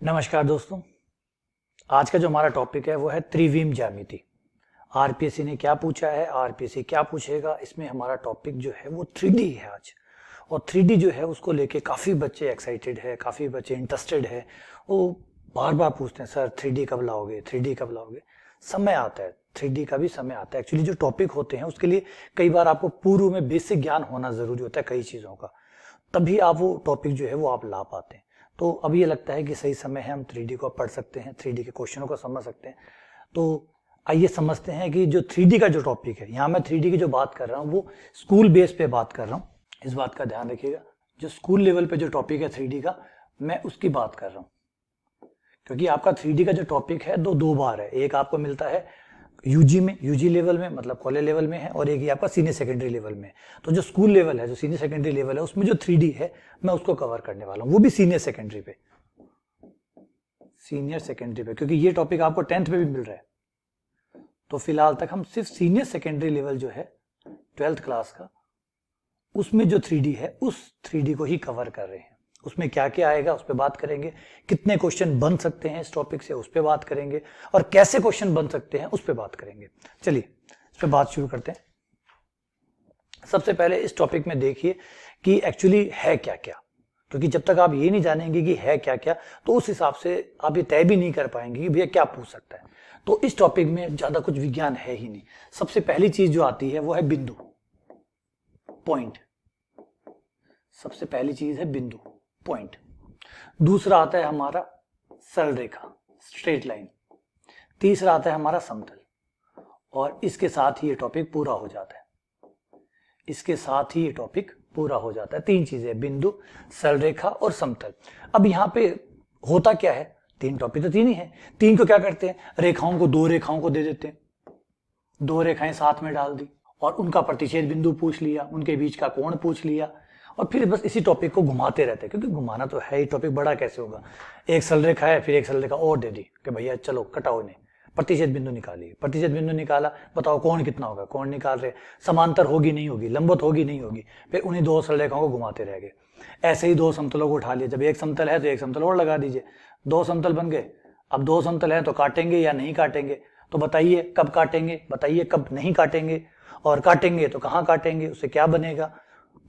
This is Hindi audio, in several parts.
नमस्कार दोस्तों। आज का जो हमारा टॉपिक है वो है त्रिविम ज्यामिति। आरपीएससी ने क्या पूछा है, आरपीएससी क्या पूछेगा, इसमें हमारा टॉपिक जो है वो 3D है आज। और 3D जो है उसको लेके काफ़ी बच्चे एक्साइटेड है, काफ़ी बच्चे इंटरेस्टेड है। वो बार बार पूछते हैं सर 3D कब लाओगे, 3D कब लाओगे। समय आता है, 3D का भी समय आता है। एक्चुअली जो टॉपिक होते हैं उसके लिए कई बार आपको पूर्व में बेसिक ज्ञान होना ज़रूरी होता है कई चीज़ों का, तभी आप वो टॉपिक जो है वो आप ला पाते हैं। तो अब ये लगता है कि सही समय है, हम 3D को पढ़ सकते हैं, 3D के क्वेश्चनों को समझ सकते हैं। तो आइए समझते हैं कि जो 3D का जो टॉपिक है, यहाँ मैं 3D की जो बात कर रहा हूँ वो स्कूल बेस पे बात कर रहा हूँ। इस बात का ध्यान रखिएगा, जो स्कूल लेवल पे जो टॉपिक है 3D का, मैं उसकी बात कर रहा हूँ। क्योंकि आपका 3D का जो टॉपिक है दो बार है। एक आपको मिलता है यूजी में, यूजी लेवल में मतलब कॉलेज लेवल में है, और एक ये आपका सीनियर सेकेंडरी लेवल में। तो जो स्कूल लेवल है, जो सीनियर सेकेंडरी लेवल है, उसमें जो 3D है मैं उसको कवर करने वाला हूँ, वो भी सीनियर सेकेंडरी पे, क्योंकि ये टॉपिक आपको 10th में भी मिल रहा है। तो फिलहाल तक हम सिर्फ सीनियर सेकेंडरी लेवल जो है 12th क्लास का, उसमें जो 3D है उस 3D को ही कवर कर रहे हैं। उसमें क्या क्या आएगा उस पर बात करेंगे, कितने क्वेश्चन बन सकते हैं इस टॉपिक से उस पर बात करेंगे, और कैसे क्वेश्चन बन सकते हैं उस पर बात करेंगे। चलिए इस पर बात शुरू करते हैं। सबसे पहले इस टॉपिक में देखिए कि एक्चुअली है क्या क्या, क्योंकि जब तक आप ये नहीं जानेंगे कि है क्या क्या तो उस हिसाब से आप ये तय भी नहीं कर पाएंगे कि भैया क्या पूछ सकता है। तो इस टॉपिक में ज्यादा कुछ विज्ञान है ही नहीं। सबसे पहली चीज जो आती है वो है बिंदु, पॉइंट। सबसे पहली चीज है बिंदु, पॉइंट। दूसरा आता है हमारा सरल रेखा, स्ट्रेट लाइन। तीसरा आता है हमारा समतल, और इसके साथ ही ये टॉपिक पूरा हो जाता है। इसके साथ ही ये टॉपिक पूरा हो जाता है। तीन चीजें, बिंदु, सरल रेखा और समतल। अब यहां पे होता क्या है, तीन टॉपिक तो तीन ही है। तीन को क्या करते हैं, रेखाओं को, दो रेखाओं को दे देते हैं, दो रेखाएं साथ में डाल दी और उनका प्रतिच्छेद बिंदु पूछ लिया, उनके बीच का कोण पूछ लिया, और फिर बस इसी टॉपिक को घुमाते रहते हैं। क्योंकि घुमाना तो है ही, टॉपिक बड़ा कैसे होगा। एक सरल रेखा है, फिर एक सरल रेखा और दे दी कि भैया चलो कटाओ इन्हें, प्रतिच्छेद बिंदु निकालिए। प्रतिच्छेद बिंदु निकाला, बताओ कोण कितना होगा, कोण निकाल रहे, समांतर होगी नहीं होगी, लंबवत होगी नहीं होगी, फिर उन्हीं दो सरल रेखाओं को घुमाते रह गए। ऐसे ही दो समतलों को उठा लिया, जब एक समतल है तो एक समतल और लगा दीजिए, दो समतल बन गए। अब दो समतल है तो काटेंगे या नहीं काटेंगे, तो बताइए कब काटेंगे, बताइए कब नहीं काटेंगे, और काटेंगे तो कहाँ काटेंगे, उससे क्या बनेगा।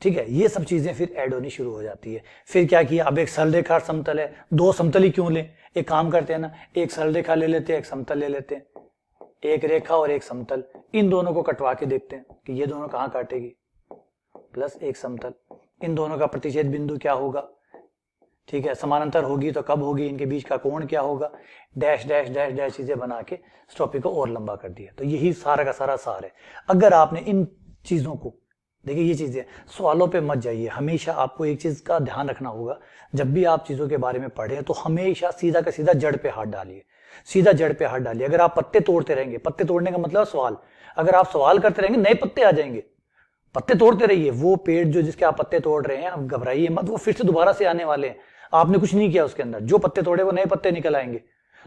ठीक है, ये सब चीजें फिर ऐड होनी शुरू हो जाती है। फिर क्या किया, अब एक सरल रेखा समतल है, दो समतल ही क्यों लें, एक काम करते हैं ना, एक सरल रेखा ले लेते हैं, एक समतल ले लेते हैं, एक रेखा और एक समतल, इन दोनों को कटवा के देखते हैं कि ये दोनों कहाँ काटेगी, प्लस एक समतल, इन दोनों का प्रतिच्छेद बिंदु क्या होगा। ठीक है, समानांतर होगी तो कब होगी, इनके बीच का कोण क्या होगा, डैश डैश डैश डैश चीजें बना के इस टॉपिक को और लंबा कर दिया। तो यही सारा का सारा सार है। अगर आपने इन चीजों को, देखिए ये चीजें, सवालों पे मत जाइए। हमेशा आपको एक चीज का ध्यान रखना होगा, जब भी आप चीजों के बारे में पढ़ें तो हमेशा सीधा का सीधा जड़ पे हाथ डालिए, सीधा जड़ पे हाथ डालिए। अगर आप पत्ते तोड़ते रहेंगे, पत्ते तोड़ने का मतलब सवाल, अगर आप सवाल करते रहेंगे नए पत्ते आ जाएंगे। पत्ते तोड़ते रहिए, वो पेड़ जो जिसके आप पत्ते तोड़ रहे हैं, आप घबराइए मत, वो फिर से दोबारा से आने वाले हैं। आपने कुछ नहीं किया उसके अंदर, जो पत्ते तोड़े वो नए पत्ते निकल आएंगे।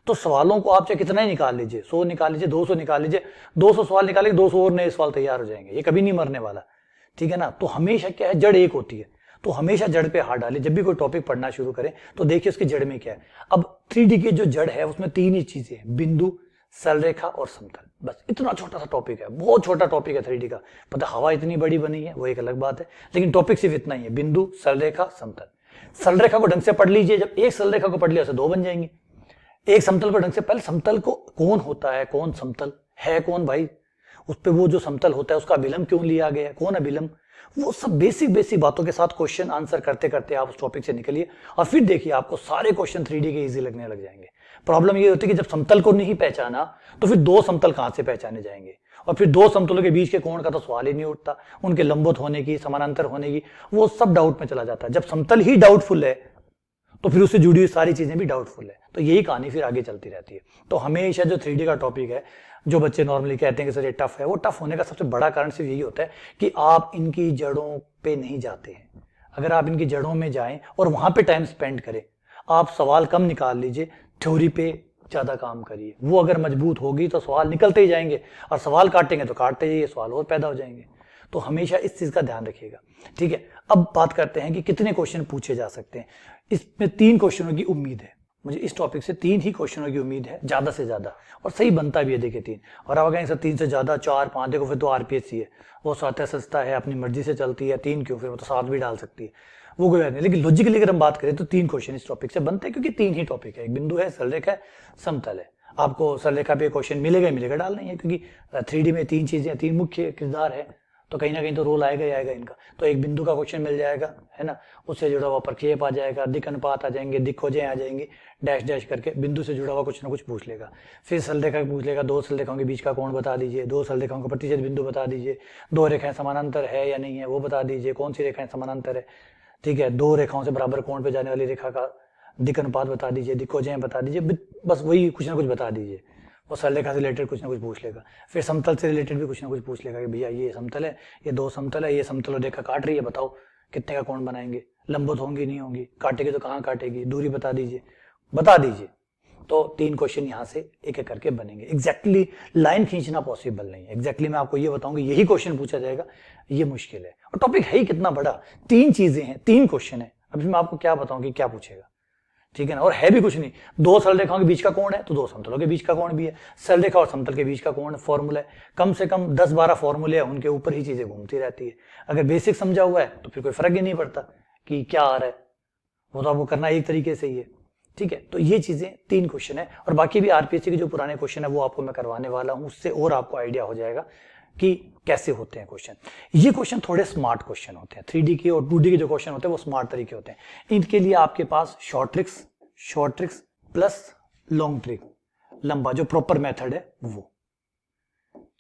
तो सवालों को आप चाहे कितना ही निकाल लीजिए, 100 निकाल लीजिए, 200 निकाल लीजिए, 200 सवाल निकालेंगे, 200 और नए सवाल तैयार हो जाएंगे। ये कभी नहीं मरने वाला, ठीक है ना। तो हमेशा क्या है, जड़ एक होती है, तो हमेशा जड़ पे हाथ डालिए। जब भी कोई टॉपिक पढ़ना शुरू करें तो देखिए उसकी जड़ में क्या है। अब 3D की जो जड़ है उसमें तीन ही चीजें हैं, बिंदु, सरल रेखा और समतल। बस इतना छोटा सा टॉपिक है, बहुत छोटा टॉपिक है 3D का। पता हवा इतनी बड़ी बनी है वो एक अलग बात है, लेकिन टॉपिक सिर्फ इतना ही है, बिंदु, सरल रेखा, समतल। सरल रेखा को ढंग से पढ़ लीजिए, जब एक सरल रेखा को पढ़ लिया तो दो बन जाएंगी। एक समतल को ढंग से, पहले समतल को कौन होता है, कौन समतल है, कौन भाई, उस पे वो जो समतल होता है उसका अभिलंब क्यों लिया गया है, कौन अभिलंब, वो सब बेसिक बेसिक बातों के साथ क्वेश्चन आंसर करते करते आप उस टॉपिक से निकलिए, और फिर देखिए आपको सारे क्वेश्चन 3D के इजी लगने लग जाएंगे। प्रॉब्लम ये होती है कि जब समतल को नहीं पहचाना तो फिर दो समतल कहां से पहचाने जाएंगे, और फिर दो समतलों के बीच के कोण का तो सवाल ही नहीं उठता, उनके लंबवत होने की, समानांतर होने की, वो सब डाउट में चला जाता है। जब समतल ही डाउटफुल है तो फिर उससे जुड़ी हुई सारी चीजें भी डाउटफुल है। तो यही कहानी फिर आगे चलती रहती है। तो हमेशा जो 3D का टॉपिक है, जो बच्चे नॉर्मली कहते हैं कि सर ये टफ है, वो टफ होने का सबसे बड़ा कारण सिर्फ यही होता है कि आप इनकी जड़ों पे नहीं जाते हैं। अगर आप इनकी जड़ों में जाएं और वहां पे टाइम स्पेंड करें, आप सवाल कम निकाल लीजिए, थ्योरी पे ज्यादा काम करिए। वो अगर मजबूत होगी तो सवाल निकलते ही जाएंगे, और सवाल काटेंगे तो काटते जाइए, सवाल और पैदा हो जाएंगे। तो हमेशा इस चीज का ध्यान रखिएगा, ठीक है। अब बात करते हैं कि कितने क्वेश्चन पूछे जा सकते हैं। इसमें 3 क्वेश्चनों की उम्मीद है। मुझे इस टॉपिक से 3 ही क्वेश्चनों की उम्मीद है, ज्यादा से ज्यादा, और सही बनता भी है। देखिए 3, और अब अगर 3 से ज्यादा 4 5 देखो फिर तो आरपीएससी है, वो आता है सस्ता है, अपनी मर्जी से चलती है, 3 क्यों, फिर वो तो 7 भी डाल सकती है, वो कोई बात नहीं। लेकिन लॉजिकली अगर हम बात करें तो 3 क्वेश्चन इस टॉपिक से बनते हैं, क्योंकि 3 ही टॉपिक है, एक बिंदु है, सरलरेखा है, समतल है। आपको सरलरेखा पे क्वेश्चन मिलेगा ही मिलेगा, डालना ही है, क्योंकि 3D में 3 चीजें, 3 मुख्य किरदार है, तो कहीं ना कहीं तो रोल आएगा ही आएगा इनका। तो एक बिंदु का क्वेश्चन मिल जाएगा, है ना, उससे जुड़ा हुआ प्रक्षेप आ जाएगा, दिक् अनुपात आ जाएंगे, दिक्खोजें आ जाएंगी, डैश डैश करके बिंदु से जुड़ा हुआ कुछ ना कुछ पूछ लेगा। फिर सरलरेखा पूछ लेगा, 2 सरलरेखाओं के बीच का कोण बता दीजिए, 2 सरलरेखाओं का प्रतिच्छेद बिंदु बता दीजिए, 2 रेखाएं समानांतर है या नहीं है वो बता दीजिए, कौन सी रेखाएं समानांतर है, ठीक है, 2 रेखाओं से बराबर कोण पे जाने वाली रेखा का दिक् अनुपात बता दीजिए, दिक्खोजें बता दीजिए, बस वही कुछ ना कुछ बता दीजिए। वो सरलरेखा से रिलेटेड कुछ ना कुछ पूछ लेगा। फिर समतल से रिलेटेड भी कुछ ना कुछ पूछ लेगा कि भैया ये समतल है, ये 2 समतल है, ये समतल और रेखा काट रही है, बताओ कितने का कोण बनाएंगे, लंबवत होंगी नहीं होंगी, काटेगी तो कहाँ काटेगी, दूरी बता दीजिए, बता दीजिए। तो 3 क्वेश्चन यहाँ से एक एक करके बनेंगे। एग्जैक्टली लाइन खींचना पॉसिबल नहीं है, एग्जैक्टली मैं आपको ये बताऊंगी यही क्वेश्चन पूछा जाएगा, ये मुश्किल है। और टॉपिक है ही कितना बड़ा, 3 चीजें हैं, 3 क्वेश्चन है, अभी मैं आपको क्या बताऊं कि क्या पूछेगा, ठीक है ना। और है भी कुछ नहीं, 2 सरलरेखाओं के बीच का कोण है तो 2 समतलों के बीच का कोण भी है, सरलरेखा और समतल के बीच का कोण फॉर्मूला है, कम से कम 10-12 फॉर्मूले हैं, उनके ऊपर ही चीजें घूमती रहती है। अगर बेसिक समझा हुआ है तो फिर कोई फर्क ही नहीं पड़ता कि क्या आ रहा है, वो तो आपको करना एक तरीके से ही है, ठीक है। तो ये चीजें 3 क्वेश्चन है, और बाकी भी आरपीएससी के जो पुराने क्वेश्चन है वो आपको मैं करवाने वाला हूं, उससे और आपको आइडिया हो जाएगा कि कैसे होते हैं क्वेश्चन। ये क्वेश्चन थोड़े स्मार्ट क्वेश्चन होते हैं, 3D के और 2D के जो क्वेश्चन होते हैं वो स्मार्ट तरीके होते हैं। इनके लिए आपके पास short tricks plus long trick, लंबा जो प्रॉपर मेथड है वो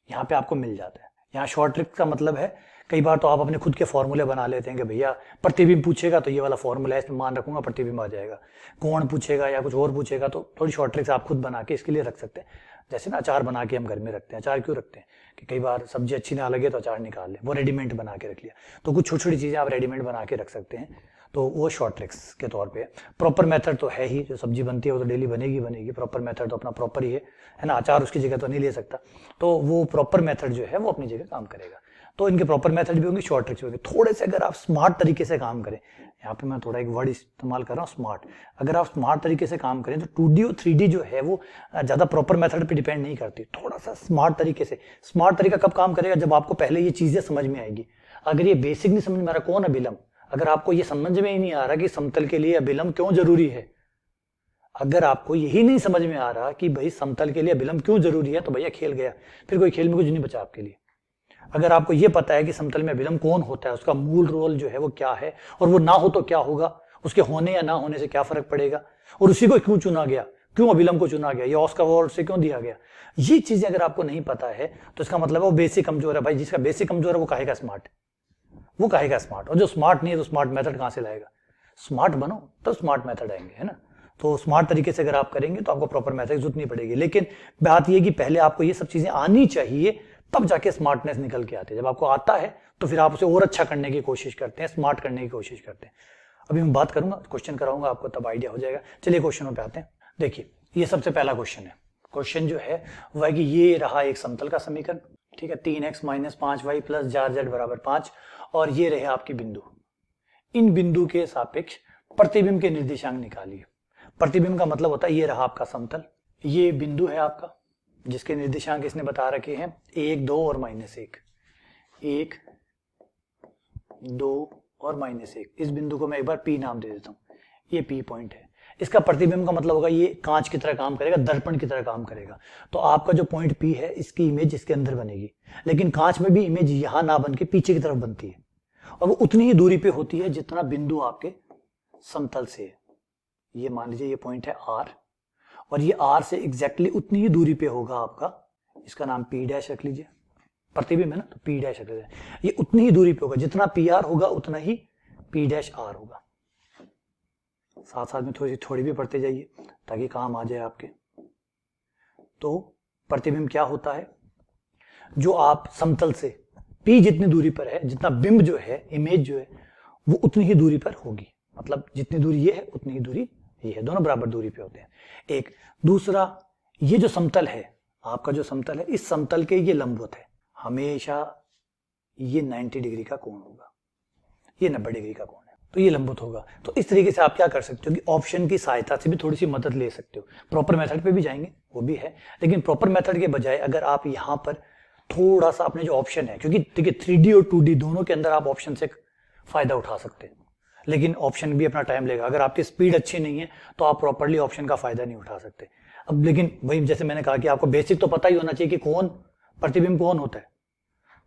यहाँ पे आपको मिल जाता है। यहाँ शॉर्ट ट्रिक का मतलब है, कई बार तो आप अपने खुद के फॉर्मूले बना लेते हैं कि भैया प्रतिबिंब पूछेगा तो ये वाला फॉर्मूला है, इसमें मान रखूंगा प्रतिबिंब आ जाएगा, कोण पूछेगा या कुछ और पूछेगा तो थोड़ी शॉर्ट ट्रिक्स आप खुद बना के इसके लिए रख सकते हैं। जैसे ना अचार बना के हम घर में रखते हैं, अचार क्यों रखते हैं कि कई बार सब्जी अच्छी ना लगे तो अचार निकाल लें, वो रेडीमेड बना के रख लिया। तो कुछ छोटी छोटी चीजें आप रेडीमेड बना के रख सकते हैं, तो वो शॉर्ट ट्रिक्स के तौर पे। प्रॉपर मेथड तो है ही, जो सब्जी बनती है वो तो डेली बनेगी, प्रॉपर मेथड तो अपना प्रॉपर ही है ना, अचार उसकी जगह तो नहीं ले सकता, तो वो प्रॉपर मेथड जो है वो अपनी जगह काम करेगा। तो इनके प्रॉपर मेथड भी होंगे, शॉर्ट ट्रिक्स भी होंगे। थोड़े से अगर आप स्मार्ट तरीके से काम करें, यहाँ पे मैं थोड़ा एक वर्ड इस्तेमाल कर रहा हूँ स्मार्ट, अगर आप स्मार्ट तरीके से काम करें तो 2D और 3D जो है वो ज्यादा प्रॉपर मेथड पे डिपेंड नहीं करती, थोड़ा सा स्मार्ट तरीके से। स्मार्ट तरीका कब काम करेगा, जब आपको पहले ये चीजें समझ में आएगी। अगर ये बेसिक नहीं समझ में आ रहा, कौन अभिलंब, अगर आपको ये समझ में ही नहीं आ रहा कि समतल के लिए अभिलंब क्यों जरूरी है, अगर आपको यही नहीं समझ में आ रहा कि भाई समतल के लिए अभिलंब क्यों जरूरी है, तो भैया खेल गया, फिर कोई खेल में कुछ नहीं बचा आपके लिए। अगर आपको ये पता है कि समतल में अभिलंब कौन होता है, उसका मूल रोल जो है वो क्या है, और वो ना हो तो क्या होगा, उसके होने या ना होने से क्या फर्क पड़ेगा, और उसी को क्यों चुना गया, क्यों अभिलंब को चुना गया, ये ऑस्कर अवार्ड से क्यों दिया गया, ये चीजें अगर आपको नहीं पता है तो इसका मतलब है वो बेसिक कमजोर है। भाई जिसका बेसिक कमजोर है वो काहेगा स्मार्ट, वो काहेगा स्मार्ट, और जो स्मार्ट नहीं है तो स्मार्ट मेथड कहां से लाएगा। स्मार्ट बनो तो स्मार्ट मेथड आएंगे, है ना। तो स्मार्ट तरीके से अगर आप करेंगे तो आपको प्रॉपर मेथड की जरूरत नहीं पड़ेगी। लेकिन बात यह कि पहले आपको ये सब चीजें आनी चाहिए, तब जाके स्मार्टनेस निकल के आती है। जब आपको आता है तो फिर आप उसे और अच्छा करने की कोशिश करते हैं, स्मार्ट करने की कोशिश करते हैं। अभी मैं बात करूंगा, क्वेश्चन कराऊंगा आपको, तब आइडिया हो जाएगा। चलिए क्वेश्चनों पे आते हैं। देखिए ये सबसे पहला क्वेश्चन है। क्वेश्चन जो है वह है कि ये रहा एक समतल का समीकरण, ठीक है, 3x - 5y + 4z = 5, और ये रहे आपके बिंदु। इन बिंदु के सापेक्ष प्रतिबिंब के निर्देशांक निकालिए। प्रतिबिंब का मतलब होता है ये रहा आपका समतल, ये बिंदु है आपका जिसके निर्देशांक इसने बता रखे हैं 1, 2 और -1, 1, 2 और -1। इस बिंदु को मैं एक बार P नाम दे देता हूं, ये P पॉइंट है। इसका प्रतिबिंब का मतलब होगा ये कांच की तरह काम करेगा, दर्पण की तरह काम करेगा। तो आपका जो पॉइंट P है इसकी इमेज इसके अंदर बनेगी, लेकिन कांच में भी इमेज यहां ना बन के पीछे की तरफ बनती है, और वो उतनी ही दूरी पे होती है जितना बिंदु आपके समतल से है। ये मान लीजिए ये पॉइंट है R, और ये R से एग्जैक्टली उतनी ही दूरी पे होगा आपका, इसका नाम P' रख लीजिए, प्रतिबिंब है ना, तो P' रख लीजिए। ये उतनी ही दूरी पे होगा, जितना PR होगा उतना ही P' R होगा। साथ साथ में थोड़ी भी पढ़ते जाइए ताकि काम आ जाए आपके। तो प्रतिबिंब क्या होता है, जो आप समतल से P जितनी दूरी पर है, जितना बिंब जो है, इमेज जो है, वो उतनी ही दूरी पर होगी। मतलब जितनी दूरी ये है उतनी ही दूरी ये है, दोनों बराबर दूरी पे होते हैं। एक दूसरा, ये जो समतल है आपका, जो समतल है, इस समतल के ये लंबवत है, हमेशा ये 90 डिग्री का कोण होगा, ये 90 डिग्री का कोण है। तो ये लंबवत होगा। तो इस तरीके से आप क्या कर सकते हो कि ऑप्शन की सहायता से भी थोड़ी सी मदद ले सकते हो। प्रॉपर मेथड पे भी जाएंगे वो भी है, लेकिन प्रॉपर मेथड के बजाय अगर आप यहाँ पर थोड़ा सा अपने जो ऑप्शन है, क्योंकि देखिए 3D और 2D दोनों के अंदर आप ऑप्शन से फायदा उठा सकते हैं, लेकिन ऑप्शन भी अपना टाइम लेगा। अगर आपकी स्पीड अच्छी नहीं है तो आप प्रॉपरली ऑप्शन का फायदा नहीं उठा सकते। अब लेकिन वही जैसे मैंने कहा कि आपको बेसिक तो पता ही होना चाहिए कि कौन प्रतिबिंब कौन होता है,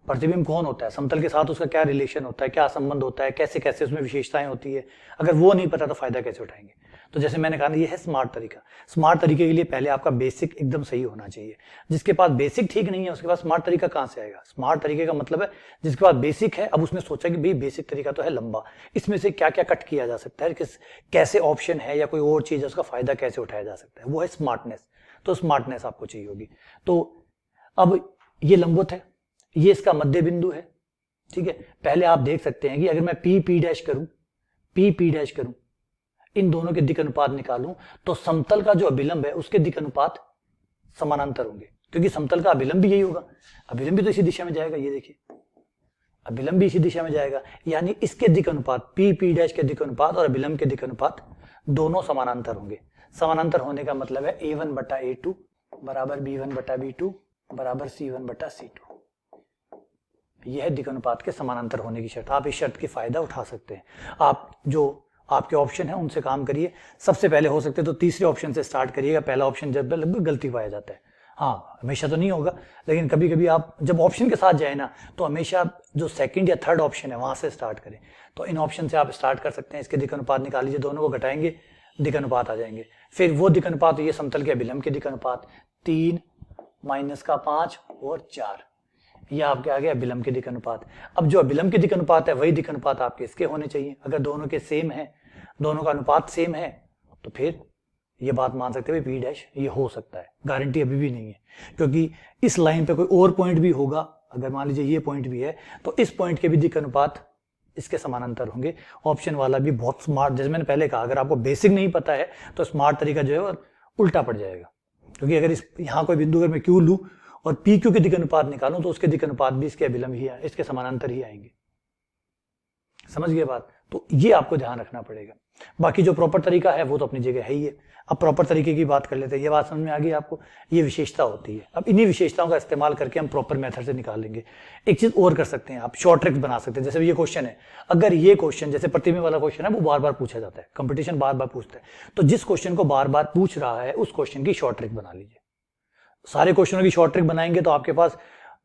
प्रतिबिंब कौन होता है, समतल के साथ उसका क्या रिलेशन होता है, क्या संबंध होता है, कैसे कैसे उसमें विशेषताएं होती है। अगर वो नहीं पता तो फायदा कैसे उठाएंगे। तो जैसे मैंने कहा ना, ये है स्मार्ट तरीका। स्मार्ट तरीके के लिए पहले आपका बेसिक एकदम सही होना चाहिए। जिसके पास बेसिक ठीक नहीं है उसके पास स्मार्ट तरीका कहां से आएगा। स्मार्ट तरीके का मतलब है जिसके पास बेसिक है, अब उसने सोचा कि भाई बेसिक तरीका तो है लंबा, इसमें से क्या क्या कट किया जा सकता है, कैसे ऑप्शन है या कोई और चीज है उसका फायदा कैसे उठाया जा सकता है, वो है स्मार्टनेस। तो स्मार्टनेस आपको चाहिए होगी। तो अब ये लंबवत है, ये इसका मध्य बिंदु है, ठीक है। पहले आप देख सकते हैं कि अगर मैं पी पी डैश करूं, पी पी डैश करूं, इन दोनों के दिक् अनुपात निकालूं तो समतल का जो अभिलंब है उसके दिक् अनुपात समानांतर होंगे, क्योंकि समतल का अभिलंब भी यही होगा। अभिलंब भी तो इसी दिशा में जाएगा, ये देखिए अभिलंब भी इसी दिशा में जाएगा, यानी इसके दिक् अनुपात पी पी डैश के दिक् अनुपात और अभिलंब के दिक् अनुपात दोनों समानांतर होंगे। समानांतर होने का मतलब है A1 बटा A2 बराबर B1 बटा B2 बराबर C1 बटा C2। यह है दिक् अनुपात के समानांतर होने की शर्त। आप इस शर्त की फायदा उठा सकते हैं। आप जो आपके ऑप्शन है उनसे काम करिए। सबसे पहले हो सकते तो तीसरे ऑप्शन से स्टार्ट करिएगा। पहला ऑप्शन जब गलती पाया जाता है, हाँ हमेशा तो नहीं होगा, लेकिन कभी कभी आप जब ऑप्शन के साथ जाए ना तो हमेशा जो सेकंड या थर्ड ऑप्शन है वहां से स्टार्ट करें। तो इन ऑप्शन से आप स्टार्ट कर सकते हैं। इसके दिक् अनुपात निकाल लीजिए, दोनों को घटाएंगे दिक् अनुपात आ जाएंगे। फिर वो दिक् अनुपात, ये समतल के अभिलंब के दिक् अनुपात 3 माइनस का 5 और 4, यह आपके आ गया अभिलंब के दिक् अनुपात। अब जो अभिलंब के दिक् अनुपात है वही दिक् अनुपात आपके इसके होने चाहिए। अगर दोनों के सेम है, दोनों का अनुपात सेम है, तो फिर ये बात मान सकते हैं पी डैश ये हो सकता है। गारंटी अभी भी नहीं है, क्योंकि इस लाइन पे कोई और पॉइंट भी होगा। अगर मान लीजिए ये पॉइंट भी है तो इस पॉइंट के भी दिक् अनुपात इसके समानांतर होंगे। ऑप्शन वाला भी बहुत स्मार्ट, जैसे मैंने पहले कहा, अगर आपको बेसिक नहीं पता है तो स्मार्ट तरीका जो है वो उल्टा पड़ जाएगा। क्योंकि अगर यहाँ कोई बिंदु अगर मैं क्यू लूं और पी क्यू के दिक् अनुपात निकालूं तो उसके दिक् अनुपात भी इसके अभिलंब ही इसके समानांतर ही आएंगे। समझ गए बात। तो ये आपको ध्यान रखना पड़ेगा। बाकी जो प्रॉपर तरीका है वो तो अपनी जगह है ही है। अब प्रॉपर तरीके की बात कर लेते हैं। ये बात समझ में आ गई आपको, ये विशेषता होती है। अब इन्हीं विशेषताओं का इस्तेमाल करके हम प्रॉपर मेथड से निकालेंगे। एक चीज और कर सकते हैं, आप शॉर्ट ट्रिक्स बना सकते हैं। जैसे ये क्वेश्चन है, अगर ये क्वेश्चन जैसे प्रतिबिंब वाला क्वेश्चन है वो बार बार पूछा जाता है, कंपटीशन बार बार पूछता है, तो जिस क्वेश्चन को बार बार पूछ रहा है उस क्वेश्चन की शॉर्ट ट्रिक बना लीजिए। सारे क्वेश्चनों की शॉर्ट ट्रिक बनाएंगे तो आपके पास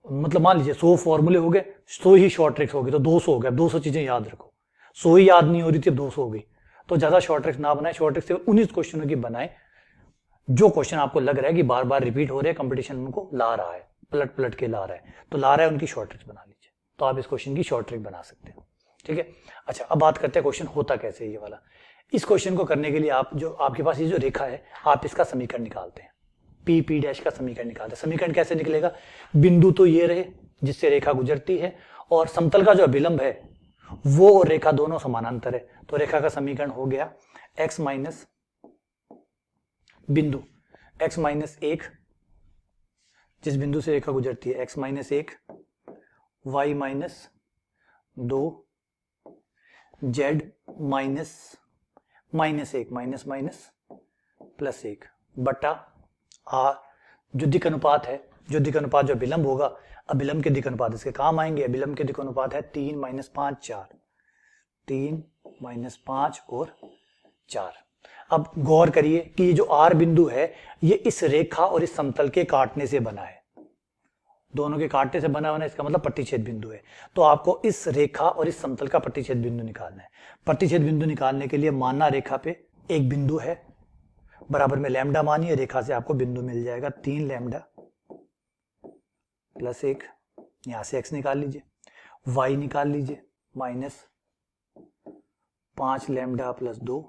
मतलब मान लीजिए 100 फॉर्मूले हो गए, 100 ही शॉर्ट ट्रिक्स हो गई तो 200 हो गया। 200 चीजें याद रखो, 100 ही याद नहीं हो रही थी, 200 हो गई। तो ज्यादा शॉर्ट ट्रिक्स ना बनाए, शॉर्ट ट्रिक्स से 19 क्वेश्चनों की बनाए। जो क्वेश्चन आपको लग रहा है कि बार बार रिपीट हो रहे हैं, कंपटीशन उनको ला रहा है, पलट पलट के ला रहा है, तो ला रहा है, उनकी शॉर्ट ट्रिक्स बना लीजिए। तो आप इस क्वेश्चन की शॉर्ट ट्रिक बना सकते हैं, ठीक है। अच्छा, अब बात करते हैं क्वेश्चन होता कैसे है ये वाला। इस क्वेश्चन को करने के लिए आप जो आपके पास ये जो रेखा है, आप इसका समीकरण निकालते हैं। पी पी डैश का समीकरण निकालते हैं। समीकरण कैसे निकलेगा? बिंदु तो ये रहे जिससे रेखा गुजरती है, और समतल का जो अभिलंब है वो और रेखा दोनों समानांतर है। तो रेखा का समीकरण हो गया x माइनस बिंदु x माइनस 1, जिस बिंदु से रेखा गुजरती है, x minus 1, y minus 2, z minus minus 1 minus minus plus 1 बटा आ जो दिक् अनुपात है, जो दिक् अनुपात जो अभिलंब होगा, अभिलंब के दिक् अनुपात इसके काम आएंगे। अभिलंब के दिक् अनुपात है 3 माइनस 5 4, 3 माइनस 5 और 4। अब गौर करिए कि ये जो आर बिंदु है ये इस रेखा और इस समतल के काटने से बना है। दोनों के काटने से बना होना इसका मतलब प्रतिच्छेद बिंदु है। तो आपको इस रेखा और इस समतल का प्रतिच्छेद बिंदु निकालना है। प्रतिच्छेद बिंदु निकालने के लिए मानना रेखा पे एक बिंदु है, बराबर में लैम्डा मानिए, रेखा से आपको बिंदु मिल जाएगा 3 लैम्डा प्लस 1, यहां से x निकाल लीजिए, y निकाल लीजिए माइनस 5 लैम्डा प्लस 2,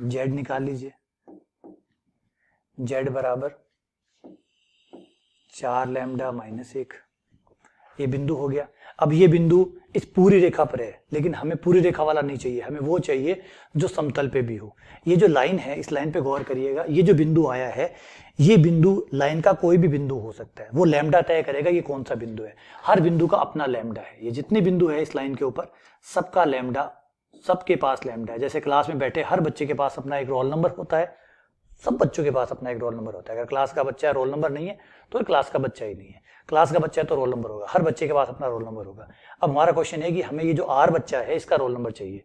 z निकाल लीजिए, z बराबर 4 लैम्डा माइनस 1। ये बिंदु हो गया। अब ये बिंदु इस पूरी रेखा पर है, लेकिन हमें पूरी रेखा वाला नहीं चाहिए, हमें वो चाहिए जो समतल पे भी हो। ये जो लाइन है, इस लाइन पे गौर करिएगा, ये जो बिंदु आया है, ये बिंदु लाइन का कोई भी बिंदु हो सकता है। वो लैम्डा तय करेगा ये कौन सा बिंदु है। हर बिंदु का अपना लैम्डा है। ये जितने बिंदु है इस लाइन के ऊपर, सबका लैम्डा सबके पास लैम्डा है। जैसे क्लास में बैठे हर बच्चे के पास अपना एक रोल नंबर होता है, सब बच्चों के पास अपना एक रोल नंबर होता है। अगर क्लास का बच्चा रोल नंबर नहीं है तो क्लास का बच्चा ही नहीं है, क्लास का बच्चा है तो रोल नंबर होगा, हर बच्चे के पास अपना रोल नंबर होगा। अब हमारा क्वेश्चन है कि हमें ये जो आर बच्चा है इसका रोल नंबर चाहिए।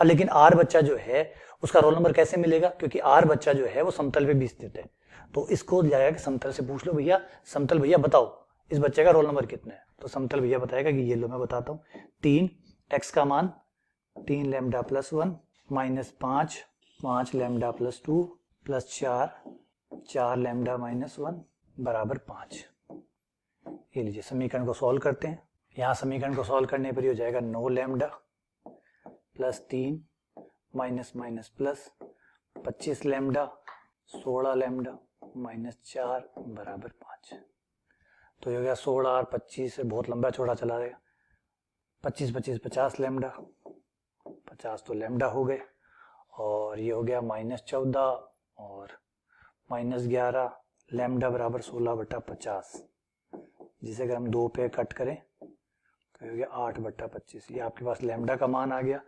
लेकिन आर बच्चा जो है उसका रोल नंबर कैसे मिलेगा, क्योंकि आर बच्चा जो है वो समतल पे भी स्थित है। तो इसको जाएगा कि समतल से पूछ लो, भैया समतल भैया बताओ इस बच्चे का रोल नंबर कितना है। तो समतल भैया बताएगा कि ये लो मैं बताता हूँ, 3 x का मान 3 lambda plus 1 minus 5 lambda plus 2 plus 4 lambda minus 1 बराबर 5। ये लीजिए समीकरण को सॉल्व करते हैं। यहाँ समीकरण को सॉल्व करने पर हो जाएगा 9 lambda plus 3 minus minus plus 25 lambda 16 lambda minus 4 बराबर 5। तो ये हो गया 16 और 25 से बहुत लंबा चौड़ा चला जाएगा, 25 25 50 लैम्डा, 50 तो लैम्डा हो गए, और ये हो गया माइनस 14 और माइनस 11 लैम्डा बराबर 16/50, जिसे अगर हम 2 पे कट करें तो ये हो गया 8/25। ये आपके पास लैम्डा का मान आ गया।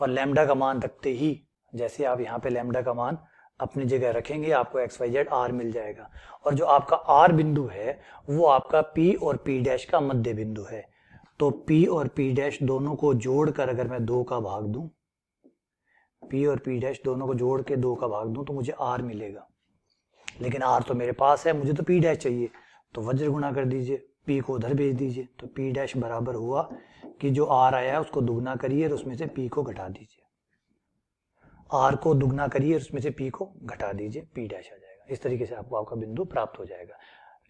और लैम्डा का मान रखते ही जैसे आप यहाँ पे लैम्डा का मान अपनी जगह रखेंगे आपको XYZ R मिल जाएगा। और जो आपका R बिंदु है वो आपका P और P डैश का मध्य बिंदु है। तो P और P डैश दोनों को जोड़कर अगर मैं 2 का भाग दूं, P और P डैश दोनों को जोड़ के 2 का भाग दूं तो मुझे R मिलेगा। लेकिन R तो मेरे पास है, मुझे तो P डैश चाहिए, तो वज्र गुणा कर दीजिए, P को उधर भेज दीजिए। तो P डैश बराबर हुआ कि जो R आया है उसको दुगना करिए और उसमें से P को घटा दीजिए, R को दुगना करिए और उसमें से P को घटा दीजिए, P डैश आ जाएगा। इस तरीके से आपको आपका बिंदु प्राप्त हो जाएगा।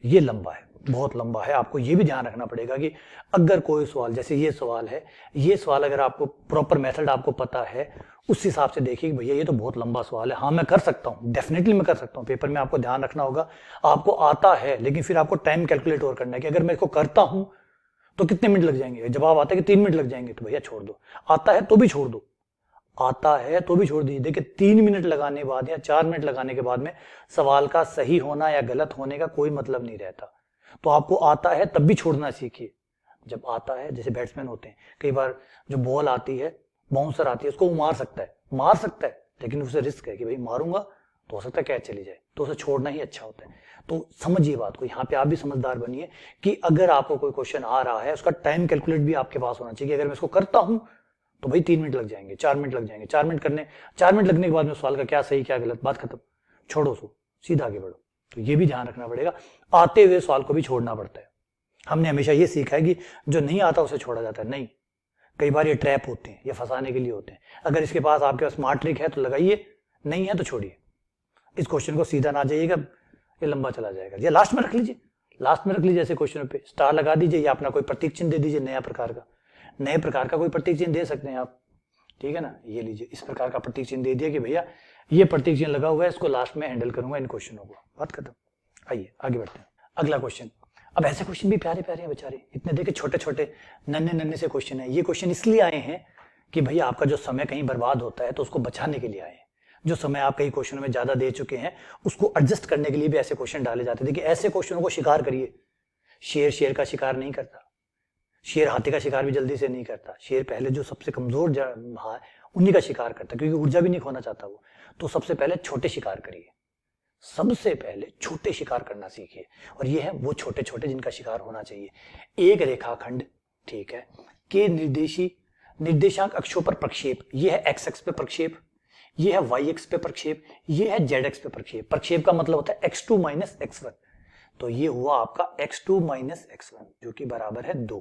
ये लंबा है, बहुत लंबा है। आपको ये भी ध्यान रखना पड़ेगा कि अगर कोई सवाल, जैसे ये सवाल है, ये सवाल अगर आपको प्रॉपर मेथड आपको पता है उस हिसाब से देखिए कि भैया ये तो बहुत लंबा सवाल है, हाँ मैं कर सकता हूँ, डेफिनेटली मैं कर सकता हूँ। पेपर में आपको ध्यान रखना होगा, आपको आता है लेकिन फिर आपको टाइम कैलकुलेट और करना है कि अगर मैं इसको करता हूँ तो कितने मिनट लग जाएंगे। जवाब आता है कि 3 मिनट लग जाएंगे, तो भैया छोड़ दो। आता है तो भी छोड़ दो, आता है तो भी छोड़ दीजिए। देखिए 3 मिनट लगाने के बाद या 4 मिनट लगाने के बाद में सवाल का सही होना या गलत होने का कोई मतलब नहीं रहता। तो आपको आता है तब भी छोड़ना सीखिए। जब आता है, जैसे बैट्समैन होते हैं, कई बार जो बॉल आती है, बाउंसर आती है, उसको वो मार सकता है, लेकिन उसे रिस्क है कि भाई मारूंगा तो हो सकता है कैच चली जाए, तो उसे छोड़ना ही अच्छा होता है। तो समझिए बात को, यहाँ पे आप भी समझदार बनिए कि अगर आपको कोई क्वेश्चन आ रहा है उसका टाइम कैलकुलेट भी आपके पास होना चाहिए। अगर मैं इसको करता हूं तो भाई 3 मिनट लग जाएंगे, 4 मिनट लग जाएंगे, 4 मिनट लगने के बाद में सवाल का क्या सही क्या गलत, बात खत्म, छोड़ो उसको, सीधा आगे बढ़ो। तो ये भी ध्यान रखना पड़ेगा, आते हुए सवाल को भी छोड़ना पड़ता है। हमने हमेशा ये सीखा है कि जो नहीं आता उसे छोड़ा जाता है, नहीं, कई बार ये ट्रैप होते हैं, ये फंसाने के लिए होते हैं। अगर इसके पास आपके पास स्मार्ट ट्रिक है तो लगाइए, नहीं है तो छोड़िए। इस क्वेश्चन को सीधा ना जाइएगा, ये लंबा चला जाएगा। ये लास्ट में रख लीजिए, लास्ट में रख लीजिए, ऐसे क्वेश्चन पे स्टार लगा दीजिए या अपना कोई प्रतीक चिन्ह दे दीजिए, नए प्रकार का कोई प्रतीक चिन्ह दे सकते हैं आप, ठीक है ना। ये लीजिए, इस प्रकार का प्रतीक चिन्ह दे दिया कि भैया ये प्रतीक चिन्ह लगा हुआ है, इसको लास्ट में हैंडल करूंगा इन क्वेश्चनों को, बात खत्म। आइए आगे बढ़ते हैं, अगला क्वेश्चन। अब ऐसे क्वेश्चन भी प्यारे प्यारे हैं बेचारे, इतने देखे छोटे छोटे नन्हे से क्वेश्चन है। ये क्वेश्चन इसलिए आए हैं कि भैया आपका जो समय कहीं बर्बाद होता है तो उसको बचाने के लिए आए हैं। जो समय आप कई क्वेश्चनों में ज्यादा दे चुके हैं उसको एडजस्ट करने के लिए भी ऐसे क्वेश्चन डाले जाते हैं। देखिए ऐसे क्वेश्चनों को शिकार करिए। शेर का शिकार नहीं करता, शेर हाथी का शिकार भी जल्दी से नहीं करता। शेर पहले जो सबसे कमजोर उन्हीं का शिकार करता, क्योंकि ऊर्जा भी नहीं खोना चाहता वो। तो सबसे पहले छोटे शिकार करिए, सबसे पहले छोटे शिकार करना सीखिए। और ये है वो छोटे छोटे जिनका शिकार होना चाहिए। एक रेखाखंड, ठीक है, के निर्देशांक अक्षों पर प्रक्षेप, ये है x अक्ष पे प्रक्षेप, ये है y अक्ष पे प्रक्षेप, ये है z अक्ष पे प्रक्षेप। प्रक्षेप का मतलब होता है x2 माइनस x1। तो ये हुआ आपका x2 माइनस x1 जो कि बराबर है 2।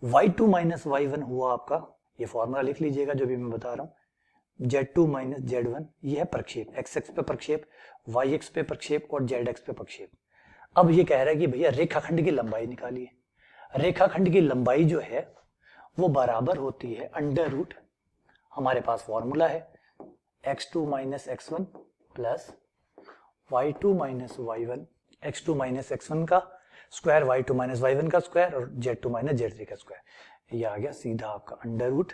y2 माइनस y1 हुआ आपका, ये फॉर्मूला लिख लीजिएगा जो भी मैं बता रहा हूं, z2 माइनस z1। ये है प्रक्षेप, x अक्ष पे प्रक्षेप, y अक्ष पे प्रक्षेप और z अक्ष पे प्रक्षेप। अब ये कह रहा है कि भैया रेखाखंड की लंबाई निकालिए। रेखाखंड की लंबाई जो है वो बराबर होती है अंडर रूट, हमारे पास फॉर्मूला है x2 minus x1 plus y2 minus y1, x2 minus x1 का स्क्वायर, y2 माइनस y1 का स्क्वायर और z2 माइनस z3 का स्क्वायर। ये आ गया सीधा आपका under root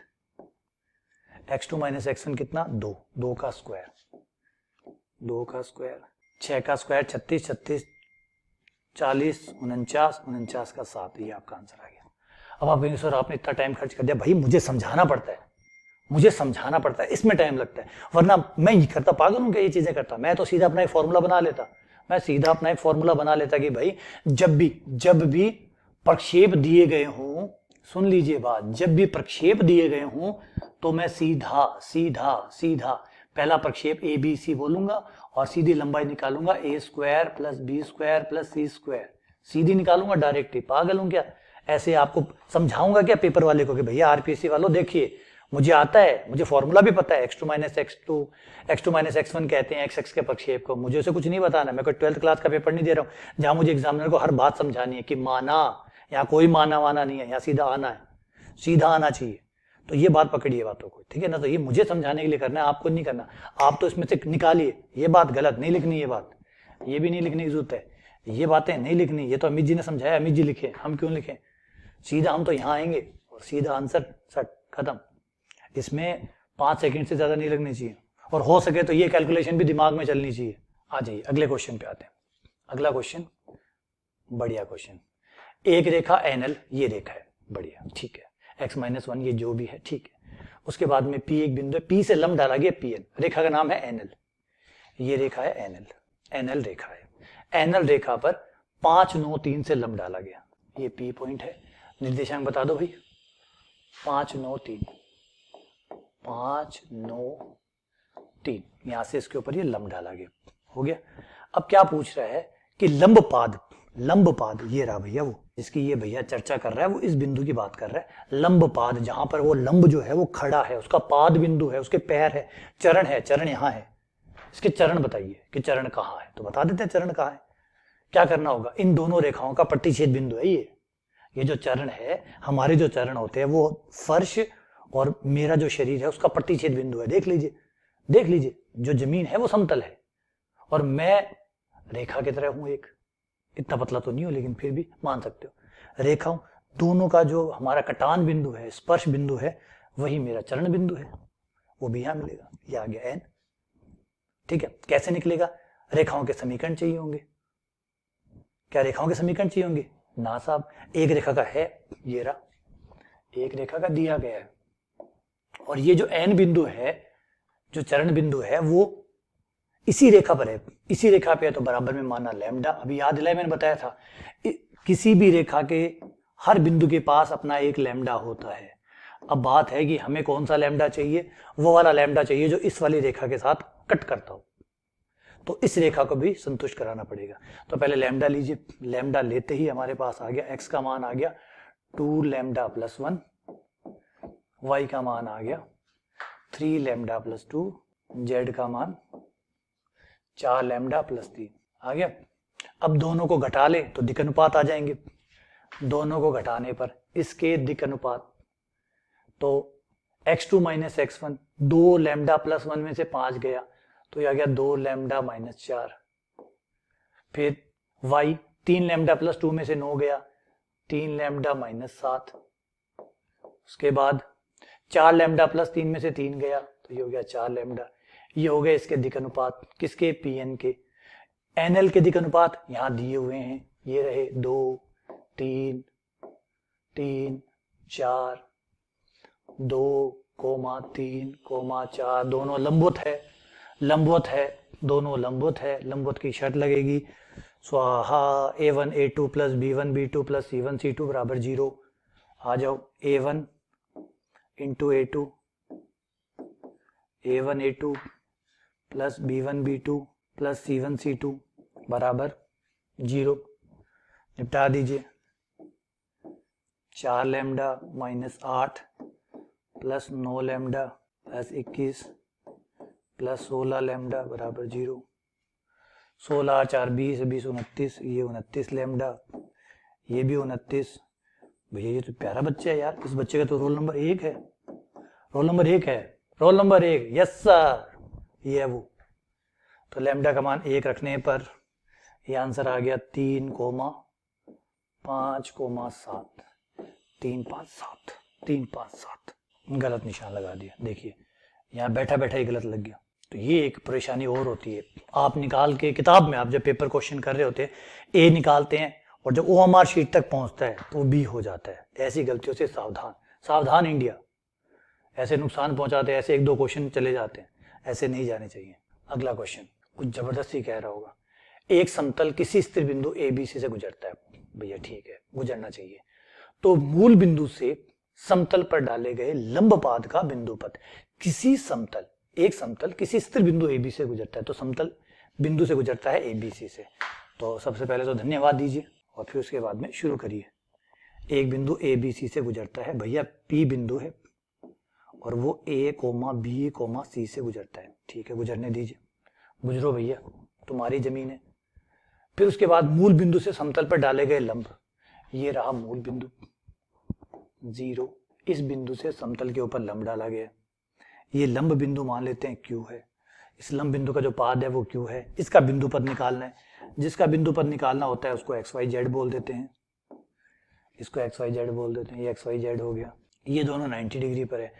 x2 minus x1 कितना, 2, 2 का स्क्वायर, 2 का स्क्वायर, 6 का स्क्वायर 36, 36 40, 49, 49 का 7। ये आपका आंसर आ गया। अब आप कहेंगे सर आपने इतना टाइम खर्च कर दिया, भाई मुझे समझाना पड़ता है, मुझे समझाना पड़ता है, इसमें टाइम लगता है। वरना मैं ये करता, पागल हूं क्या ये चीजें करता? मैं तो सीधा अपना एक फॉर्मूला बना लेता। मैं सीधा अपना एक फॉर्मूला बना लेता कि भाई जब भी प्रक्षेप दिए गए हों, सुन लीजिए बात, जब भी प्रक्षेप दिए गए हों तो मैं सीधा सीधा सीधा पहला प्रक्षेप ए बी सी बोलूंगा और सीधी लंबाई निकालूंगा A square plus B square plus C square, सीधी निकालूंगा डायरेक्ट ही। पागल हूं क्या? ऐसे आपको समझाऊंगा क्या पेपर वाले को कि भैया आरपीएससी वालों देखिए मुझे आता है, मुझे फॉर्मूला भी पता है, x2 minus x2 minus x1 कहते हैं x के प्रक्षेप को। मुझे उसे कुछ नहीं बताना, मैं कोई 12th क्लास का पेपर नहीं दे रहा हूँ जहां मुझे एग्जामिनर को हर बात समझानी है कि माना, यहाँ कोई माना वाना नहीं है, यहाँ सीधा आना है, सीधा आना चाहिए। तो ये बात पकड़िए बातों को, ठीक है ना? तो ये मुझे समझाने के लिए करना है, आपको नहीं करना। आप तो इसमें से निकालिए, ये बात गलत नहीं लिखनी, ये बात ये भी नहीं लिखने की जरूरत है, ये बातें नहीं लिखनी। ये तो अमित जी ने समझाया, अमित जी लिखे, हम क्यों लिखें? सीधा हम तो यहाँ आएंगे और सीधा आंसर सट खत्म। इसमें 5 सेकंड से ज्यादा नहीं लगनी चाहिए और हो सके तो ये कैलकुलेशन भी दिमाग में चलनी चाहिए। आ जाइए अगले क्वेश्चन पे आते हैं। अगला क्वेश्चन बढ़िया क्वेश्चन। एक रेखा एनएल, ये रेखा है, बढ़िया, ठीक है, x-1 ये जो भी है, ठीक है। उसके बाद में P एक बिंदु है, P से लंब डाला गया PN, रेखा का नाम है एनएल, ये रेखा है एनएल, एनएल रेखा है। एनएल रेखा पर 5 9 3 से लंब डाला गया, ये P पॉइंट है। निर्देशांक बता दो भाई, 5 9 3, 5 9 3, यहां से इसके ऊपर ये लंब डाला गया, हो गया। अब क्या पूछ रहा है कि लंबपाद, लंबपाद ये रहा भैया, वो इसकी ये भैया चर्चा कर रहा है, वो इस बिंदु की बात कर रहा है। लंबपाद, जहां पर वो लंब जो है वो खड़ा है, उसका पाद बिंदु है, उसके पैर है, चरण है, चरण यहां है। इसके चरण बताइए कि चरण कहां है, तो बता देते हैं चरण कहां है। क्या करना होगा, इन दोनों रेखाओं का प्रतिच्छेद बिंदु है ये जो चरण है, हमारे जो चरण होते हैं वो फर्श और मेरा जो शरीर है उसका प्रतिच्छेद बिंदु है। देख लीजिए, देख लीजिए, जो जमीन है वो समतल है और मैं रेखा की तरह हूं, एक इतना पतला तो नहीं हो लेकिन फिर भी मान सकते हो रेखा हूं। दोनों का जो हमारा कटान बिंदु है, स्पर्श बिंदु है, वही मेरा चरण बिंदु है, वो भी यहां मिलेगा, ये आ गया एन, ठीक है। कैसे निकलेगा, रेखाओं के समीकरण चाहिए होंगे। क्या रेखाओं के समीकरण चाहिए होंगे? ना साहब, एक रेखा का है, ये रहा, एक रेखा का दिया गया है और ये जो एन बिंदु है, जो चरण बिंदु है, वो इसी रेखा पर है, इसी रेखा पे है, तो बराबर में माना लैम्डा। अभी याद दिलाए, मैंने बताया था किसी भी रेखा के हर बिंदु के पास अपना एक लैम्डा होता है। अब बात है कि हमें कौन सा लैम्डा चाहिए, वो वाला लैम्डा चाहिए जो इस वाली रेखा के साथ कट करता हो, तो इस रेखा को भी संतुष्ट कराना पड़ेगा। तो पहले लैम्डा लीजिए, लैम्डा लेते ही हमारे पास आ गया, एक्स का मान आ गया 2 लैम्डा प्लस 1, वाई का मान आ गया 3 लैम्डा प्लस 2, जेड का मान 4 लैम्डा प्लस 3 आ गया। अब दोनों को घटा ले तो दिक् अनुपात आ जाएंगे, दोनों को घटाने पर इसके दिक् अनुपात, तो x2 minus x1, 2 lambda plus 1 में से 5 गया तो यह आ गया 2 लैम्डा माइनस 4। फिर y 3 लैम्डा प्लस 2 में से 9 गया, 3 लैम्डा माइनस 7। उसके बाद 4 लैम्डा प्लस 3 में से 3 गया तो ये हो गया 4 लैम्डा। ये हो गए इसके दिक् अनुपात, किसके, पीएन के। एनएल के दिक् अनुपात यहां दिए हुए हैं, ये रहे 2 3 3 4, 2 3 4, दोनों लंबवत है, लंबवत है, दोनों लंबवत है, लंबवत की शर्त लगेगी, स्वाहा a1 a2 plus b1 b2 plus c1 c2 बराबर 0। आ जाओ, a1 into a2, a1 a2 plus b1 b2 plus c1 c2 बराबर 0। निपटा दीजिए, 4 lambda minus 8 plus 9 lambda plus 21 plus 16 lambda बराबर 0। 16 4 20, 20 29, ये 29 लैम्डा, ये भी 29। भैया ये तो प्यारा बच्चा है यार, इस बच्चे का तो रोल नंबर 1 है, रोल नंबर 1 है, रोल नंबर 1, यस सर, ये है वो। तो लैम्डा का मान 1 रखने पर ये आंसर आ गया 3, 5, 7, 3 5 7, 3 5 7। गलत निशान लगा दिया, देखिए यहाँ बैठा बैठा ही गलत लग गया। तो ये एक परेशानी और होती है, आप निकाल के किताब में, आप जब पेपर क्वेश्चन कर रहे होते हैं ए निकालते हैं और जब OMR शीट तक पहुंचता है तो बी हो जाता है। ऐसी गलतियों से सावधान, सावधान इंडिया, ऐसे नुकसान पहुंचाते हैं, ऐसे एक दो क्वेश्चन चले जाते हैं, ऐसे नहीं जाने चाहिए। अगला क्वेश्चन कुछ जबरदस्ती कह रहा होगा, एक समतल किसी स्थिर बिंदु ए बी सी से गुजरता है। भैया ठीक है, गुजरना चाहिए। तो मूल बिंदु से समतल पर डाले गए लंब पाद का बिंदु पथ, किसी समतल, एक समतल किसी स्थिर बिंदु ए बी से गुजरता है, तो समतल बिंदु से गुजरता है ए बी सी से। तो सबसे पहले तो धन्यवाद दीजिए और फिर उसके बाद में शुरू करिए। एक बिंदु ए बी सी से गुजरता है, भैया पी बिंदु है और वो ए कोमा बी कोमा सी से गुजरता है। ठीक है, गुजरने दीजिए, गुजरो भैया, तुम्हारी जमीन है। फिर उसके बाद मूल बिंदु से समतल पर डाले गए लंब, ये रहा मूल बिंदु 0, इस बिंदु से समतल के ऊपर लंब डाला गया, ये लंब बिंदु मान लेते हैं Q है। इस लंब बिंदु का जो पाद है वो Q है, इसका बिंदु पद निकालना है। जिसका बिंदु पद निकालना होता है उसको XYZ बोल देते हैं, इसको XYZ बोल देते हैं, ये XYZ हो गया। ये दोनों 90 डिग्री पर है,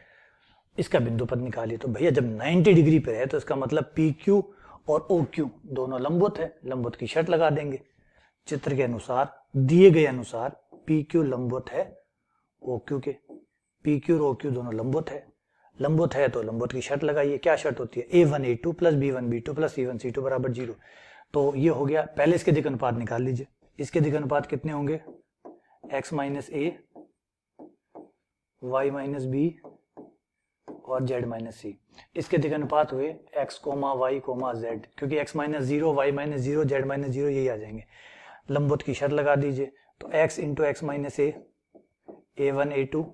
इसका बिंदु पद निकालिए। तो भैया जब 90 डिग्री पर है तो इसका मतलब PQ और OQ दोनों लंबवत है, लंबवत की शर्त लगा देंगे। चित्र के अनुसार, दिए गए अनुसार PQ लंबवत है OQ के, PQ और OQ दोनों लंबवत है। लंबवत है तो लंबवत की शर्त लगाइए। क्या शर्त होती है? A1 A2 plus B1 B2 plus C1 C2 बराबर 0। तो ये हो गया। पहले इसके दिक् अनुपात निकाल लीजिए। इसके दिक् अनुपात कितने होंगे? x minus a, y minus b और z माइनस सी। इसके दिक् अनुपात हुए x comma y comma z, क्योंकि x minus 0 y minus 0 z minus 0 यही आ जाएंगे। लंबवत की शर्त लगा दीजिए। तो x इंटू एक्स माइनस ए, A1 A2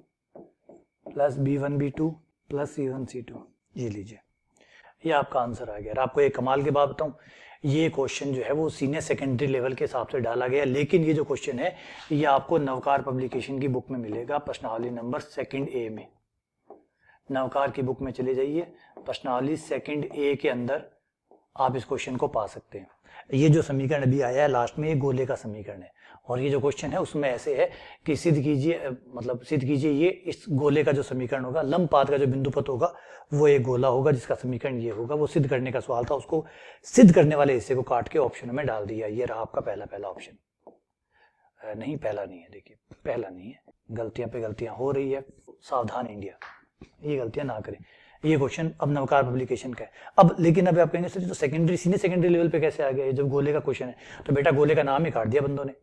plus B1 B2 plus C1 C2, ये लीजिए, ये आपका आंसर आ गया। आपको एक कमाल की बात बताऊं, ये क्वेश्चन जो है वो सीनियर सेकेंडरी लेवल के हिसाब से डाला गया, लेकिन ये जो क्वेश्चन है ये आपको नवकार पब्लिकेशन की बुक में मिलेगा, प्रश्नावली नंबर 2nd A में। नवकार की बुक में चले जाइए, प्रश्नावली 2nd A के अंदर आप इस क्वेश्चन को पा सकते हैं। ये जो समीकरण अभी आया है लास्ट में, ये गोले का समीकरण है, और ये जो क्वेश्चन है उसमें ऐसे है कि सिद्ध कीजिए, मतलब सिद्ध कीजिए ये इस गोले का जो समीकरण होगा, लंब पाद का जो बिंदु पथ होगा वो एक गोला होगा जिसका समीकरण ये होगा। वो सिद्ध करने का सवाल था, उसको सिद्ध करने वाले हिस्से को काट के ऑप्शन में डाल दिया। ये रहा आपका पहला ऑप्शन। नहीं, पहला नहीं है, देखिए पहला नहीं है, गलतियां पे गलतियां हो रही है, सावधान इंडिया, ये गलतियां ना करें। ये क्वेश्चन अब नवकार पब्लिकेशन का है। अब लेकिन अब आप कहेंगे सर तो सेकेंडरी, सीनियर सेकेंडरी लेवल पे कैसे आ गया? जब गोले का क्वेश्चन है तो बेटा गोले का नाम ही काट दिया बंदों ने,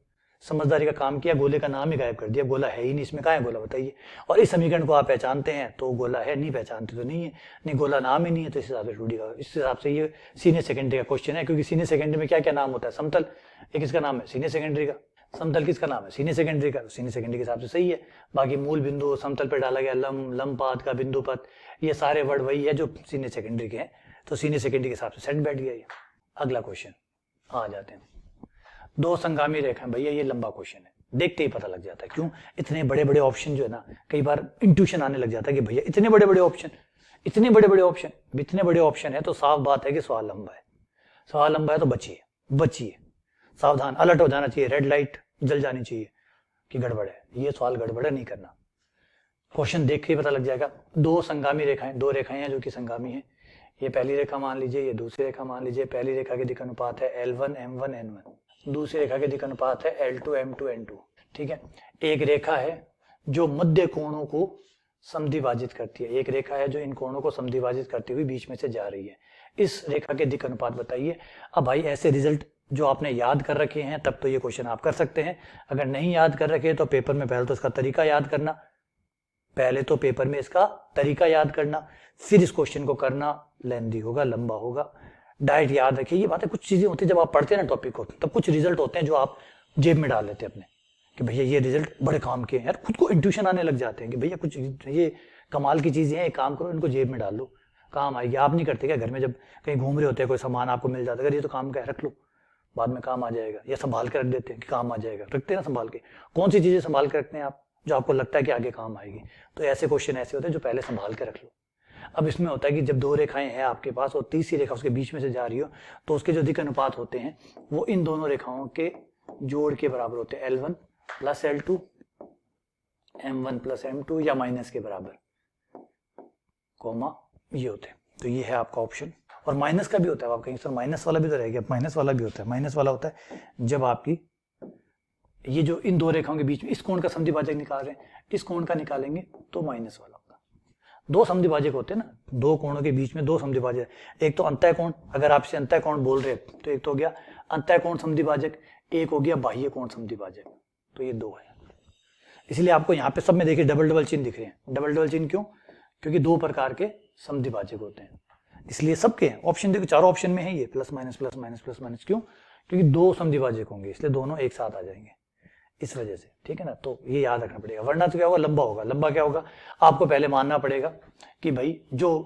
समझदारी का काम किया, गोले का नाम ही गायब कर दिया। गोला है ही नहीं, इसमें कहाँ है गोला बताइए? और इस समीकरण को आप पहचानते हैं तो गोला है, नहीं पहचानते तो नहीं है। नहीं, गोला नाम ही नहीं है तो इस हिसाब से टूटी का, इस हिसाब से ये सीनियर सेकेंडरी का क्वेश्चन है, क्योंकि सीनियर सेकेंडरी में क्या क्या नाम होता है? समतल एक इसका नाम है सीनियर सेकेंडरी का, समतल किसका नाम है? सीनियर सेकेंडरी का। सीनियर सेकेंडरी के हिसाब से सही है। बाकी मूल बिंदु, समतल पर डाला गया लंब पाद का बिंदु पथ, ये सारे वर्ड वही है जो सीनियर सेकेंडरी के हैं, तो सीनियर सेकेंडरी के हिसाब से सेट बैठ गया ये। अगला क्वेश्चन आ जाते हैं। दो संगामी रेखा, भैया ये लंबा क्वेश्चन है, देखते ही पता लग जाता है। क्यों? इतने बड़े बड़े ऑप्शन जो है ना, कई बार इंट्यूशन आने लग जाता है कि भैया इतने बड़े बड़े ऑप्शन, इतने बड़े बड़े ऑप्शन, इतने बड़े ऑप्शन है तो साफ बात है कि सवाल लंबा है। सवाल लंबा है तो बचिए, सावधान, अलर्ट हो जाना चाहिए, रेड लाइट जल जानी चाहिए कि गड़बड़ है, ये सवाल गड़बड़ है, नहीं करना। क्वेश्चन देख के ही पता लग जाएगा। दो संगामी रेखाएं, दो रेखाएं हैं जो कि संगामी हैं। ये पहली रेखा मान लीजिए, ये दूसरी रेखा मान लीजिए। पहली रेखा के दिक् अनुपात है L1 M1 N1, दूसरी रेखा के दिक् अनुपात है L2 M2 N2। ठीक है, एक रेखा है जो मध्य कोणों को समद्विभाजित करती है, एक रेखा है जो इन कोणों को समद्विभाजित करती हुई बीच में से जा रही है। इस रेखा के दिक् अनुपात बताइए। अब भाई ऐसे रिजल्ट जो आपने याद कर रखे हैं तब तो ये क्वेश्चन आप कर सकते हैं, अगर नहीं याद कर रखे तो पेपर में पहले तो इसका तरीका याद करना, पहले तो पेपर में इसका तरीका याद करना, फिर इस क्वेश्चन को करना। लेंथी होगा, लंबा होगा, डायरेक्ट याद रखिए। ये बातें कुछ चीजें होती है जब आप पढ़ते हैं ना टॉपिक को, तब कुछ रिजल्ट होते हैं जो आप जेब में डाल लेते हैं अपने, कि भैया ये रिजल्ट बड़े काम के हैं यार। खुद को इंट्यूशन आने लग जाते हैं कि भैया कुछ ये कमाल की चीजें हैं, एक काम करो इनको जेब में डाल लो, काम आएगी। आप नहीं करते क्या? घर में जब कहीं घूम रहे होते हैं, कोई सामान आपको मिल जाता है, अगर ये तो काम का है, रख लो, बाद में काम आ जाएगा, या संभाल के रख देते हैं कि काम आ जाएगा, रखते हैं ना संभाल के। कौन सी चीजें संभाल के रखते हैं आप जो आपको लगता है कि आगे काम आएगी? तो ऐसे क्वेश्चन ऐसे होते हैं जो पहले संभाल के रख लो। अब इसमें होता है कि जब दो रेखाएं हैं आपके पास और तीसरी रेखा उसके बीच में से जा रही हो, तो उसके जो दिक् अनुपात होते हैं वो इन दोनों रेखाओं के जोड़ के बराबर होते हैं, L1 plus L2, M1 plus M2, या माइनस के बराबर, कोमा ये होते हैं। तो ये है आपका ऑप्शन। और माइनस का भी होता है, आप कहेंगे सर माइनस वाला भी तो रह गया, माइनस वाला भी होता है। माइनस वाला होता है जब आपकी ये जो इन दो रेखाओं के बीच में इस कोण का समद्विभाजक निकाल रहे हैं, इस कोण का निकालेंगे तो माइनस वाला होगा। दो समद्विभाजक होते हैं ना, दो कोणों के बीच में दो समद्विभाजक, एक तो अंतः कोण, अगर आप इसे अंतः कोण बोल रहे हैं तो एक तो हो गया अंतः कोण समद्विभाजक, एक हो गया बाह्य कोण समद्विभाजक, तो ये दो है। इसलिए आपको यहाँ पे सब में देखिए डबल डबल चिन्ह दिख रहे हैं। डबल डबल चिन्ह क्यों? क्योंकि दो प्रकार के समद्विभाजक होते हैं, इसलिए सबके ऑप्शन देखो, चारों ऑप्शन में है ये plus minus plus minus plus minus. क्यों? क्योंकि दो समद्विभाजक होंगे, इसलिए दोनों एक साथ आ जाएंगे इस वजह से, ठीक है ना। तो ये याद रखना पड़ेगा, वरना तो क्या होगा, लंबा होगा। लंबा क्या होगा, आपको पहले मानना पड़ेगा कि भाई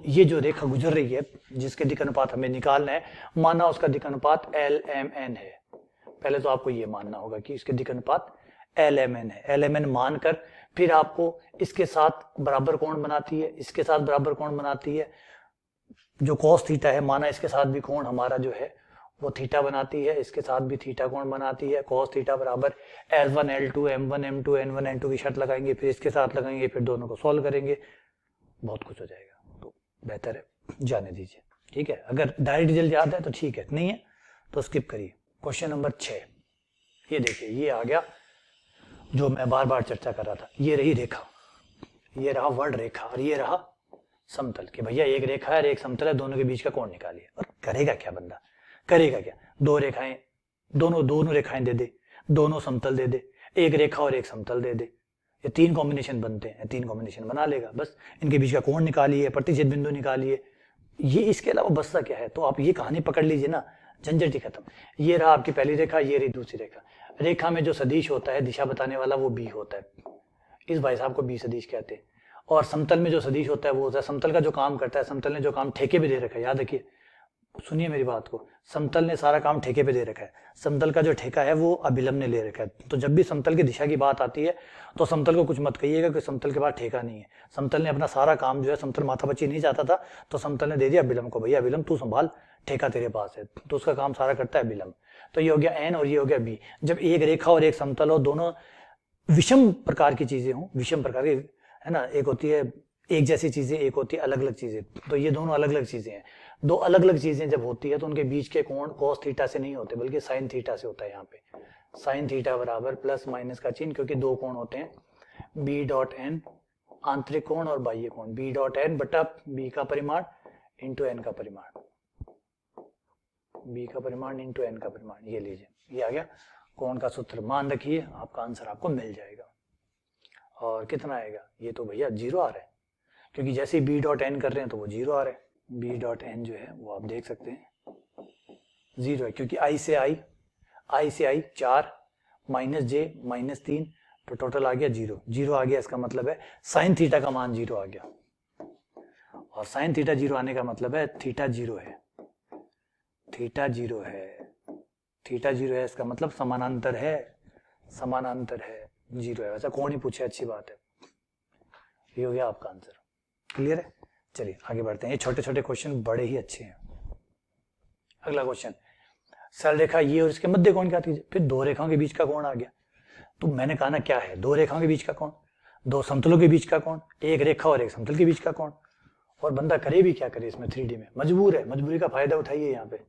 ये जो रेखा गुजर रही है जिसके दिक् अनुपात हमें निकालना है, माना उसका दिक् अनुपात LMN है। पहले तो आपको ये मानना होगा कि इसके दिक् अनुपात LMN है। LMN मानकर फिर आपको इसके साथ बराबर कोण बनाती है, इसके साथ बराबर कोण बनाती है, जो cos थीटा है, माना इसके साथ भी कोण हमारा जो है वो थीटा बनाती है, इसके साथ भी थीटा कोण बनाती है। cos थीटा बराबर L1 L2 M1 M2 N1 N2 की शर्त लगाएंगे, फिर इसके साथ लगाएंगे, फिर दोनों को सॉल्व करेंगे, बहुत कुछ हो जाएगा। तो बेहतर है जाने दीजिए, ठीक है। अगर डायरेक्ट रिजल्ट याद है तो ठीक है, नहीं है तो स्किप करिए। क्वेश्चन नंबर 6, ये देखिए, ये आ गया जो मैं बार बार चर्चा कर रहा था। ये रही रेखा, ये रहा वर्ण रेखा और ये रहा समतल। के भैया एक रेखा है और एक समतल है, दोनों के बीच का कोण निकालिए। और करेगा क्या बंदा, करेगा क्या, दो रेखाएं, दोनों रेखाएं दे दे, दोनों समतल दे दे, एक रेखा और एक समतल दे दे, ये तीन कॉम्बिनेशन बनते हैं, तीन कॉम्बिनेशन बना लेगा। बस इनके बीच का कोण निकालिए, प्रतिच्छेद बिंदु निकालिए, ये इसके अलावा बसता क्या है। तो आप ये कहानी पकड़ लीजिए ना, झंझट ही खत्म। ये रहा आपकी पहली रेखा, ये रही दूसरी रेखा। रेखा में जो सदिश होता है, दिशा बताने वाला, वो बी होता है, इस भाई साहब को बी सदिश कहते हैं। और समतल में जो सदिश होता है वो होता है, समतल का जो काम करता है, समतल ने जो काम ठेके पे दे रखा है, याद रखिए, सुनिए मेरी बात को, समतल ने सारा काम ठेके पे दे रखा है। समतल का जो ठेका है वो अभिलंब ने ले रखा है। तो जब भी समतल की दिशा की बात आती है तो समतल को कुछ मत कहिएगा कि समतल के पास ठेका नहीं है। समतल ने अपना सारा काम जो है, समतल माथापच्ची नहीं चाहता था तो समतल ने दे दिया अभिलंब को, भैया अभिलंब तू संभाल, ठेका तेरे पास है, तो उसका काम सारा करता है अभिलंब। तो ये हो गया एन और ये हो गया बी। जब एक रेखा और एक समतल हो, दोनों विषम प्रकार की चीजें हों, विषम प्रकार की है ना, एक होती है एक जैसी चीजें, एक होती है अलग अलग चीजें, तो ये दोनों अलग अलग चीजें हैं। दो अलग अलग चीजें जब होती है तो उनके बीच के कोण cos थीटा से नहीं होते बल्कि sin थीटा से होता है। यहाँ पे sin थीटा बराबर प्लस माइनस का चिन्ह, क्योंकि दो कोण होते हैं, b डॉट एन आंतरिक कोण और बाह्य कोण, b डॉट एन बटा b का परिमाण इंटू एन का परिमाण, b का परिमाण इंटू एन का परिमाण। ये लीजिए, ये आ गया कोण का सूत्र। मान रखिए आपका आंसर आपको मिल जाएगा। और कितना आएगा, ये तो भैया 0 आ रहा है, क्योंकि जैसे ही b डॉट एन कर रहे हैं तो वो 0 आ रहा है। b डॉट एन जो है वो आप देख सकते हैं 0 है, क्योंकि i से i 4 माइनस j माइनस 3, तो टोटल आ गया 0। 0 आ गया, इसका मतलब है साइन थीटा का मान 0 आ गया। और साइन थीटा 0 आने का मतलब है थीटा 0 है, थीटा 0 है, थीटा 0 है, इसका मतलब समानांतर है, समानांतर है, 0 है। वैसा कौन ही पूछे, अच्छी बात है। ये हो गया आपका आंसर। क्लियर है? चलिए आगे बढ़ते हैं। ये छोटे छोटे क्वेश्चन बड़े ही अच्छे हैं। अगला क्वेश्चन, सरल रेखा ये और इसके मध्य कोण क्या थी, फिर दो रेखाओं के बीच का कोण आ गया। तो मैंने कहा ना क्या है, दो रेखाओं के बीच का कोण, दो समतलों के बीच का कोण, एक रेखा और एक समतल के बीच का कोण। और बंदा करे भी क्या करे इसमें, 3D में मजबूर है, मजबूरी का फायदा उठाइए। यहाँ पे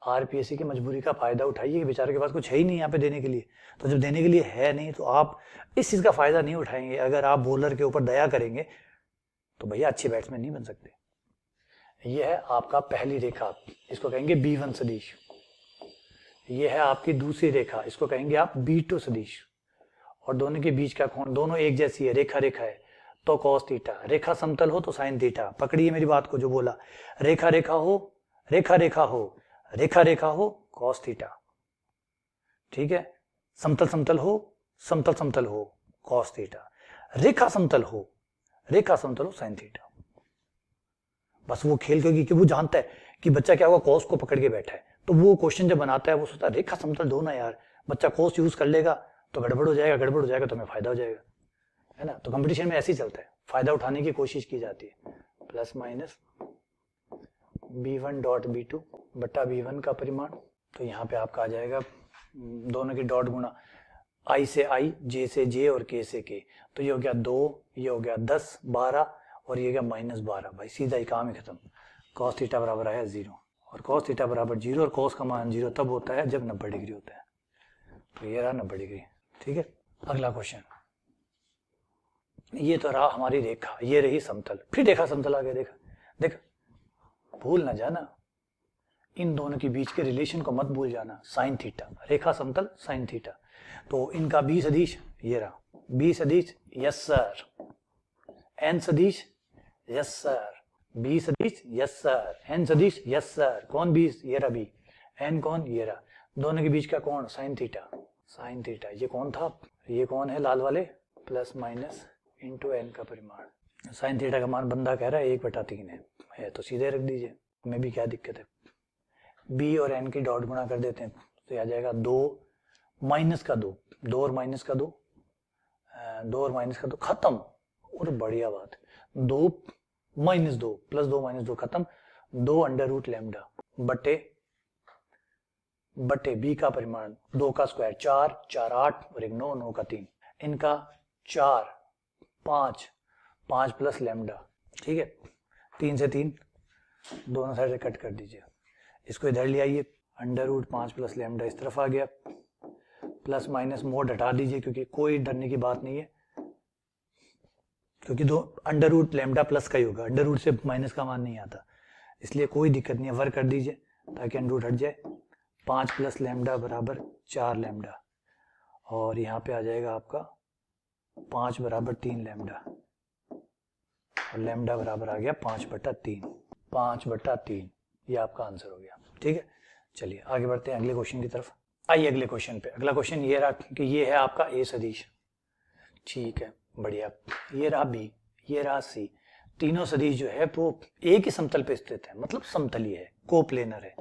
आरपीएससी की मजबूरी का फायदा उठाइए कि बेचारे के पास कुछ है ही नहीं यहाँ पे देने के लिए। तो जब देने के लिए है नहीं तो आप इस चीज का फायदा नहीं उठाएंगे। अगर आप बॉलर के ऊपर दया करेंगे तो भैया अच्छे बैट्समैन नहीं बन सकते। यह है आपका पहली रेखा, इसको कहेंगे B1 सदिश। यह है आपकी दूसरी रेखा, इसको कहेंगे आप B2 सदिश। और दोनों के बीच का कोण, दोनों एक जैसी है, रेखा रेखा है तो cos थीटा, रेखा समतल हो तो sin थीटा। पकड़िए मेरी बात को, जो बोला, रेखा रेखा हो, रेखा रेखा हो, रेखा रेखा हो cos थीटा, ठीक है। समतल समतल हो, समतल समतल हो cos थीटा, रेखा समतल हो, रेखा समतल हो sin थीटा। बस वो खेल, क्योंकि वो जानता है कि बच्चा क्या होगा, cos को पकड़ के बैठा है, तो वो क्वेश्चन जब बनाता है वो सोचता है रेखा समतल दो ना यार। बच्चा cos यूज कर लेगा तो गड़बड़ हो जाएगा, गड़बड़ हो जाएगा तो हमें फायदा हो जाएगा, है ना। तो कंपटीशन में ऐसे ही चलता है, फायदा उठाने की कोशिश की जाती है। Plus minus B1 dot B2 बटा B1 का परिमाण, तो यहाँ पे आपका आ जाएगा दोनों की डॉट गुणा I से I, J से J और K से K। तो ये हो गया 2, ये हो गया 10, 12 और ये गया -12। भाई सीधा ही काम ही खत्म। cos थीटा बराबर आया 0 और cos थीटा बराबर 0 और cos का मान 0 तब होता है जब 90 डिग्री होता है। तो ये रहा 90 डिग्री, ठीक है। अगला क्वेश्चन, ये तो रहा हमारी रेखा, ये रही समतल, फिर देखा समतल आ गया, देखा भूल ना जाना, इन दोनों के बीच के रिलेशन को मत भूल जाना, साइन थीटा, रेखा समतल साइन थीटा। तो इनका बी सदिश ये रहा, बी सदिश यस सर, एन सदिश यस सर, बी सदिश यस सर, एन सदिश यस सर, कौन बी, ये रहा बी, एन कौन, ये रहा, दोनों के बीच का कौन, साइन थीटा, साइन थीटा, ये कौन था, ये कौन है लाल वाले, प्लस माइनस इंटू एन का परिमाण, साइन थीटा का मान बंदा कह रहा है 1/3 है तो सीधे रख दीजिए, हमें भी क्या दिक्कत है, बी और एन की डॉट गुणा कर देते हैं तो ये आ जाएगा 2 माइनस का 2, 2 और माइनस का 2, 2 और माइनस का 2 खत्म, और बढ़िया बात, 2 माइनस 2 प्लस 2 माइनस 2 खत्म, 2 अंडर रूट लैम्डा बटे बी का परिमाण, 2 का स्क्वायर 4, 4 8 और 1 9, 9 का 3, इनका 4 5 5 प्लस लैम्डा, ठीक है, 3 से 3 दोनों साइड से कट कर दीजिए, इसको इधर ले आइए, अंडर रूट 5 प्लस लैम्डा इस तरफ आ गया, प्लस माइनस मोड हटा दीजिए क्योंकि कोई डरने की बात नहीं है, क्योंकि दो अंडर रूट लैम्डा प्लस का ही होगा, अंडर रूट से माइनस का मान नहीं आता, इसलिए कोई दिक्कत नहीं है, वर्क कर दीजिए ताकि अंडर रूट हट जाए, 5 प्लस लैम्डा बराबर 4 लैम्डा, और यहाँ पे आ जाएगा आपका 5 बराबर 3 लैम्डा, और लैम्डा बराबर आ गया 5/3, 5/3, ये आपका आंसर हो गया, ठीक है। चलिए आगे बढ़ते हैं अगले क्वेश्चन की तरफ, आइए अगले क्वेश्चन पे, अगला क्वेश्चन ये रहा कि ये है आपका ए सदिश, ठीक है बढ़िया, ये रहा बी, ये रहा सी, तीनों सदिश जो है वो एक ही समतल पे स्थित है, मतलब समतलीय है, कोप्लेनर है,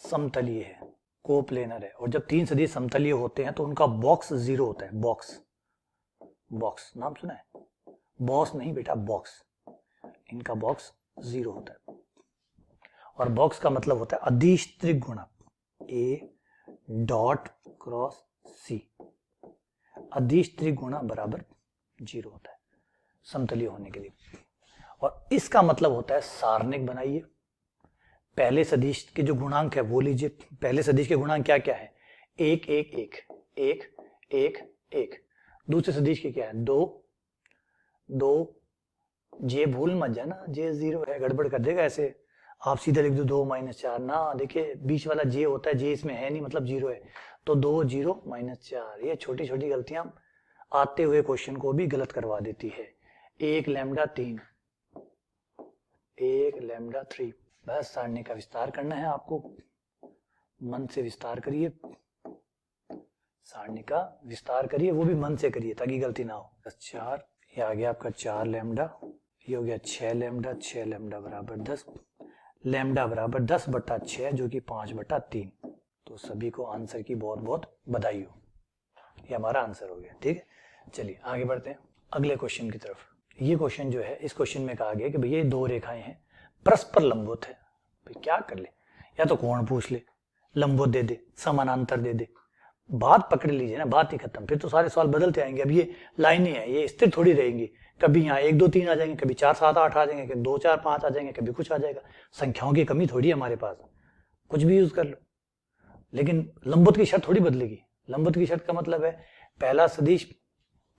समतलीय है, कोप्लेनर है, और जब तीन सदिश समतलीय होते हैं तो उनका बॉक्स 0 होता है, बॉक्स, बॉक्स नाम सुना है, बॉक्स नहीं बेटा बॉक्स, इनका बॉक्स 0 होता है, और बॉक्स का मतलब होता है अदिश त्रिगुणक ए डॉट क्रॉस सी, अदिश त्रिगुणा बराबर 0 होता है समतलीय होने के लिए, और इसका मतलब होता है सारणिक बनाइए, पहले सदिश के जो गुणांक है वो लीजिए, पहले सदिश के गुणांक क्या क्या है, 1 1 1 1 1 1, दूसरे सदिश के क्या है 2 2, जे भूल मत जाना, जे 0 है, गड़बड़ कर देगा ऐसे, आप सीधा लिख दो 2 - 4 ना, देखिए बीच वाला जे होता है, जे इसमें है नहीं मतलब 0 है, तो 2 0 - 4, ये छोटी छोटी गलतियां आते हुए क्वेश्चन को भी गलत करवा देती है, 1 लैम्डा 3, 1 लैम्डा 3, बस सारणी का विस्तार करना है आपको, मन से विस्तार करिए, सारणी का विस्तार करिए, वो भी मन से करिए ताकि गलती ना हो, 4, ये आ गया आपका 4 लैम्डा, ये हो गया 6 लैम्डा, 6 लैम्डा बराबर 10, लैम्डा बराबर 10/6 जो कि 5/3, तो सभी को आंसर की बहुत बहुत बधाई हो, ये हमारा आंसर हो गया, ठीक है। चलिए आगे बढ़ते हैं अगले क्वेश्चन की तरफ, ये क्वेश्चन जो है, इस क्वेश्चन में कहा गया कि भैया ये दो रेखाएं हैं परस्पर लंबवत है, भाई क्या कर ले, या तो कोण पूछ ले, लंबवत दे दे, समानांतर दे दे, बात पकड़ लीजिए ना, बात ही खत्म, फिर तो सारे सवाल बदलते आएंगे, अब ये लाइनें हैं, ये स्थिर थोड़ी रहेंगी, कभी यहाँ 1 2 3 आ जाएंगे, कभी 4 7 8 आ जाएंगे, कभी 2 4 5 आ जाएंगे, कभी कुछ आ जाएगा, संख्याओं की कमी थोड़ी है हमारे पास, कुछ भी यूज कर लो, लेकिन लंबवत की शर्त थोड़ी बदलेगी, लंबवत की शर्त का मतलब है पहला सदिश,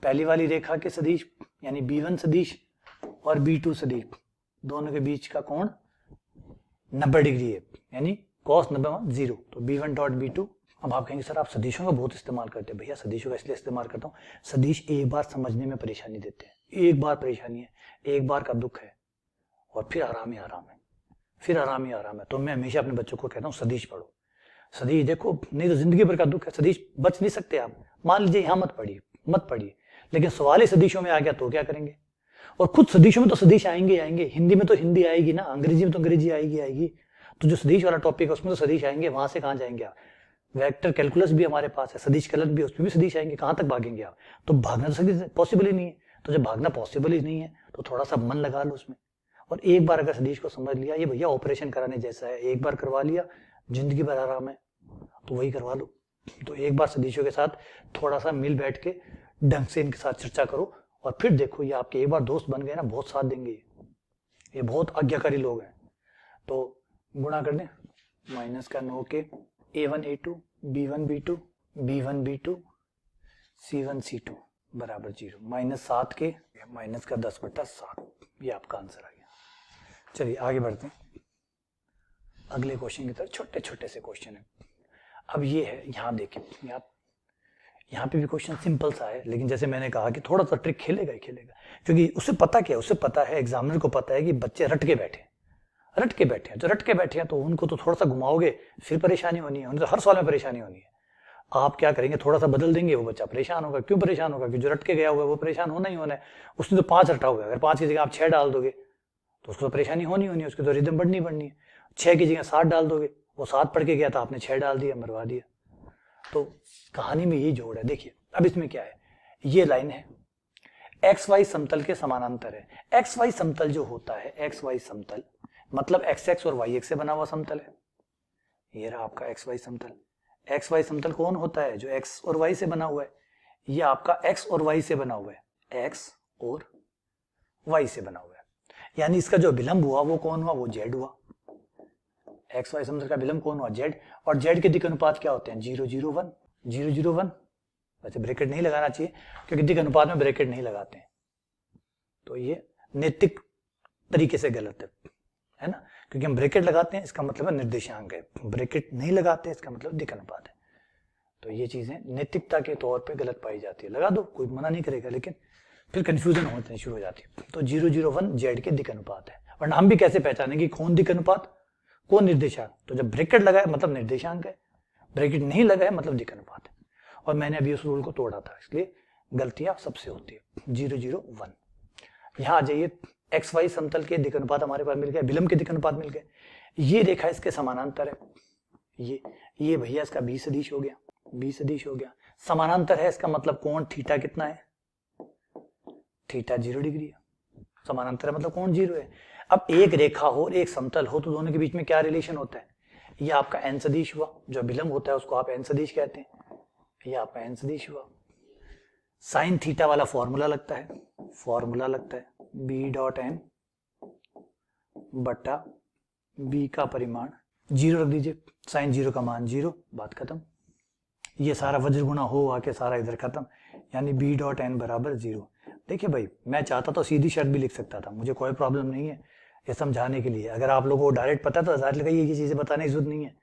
पहली वाली रेखा के सदिश यानी B1 सदिश और B2 सदिश, दोनों के बीच का कोण 90 डिग्री है, यानी cos 90 0, तो B1 डॉट B2। अब आप कहेंगे सर आप सदिशों का बहुत इस्तेमाल करते हैं, भैया सदिशों का इसलिए इस्तेमाल करता हूँ, सदिश एक बार समझने में परेशानी देते हैं, एक बार परेशानी है, एक बार का दुख है, और फिर आराम ही आराम है, फिर आराम ही आराम है, तो मैं हमेशा अपने बच्चों को कहता हूँ सदिश पढ़ो, सदिश देखो, नहीं तो जिंदगी भर का दुख है, सदिश बच नहीं सकते आप, मान लीजिए यहाँ मत पढ़िए, लेकिन सवाल ही सदिशों में आ गया तो क्या करेंगे, और खुद सदिशों में तो सदिश आएंगे, हिंदी में तो हिंदी आएगी ना, अंग्रेजी में तो अंग्रेजी आएगी, तो जो सदिश वाला टॉपिक है उसमें तो सदिश आएंगे, वहां से कहाँ जाएंगे आप, वेक्टर कैलकुलस भी हमारे पास है, सदिश कलन भी, उसमें भी सदिश आएंगे, कहां तक भागेंगे आप, तो भागना तो पॉसिबल ही नहीं है, तो जब भागना पॉसिबल ही नहीं है तो थोड़ा सा मन लगा लो उसमें, और एक बार अगर सदिश को समझ लिया, ये भैया ऑपरेशन कराने जैसा है, एक बार करवा लिया जिंदगी भर आराम है, तो वही करवा लो, तो एक बार सदिशों के साथ थोड़ा सा मिल बैठ के ढंग से इनके साथ चर्चा करो, और फिर देखो ये आपके एक बार दोस्त बन गए ना, बहुत साथ देंगे, ये बहुत आज्ञाकारी लोग हैं, तो गुणा कर दें, माइनस का 9 के A1 A2 B1 B2 B1 B2 C1 C2, बराबर 0, -7 के माइनस का 10/7, ये आपका आंसर आ गया। चलिए आगे बढ़ते हैं अगले क्वेश्चन की तरफ। छोटे छोटे से क्वेश्चन है। अब ये है, यहाँ देखिए, यहाँ पे भी क्वेश्चन सिंपल सा है, लेकिन जैसे मैंने कहा कि थोड़ा सा ट्रिक खेलेगा ही खेलेगा, क्योंकि उसे पता क्या है, उसे पता है, एग्जामिनर को पता है कि बच्चे रट के बैठे हैं, जो रट के बैठे हैं तो उनको तो थोड़ा सा घुमाओगे फिर परेशानी होनी है, उन्हें तो हर सवाल में परेशानी होनी है। आप क्या करेंगे, थोड़ा सा बदल देंगे, वो बच्चा परेशान होगा। क्यों परेशान होगा? क्योंकि जो रट के गया हुआ है वो परेशान होना ही होना है। उसने तो 5 रटा हुआ है, अगर 5 की जगह आप 6 डाल दोगे तो उसको तो परेशानी होनी है, उसकी तो रिदम बढ़नी है। 6 की जगह 7 डाल दोगे, वो 7 पढ़ के गया था, आपने 6 डाल दिया, मरवा दिया। तो कहानी में यही जोड़ है। देखिए अब इसमें क्या है, ये लाइन है एक्स वाई समतल के समानांतर है। एक्स वाई समतल जो होता है, एक्स वाई समतल मतलब एक्स एक्स और वाई एक्स से बना हुआ समतल है। ये रहा आपका एक्स वाई समतल। एक्स वाई समतल कौन होता है? जो एक्स और वाई से बना हुआ है। ये आपका एक्स और वाई से बना हुआ है, एक्स और वाई से बना हुआ है। यानी इसका जो विलंब हुआ वो कौन हुआ? वो जेड हुआ। एक्स वाई समतल का विलंब कौन हुआ? जेड। और जेड के दिक् अनुपात क्या होते हैं? 0 0 1 0 0 1। वैसे ब्रैकेट नहीं लगाना चाहिए क्योंकि दिक् अनुपात में ब्रैकेट नहीं लगाते हैं, तो ये नैतिक तरीके से गलत है ना, क्योंकि हम ब्रैकेट लगाते हैं इसका मतलब है निर्देशांक है, ब्रैकेट नहीं लगाते इसका मतलब दिक् अनुपात है। तो ये चीजें नैतिकता के तौर पे गलत पाई जाती है। लगा दो, कोई मना नहीं करेगा, लेकिन फिर कंफ्यूजन होने शुरू हो जाती है। तो 0 0 1 जेड के दिक् अनुपात है। वरना हम भी कैसे पहचानेंगे कौन दिक् अनुपात कौन निर्देशांक? तो जब ब्रैकेट लगा है मतलब निर्देशांक है, ब्रैकेट नहीं लगा है मतलब दिक् अनुपात है। और मैंने अभी उस रूल को तोड़ा था, इसलिए गलतियां सबसे होती है। 0 0 1। यहां आ जाइए, एक्स वाई समतल के दिक् अनुपात हमारे पास मिल गया, विलंब के दिक् अनुपात मिल गए। ये रेखा इसके समानांतर है, ये भैया इसका बी सदिश हो गया, बी सदिश हो गया। समानांतर है इसका मतलब कोण थीटा कितना है? थीटा 0 डिग्री है। समानांतर है मतलब कोण 0 है। अब एक रेखा हो और एक समतल हो तो दोनों के बीच में क्या रिलेशन होता है? ये आपका एन सदिश हुआ, जो विलंब होता है उसको आप एन सदिश कहते हैं। ये आपका एन सदिश हुआ। साइन थीटा वाला फॉर्मूला लगता है बी डॉट एन बट्टा बी का परिमाण 0 रख दीजिए, साइन 0 का मान 0, बात खत्म। ये सारा वज्र गुणा हो आके सारा इधर खत्म, यानी बी डॉट एन बराबर 0। देखिए भाई, मैं चाहता तो सीधी शर्त भी लिख सकता था, मुझे कोई प्रॉब्लम नहीं है ये समझाने के लिए। अगर आप लोगों को डायरेक्ट पता था, डायरेक्ट लगाइए, ये चीजें बताने की जरूरत नहीं है।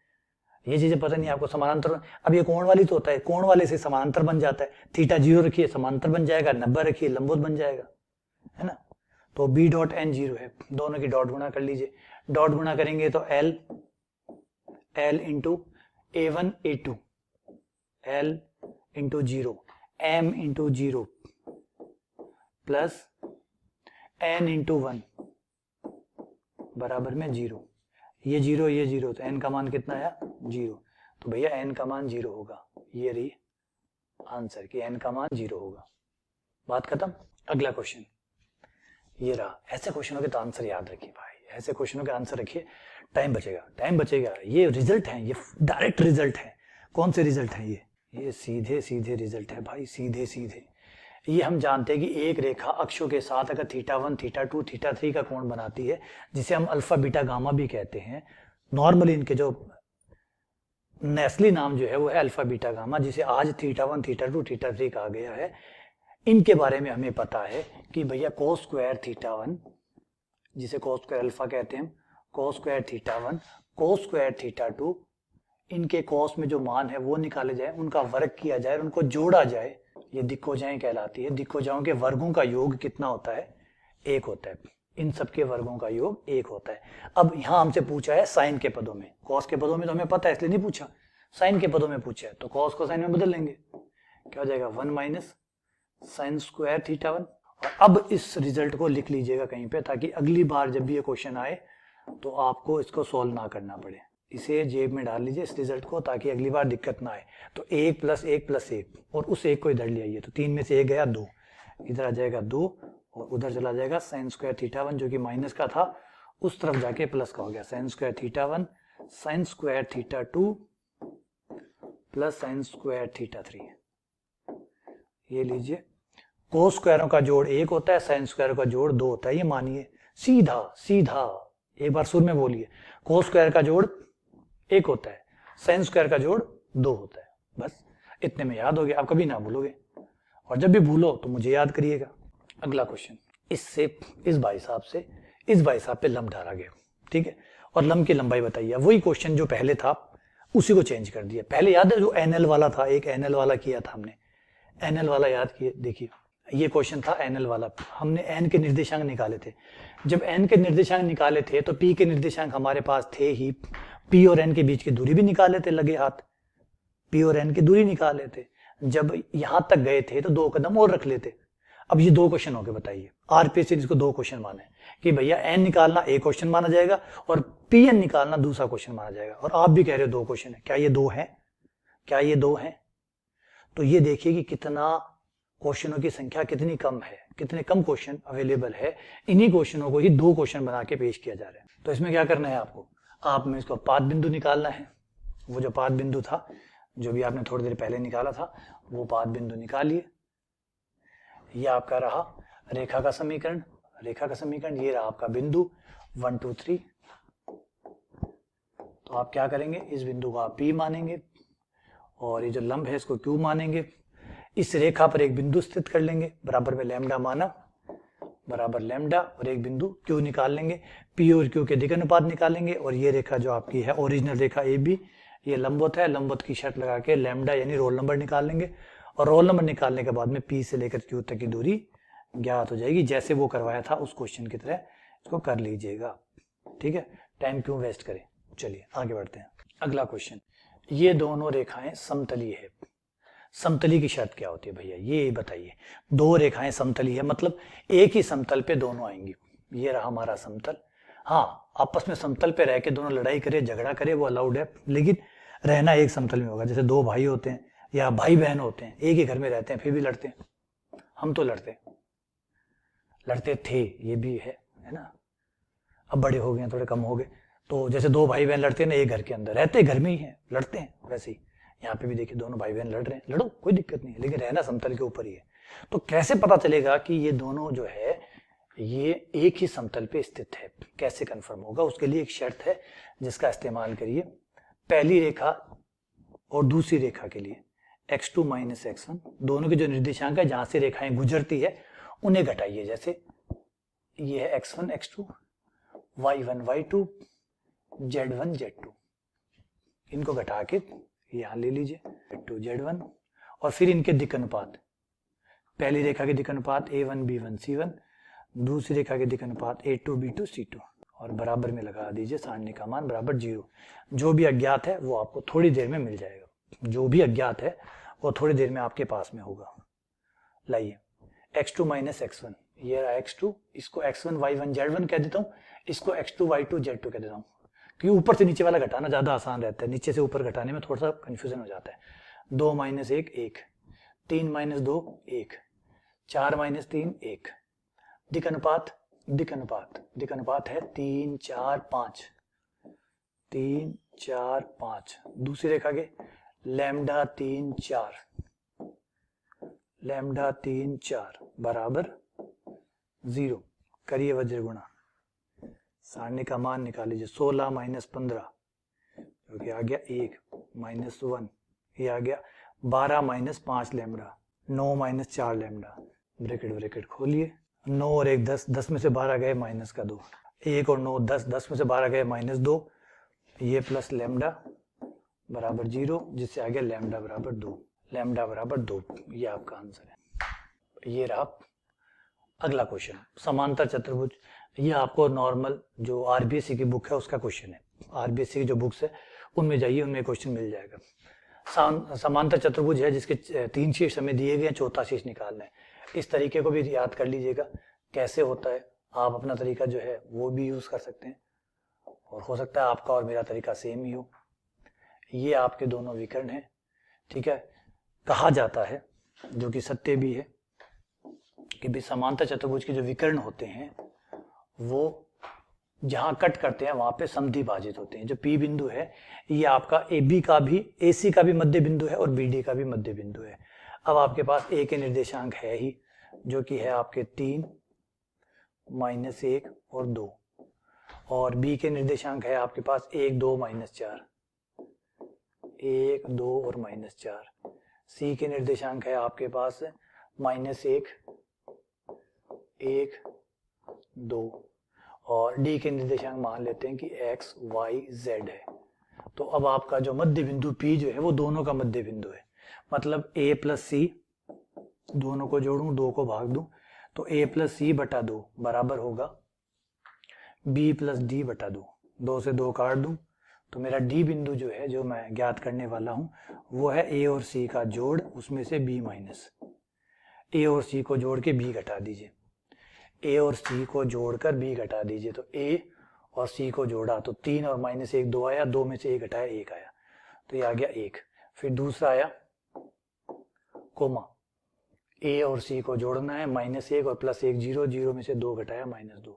ये चीजें पता नहीं आपको, समानांतर। अब ये कोण वाली तो होता है, कोण वाले से समानांतर बन जाता है। थीटा 0 रखिए समानांतर बन जाएगा, 90 रखिए लंबवत बन जाएगा, है ना। तो बी डॉट एन 0 है, दोनों की डॉट गुणा कर लीजिए। डॉट गुणा करेंगे तो l into A1 A2, l into 0 m into 0 plus n into 1 बराबर में 0। ये 0 ये 0, तो n का मान कितना आया? 0। तो भैया n का मान 0 होगा। ये रही आंसर कि n का मान 0 होगा, बात खत्म। अगला क्वेश्चन ये रहा। ऐसे क्वेश्चनों के तो आंसर याद रखिए भाई, ऐसे क्वेश्चनों के आंसर रखिए, टाइम बचेगा। ये रिजल्ट है, ये डायरेक्ट रिजल्ट है। कौन से रिजल्ट है ये सीधे सीधे रिजल्ट है भाई, सीधे सीधे। ये हम जानते हैं कि एक रेखा अक्षों के साथ अगर θ1 θ2 θ3 का कोण बनाती है, जिसे हम अल्फा बीटा गामा भी कहते हैं। नॉर्मली इनके जो नेस्ली नाम जो है वो है अल्फा बीटा गामा, जिसे आज θ1 θ2 θ3 कहा गया है। इनके बारे में हमें पता है कि भैया cos स्क्वायर θ1, जिसे cos स्क्वायर अल्फा कहते हैं, cos स्क्वायर θ1 cos स्क्वायर θ2, इनके cos में जो मान है वो निकाले जाए, उनका वर्ग किया जाए, उनको जोड़ा जाए, ये दिक्कोजाएं कहलाती है। दिक्कोजाओं के वर्गों का योग कितना होता है? 1 होता है। इन सब के वर्गों का योग 1 होता है। अब यहां हमसे पूछा है साइन के पदों में, कॉस के पदों में तो हमें पता है इसलिए नहीं पूछा, साइन के पदों में पूछा है, तो कॉस को साइन में बदल लेंगे, क्या हो जाएगा? 1 माइनस साइन स्क्वायर θ1। और अब इस रिजल्ट को लिख लीजिएगा कहीं पे, ताकि अगली बार जब भी ये क्वेश्चन आए तो आपको इसको सोल्व ना करना पड़े। इसे जेब में डाल लीजिए इस रिजल्ट को, ताकि अगली बार दिक्कत ना आए। तो 1 + 1 + 1, और उस 1 को इधर ले आइए, तो 3 में से 1 गया 2, इधर आ जाएगा 2, और उधर चला जाएगा साइन स्क्वायर θ1 जो कि माइनस का था, उस तरफ जाके प्लस का हो गया। Sine square θ1 sine square θ2 plus sine square θ3। ये लीजिए, कोस स्क्वायरों का जोड़ 1 होता है, साइन स्क्वायरों का जोड़ 2 होता है। ये मानिए सीधा सीधा, एक बार सुर में बोलिए, कोस स्क्वायर का जोड़ 1 होता है, साइन स्क्वायर का जोड़ 2 होता है। बस इतने में याद हो गया, आप कभी ना भूलोगे। और जब भी भूलो तो मुझे याद करिएगा। अगला क्वेश्चन, इससे इस भाई साहब से इस भाई साहब पे लंब डाला गया, ठीक है, और लंब की लंबाई बताइए। वही क्वेश्चन जो पहले था उसी को चेंज कर दिया। पहले याद है जो एनएल वाला था, एक एनएल वाला किया था हमने, एनएल वाला याद किए, देखिए ये क्वेश्चन था एनएल वाला, हमने एन के निर्देशांक निकाले थे। जब एन के निर्देशांक निकाले थे तो पी के निर्देशांक हमारे पास थे ही, पी और एन के बीच की दूरी भी निकाले थे लगे हाथ, पी और एन की दूरी निकाले थे। जब यहां तक गए थे तो 2 कदम और रख लेते। अब ये 2 क्वेश्चन हो गए, बताइए आरपी से इसको 2 क्वेश्चन माने कि भैया एन निकालना एक क्वेश्चन माना जाएगा और पी एन निकालना दूसरा क्वेश्चन माना जाएगा। और आप भी कह रहे हो 2 क्वेश्चन है, क्या ये 2 है? क्या ये 2 है? तो ये देखिए कि कितना क्वेश्चनों की संख्या कितनी कम है, कितने कम क्वेश्चन अवेलेबल है। इन्हीं क्वेश्चनों को ही 2 क्वेश्चन बना के पेश किया जा रहा है। तो इसमें क्या करना है आपको, आप में इसको पाद बिंदु निकालना है। वो जो पाद बिंदु था, जो भी आपने थोड़ी देर पहले निकाला था, वो पाद बिंदु निकालिए। ये आपका रहा रेखा का समीकरण, रेखा का समीकरण ये रहा आपका बिंदु 1 2 3। तो आप क्या करेंगे, इस बिंदु को आप P मानेंगे और ये जो लंब है इसको Q मानेंगे। इस रेखा पर एक बिंदु स्थित कर लेंगे, बराबर में लैम्डा माना, बराबर लैम्डा, और एक बिंदु Q निकाल लेंगे। P और Q के दिक् अनुपात निकालेंगे। और ये रेखा जो आपकी है ओरिजिनल रेखा AB, ये लंबवत है, लंबवत की शर्त लगा के लैम्डा यानी रोल नंबर निकाल लेंगे। और रोल नंबर निकालने के बाद में P से लेकर Q तक की दूरी ज्ञात हो जाएगी। जैसे वो करवाया था उस क्वेश्चन की तरह इसको कर लीजिएगा, ठीक है, टाइम क्यों वेस्ट करें। चलिए आगे बढ़ते हैं। अगला क्वेश्चन, ये दोनों रेखाएं समतली है। समतली की शर्त क्या होती है भैया, ये बताइए। 2 रेखाएं समतली है मतलब एक ही समतल पे दोनों आएंगी। ये रहा हमारा समतल। हाँ, आपस में समतल पे रह के दोनों लड़ाई करे, झगड़ा करे, वो अलाउड है, लेकिन रहना एक समतल में होगा। जैसे 2 भाई होते हैं या भाई बहन होते हैं, एक ही घर में रहते हैं, फिर भी लड़ते हैं। हम तो लड़ते थे, ये भी है ना। अब बड़े हो गए, थोड़े कम हो गए। तो जैसे 2 भाई बहन लड़ते हैं ना, एक घर के अंदर रहते, घर में ही है, लड़ते हैं, वैसे ही यहाँ पे भी देखिए दोनों भाई बहन लड़ रहे हैं, लड़ो, कोई दिक्कत नहीं है, लेकिन रहना समतल के ऊपर ही है। तो कैसे पता चलेगा कि ये दोनों जो है ये एक ही समतल पे स्थित है, कैसे कंफर्म होगा? उसके लिए एक शर्त है जिसका इस्तेमाल करिए। पहली रेखा और दूसरी रेखा के लिए x2 माइनस x1, दोनों के जो निर्देशांक है जहां से रेखाएं गुजरती है उन्हें घटाइए। जैसे ये है x1 x2, y1 y2, z1 z2, इनको घटा के यहां ले लीजिए z2 z1, और फिर इनके दिक् अनुपात, पहली रेखा के दिक् अनुपात a1 b1 c1, दूसरी रेखा के दिक् अनुपात a2 b2 c2, और बराबर में लगा दीजिए सारणी का मान बराबर 0। जो भी अज्ञात है वो आपको थोड़ी देर में मिल जाएगा, जो भी अज्ञात है वो थोड़ी देर में आपके पास में होगा। लाइए x2 माइनस x1, ये रहा x2, इसको x1 y1 z1 कह देता हूँ, इसको x2 y2 z2 कह देता हूँ, क्योंकि ऊपर से नीचे वाला घटाना ज्यादा आसान रहता है, नीचे से ऊपर घटाने में थोड़ा सा कंफ्यूजन हो जाता है। 2 माइनस 1 1, 3 माइनस 2 1, 4 माइनस 3 1, दिक् अनुपात है 3 4 5, 3 4 5। दूसरी रेखा के लैम्डा 3 4 बराबर 0। करिए वज्र गुणा, सारणी का मान निकाल लीजिए। 16 माइनस 15 जो कि आ गया 1 माइनस 1, ये आ गया 12 minus 5 lambda, 9 minus 4 lambda, bracket खोलिए। 9 और 1 10, 10 में से 12 गए माइनस का 2, 1 और 9 10, 10 में से 12 गए माइनस 2, ये प्लस लैम्डा बराबर 0, जिससे आ गया लैम्डा बराबर 2, लैम्डा बराबर 2, ये आपका आंसर है। ये रहा अगला क्वेश्चन, समांतर चतुर्भुज। ये आपको नॉर्मल जो आरबीएससी की बुक है उसका क्वेश्चन है। आरबीएससी की जो बुक्स है उनमें जाइए, उनमें क्वेश्चन मिल जाएगा। समांतर चतुर्भुज है जिसके 3 शीर्ष हमें दिए गए, चौथा शीर्ष निकालना है। इस तरीके को भी याद कर लीजिएगा कैसे होता है। आप अपना तरीका जो है वो भी यूज कर सकते हैं, और हो सकता है आपका और मेरा तरीका सेम ही हो। ये आपके दोनों विकर्ण हैं, ठीक है। कहा जाता है, जो कि सत्य भी है, कि भी समांतर चतुर्भुज के जो विकर्ण होते हैं वो जहां कट करते हैं वहां पे समद्वि भाजित होते हैं। जो P बिंदु है ये आपका AB का भी, AC का भी मध्य बिंदु है और BD का भी मध्य बिंदु है। अब आपके पास A के निर्देशांक है ही, जो कि है आपके 3 माइनस 1 और 2, और B के निर्देशांक है आपके पास 1 2 माइनस 4, 1 2 और माइनस 4। C के निर्देशांक है आपके पास -1 1 2 और d के निर्देशांक मान लेते हैं कि x y z है। तो अब आपका जो मध्य बिंदु P जो है वो दोनों का मध्य बिंदु है, मतलब a प्लस c, दोनों को जोड़ूं 2 को भाग दूं तो a प्लस c बटा 2 बराबर होगा b प्लस d बटा 2, 2 से 2 काट दूं तो मेरा d बिंदु जो है, जो मैं ज्ञात करने वाला हूं, वो है a और c का जोड़, उसमें से b माइनस। a और c को जोड़ के b घटा दीजिए, a और c को जोड़कर b घटा दीजिए, तो a और c को जोड़ा तो 3 और -1 2 आया, 2 में से 1 घटाया 1 आया, तो ये आ गया 1। फिर दूसरा आया कोमा, a और c को जोड़ना है, -1 और +1 0, 0 में से 2 घटाया -2,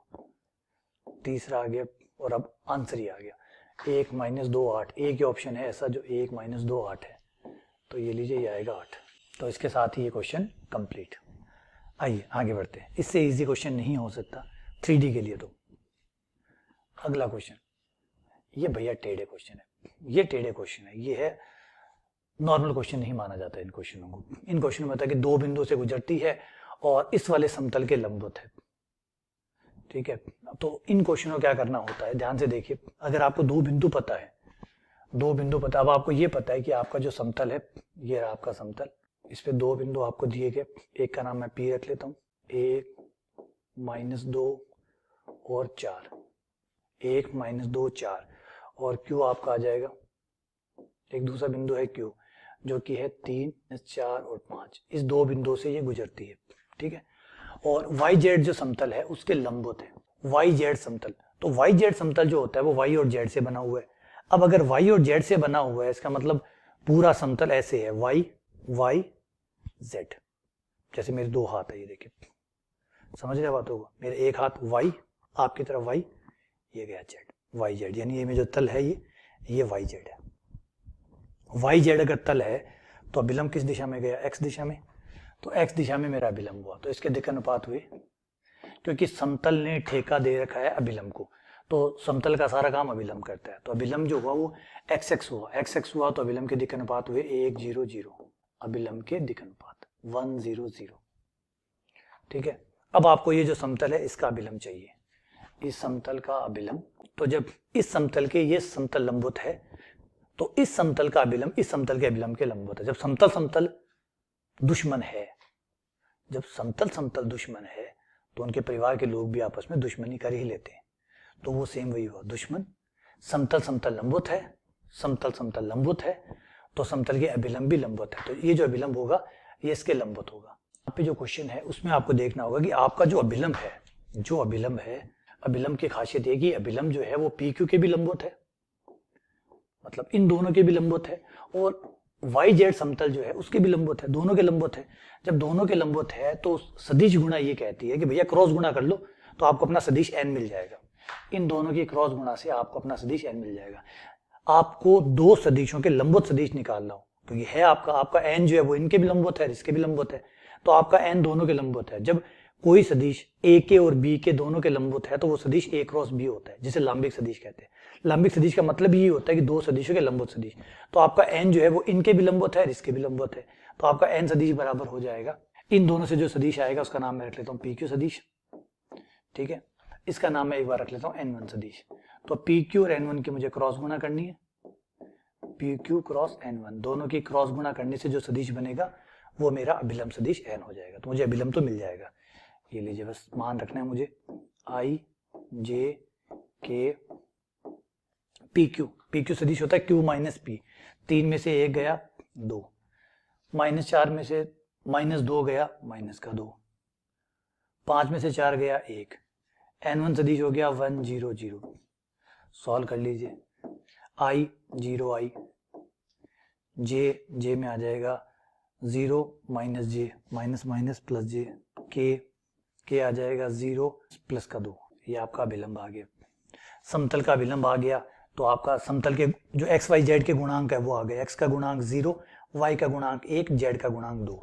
तीसरा आ गया और अब आंसर ही आ गया 1 - 2 8। एक ही ऑप्शन है ऐसा जो 1 - 2 8 है, तो ये लीजिए, ये आएगा 8। तो इसके साथ ही ये क्वेश्चन कंप्लीट। आइए आगे बढ़ते हैं, इससे इजी क्वेश्चन नहीं हो सकता 3D के लिए। तो अगला क्वेश्चन, ये भैया टेढ़े क्वेश्चन है, ये टेढ़े क्वेश्चन है, ये है नॉर्मल क्वेश्चन नहीं माना जाता इन क्वेश्चनों को। इन क्वेश्चनों में होता है कि 2 बिंदु से गुजरती है और इस वाले समतल के लंबवत है, ठीक है। तो इन क्वेश्चनों को क्या करना होता है, ध्यान से देखिए। अगर आपको 2 बिंदु पता है, 2 बिंदु पता, अब आपको ये पता है कि आपका जो समतल है, ये रहा आपका समतल, इस पे 2 बिंदु आपको दिए गए, एक का नाम मैं P रख लेता हूँ, 1 - 2 और 4, 1 - 2 4, और Q आपका आ जाएगा, एक दूसरा बिंदु है Q जो कि है 3 4 और 5, इस 2 बिंदुओं से ये गुजरती है, ठीक है। और YZ जो समतल है उसके लंबवत है, YZ समतल। तो YZ समतल जो होता है वो Y और Z से बना हुआ है। अब अगर Y और Z से बना हुआ है, इसका मतलब पूरा समतल ऐसे है, Y Y Z। जैसे मेरे 2 हाथ है, ये देखिए, समझ रहे बातों को, मेरे एक हाथ Y, आपकी तरफ Y, ये गया Z, YZ, यानी ये में जो तल है ये YZ है। YZ अगर तल है तो अभिलंब किस दिशा में गया, X दिशा में, तो X दिशा में मेरा अभिलंब हुआ, तो इसके दिक् अनुपात हुए, क्योंकि समतल ने ठेका दे रखा है अभिलंब को, तो समतल का सारा काम अभिलंब करता है, तो अभिलंब जो हुआ वो XX हुआ, XX हुआ तो अभिलंब के दिक् अनुपात हुए 1 0 0, अभिलंब के दिक् अनुपात 1 0 0, ठीक है। अब आपको ये जो समतल है इसका अभिलंब चाहिए, इस समतल का अभिलंब, तो जब इस समतल के ये समतल लंबवत है तो इस समतल का अभिलंब इस समतल के अभिलंब के लंबवत है। जब समतल समतल दुश्मन है, जब समतल समतल दुश्मन है तो उनके परिवार के लोग भी आपस में दुश्मनी कर ही लेते हैं, तो वो सेम वही हुआ, दुश्मन, समतल समतल लंबवत है, समतल समतल लंबवत है, तो समतल के अभिलंब भी लंबवत है, तो ये जो अभिलंब होगा ये इसके लंबवत होगा। यहाँ पे जो क्वेश्चन है उसमें आपको देखना होगा कि आपका जो अभिलंब है, जो अभिलंब है, अभिलंब की खासियत है कि अभिलंब जो है वो PQ के भी लंबवत है, मतलब इन दोनों के भी लंबवत है, और YZ समतल जो है उसके भी लंबवत है, दोनों के लंबवत है। जब दोनों के लंबवत है तो सदिश गुणा ये कहती है कि भैया क्रॉस गुणा कर लो तो आपको अपना सदिश n मिल जाएगा, इन दोनों की क्रॉस गुणा से आपको अपना सदिश n मिल जाएगा। आपको 2 सदिशों के लंबवत सदिश निकालना हो, क्योंकि है आपका n जो है वो इनके भी लंबवत है, इसके भी लंबवत है, तो आपका n दोनों के लंबवत है। जब कोई सदिश A के और B के दोनों के लंबवत है तो वो सदिश A क्रॉस B होता है, जिसे लांबिक सदिश कहते हैं। लांबिक सदिश का मतलब ये होता है कि 2 सदिशों के लंबवत सदिश, तो आपका n जो है वो इनके भी लंबवत है, इसके भी लंबवत है, तो आपका n सदिश बराबर हो जाएगा, इन दोनों से जो सदिश आएगा उसका नाम मैं रख लेता हूँ PQ सदिश, ठीक है। इसका नाम मैं एक बार रख लेता हूँ N1 सदिश। तो PQ और N1 की मुझे क्रॉस गुणा करनी है, PQ क्रॉस N1, दोनों की क्रॉस गुणा करने से जो सदिश बनेगा वो मेरा अभिलंब सदिश n हो जाएगा, तो मुझे अभिलंब तो मिल जाएगा। ये लीजिए, बस मान रखना है मुझे, I J K PQ सदिश होता है Q - P, 3 में से 1 गया 2, -4 में से -2 गया -2, 5 में से 4 गया 1, N1 सदिश हो गया 1 0 0। सॉल्व कर लीजिए, I 0 I, J में आ जाएगा 0 - J minus plus J, K आ जाएगा 0 प्लस का 2, ये आपका अभिलंब आ गया। समतल का अभिलंब आ गया तो आपका समतल के जो x y z के गुणांक है वो आ गए, x का गुणांक 0, y का गुणांक 1, z का गुणांक 2,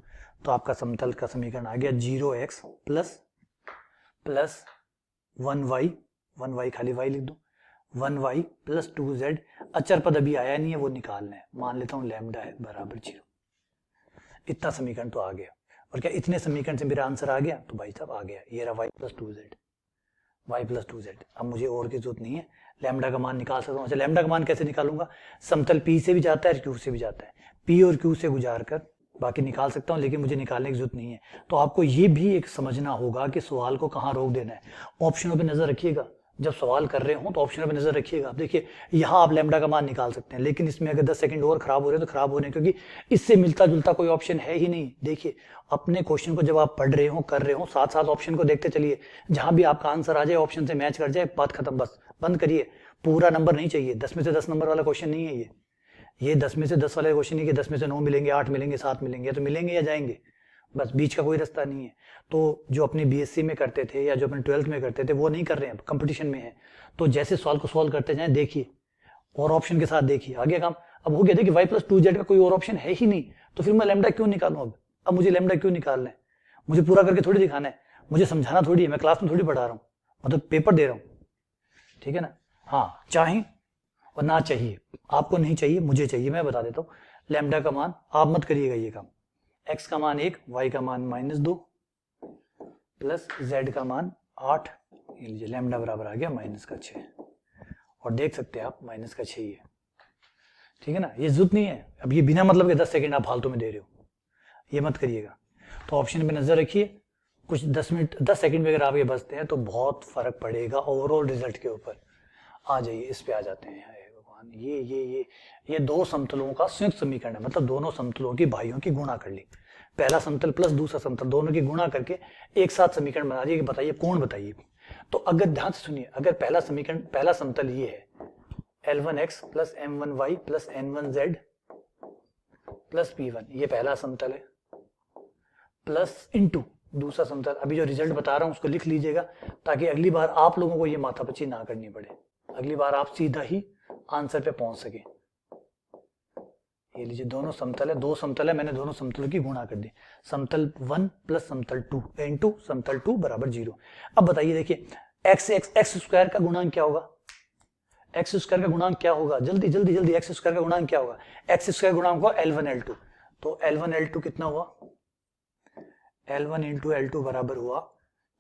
तो आपका समतल का समीकरण आ गया 0x प्लस 1y खाली y लिख दो, 1y प्लस 2z, अचर पद अभी आया नहीं है वो निकालना है, मान लेता हूँ लैम्डा है बराबर 0। इतना समीकरण तो आ गया, और क्या इतने समीकरण से मेरा आंसर आ गया? तो भाई साहब आ गया, ये रहा y plus 2z, y plus 2z। अब मुझे और की जरूरत नहीं है, लैम्डा का मान निकाल सकता हूँ। अच्छा, लैम्डा का मान कैसे निकालूंगा? समतल P से भी जाता है, Q से भी जाता है, P और Q से गुजार कर बाकी निकाल सकता हूँ, लेकिन मुझे निकालने की जरूरत नहीं है। तो आपको ये भी एक समझना होगा कि सवाल को कहाँ रोक देना है। ऑप्शनों पे नजर रखिएगा, जब सवाल कर रहे हो तो ऑप्शनों पे नजर रखिएगा। आप देखिए यहाँ आप लैम्डा का मान निकाल सकते हैं, लेकिन इसमें अगर 10 सेकंड और खराब हो रहे हैं तो खराब हो रहे हैं, क्योंकि इससे मिलता जुलता कोई ऑप्शन है ही नहीं। देखिए अपने क्वेश्चन को जब आप पढ़ रहे हो, कर रहे हो, साथ साथ ऑप्शन को देखते चलिए, जहां भी आपका आंसर आ जाए ऑप्शन से मैच कर जाए, बात खत्म, बस बंद करिए। पूरा नंबर नहीं चाहिए, 10 में से 10 नंबर वाला क्वेश्चन नहीं है ये 10 में से 10 वाले क्वेश्चन नहीं कि 10 में से 9 मिलेंगे, 8 मिलेंगे, 7 मिलेंगे, तो मिलेंगे या जाएंगे, बस बीच का कोई रास्ता नहीं है। तो जो अपने बीएससी में करते थे या जो अपने 12th में करते थे वो नहीं कर रहे हैं, कंपटीशन में है। तो जैसे सवाल को सॉल्व करते जाएं, देखिए और ऑप्शन के साथ देखिए, आगे काम। अब हो गया, देखिए y प्लस 2z का कोई और ऑप्शन है ही नहीं, तो फिर मैं लैम्डा क्यों निकालूं? अब मुझे लैम्डा क्यों निकालना है? मुझे पूरा करके थोड़ी दिखाना है, मुझे समझाना थोड़ी है, मैं क्लास में थोड़ी पढ़ा रहा हूँ, मतलब पेपर दे रहा हूँ, ठीक है ना। हाँ, चाहे और ना चाहिए, आपको नहीं चाहिए, मुझे चाहिए, मैं बता देता हूँ। लैम्डा का मान आप मत करिएगा ये काम, x का मान 1, y का मान -2 प्लस z का मान 8, ये लीजिए लैम्डा बराबर आ गया -6, और देख सकते हैं आप -6 ही है, ठीक है ना। ये जरूरत नहीं है, अब ये बिना मतलब के 10 सेकंड आप फालतू में दे रहे हो, ये मत करिएगा। तो ऑप्शन पे नजर रखिए, कुछ 10 सेकंड में अगर आप ये बचते हैं तो बहुत फर्क पड़ेगा ओवरऑल रिजल्ट के ऊपर। आ जाइए, इस पे आ जाते हैं। भगवान, ये दो समतलों का संयुक्त समीकरण है, मतलब दोनों समतलों की भाइयों की गुणा कर ली, पहला समतल प्लस दूसरा समतल, दोनों की गुणा करके एक साथ समीकरण बना दिए। बताइए कौन? बताइए। तो अगर ध्यान से सुनिए, अगर पहला समीकरण, पहला समतल ये है L1x plus M1y plus N1z plus P1, ये पहला समतल है, प्लस इनटू दूसरा समतल। अभी जो रिजल्ट बता रहा हूं उसको लिख लीजिएगा, ताकि अगली बार आप लोगों को ये माथापच्ची ना करनी पड़े, अगली बार आप सीधा ही आंसर पे पहुंच सके। ये लीजिए दोनों समतल है, दो समतल है, मैंने दोनों समतलों की गुणा कर दी, समतल 1 प्लस समतल 2 इंटू समतल 2 बराबर 0। अब बताइए, देखिए एक्स स्क्वायर का गुणांक क्या होगा? एक्स स्क्वायर का गुणांक क्या होगा? जल्दी जल्दी जल्दी, एक्स स्क्वायर का गुणांक क्या होगा? एक्स स्क्वायर गुणांक होगा L1 L2, तो L1 L2 कितना हुआ? L1 इंटू L2 बराबर हुआ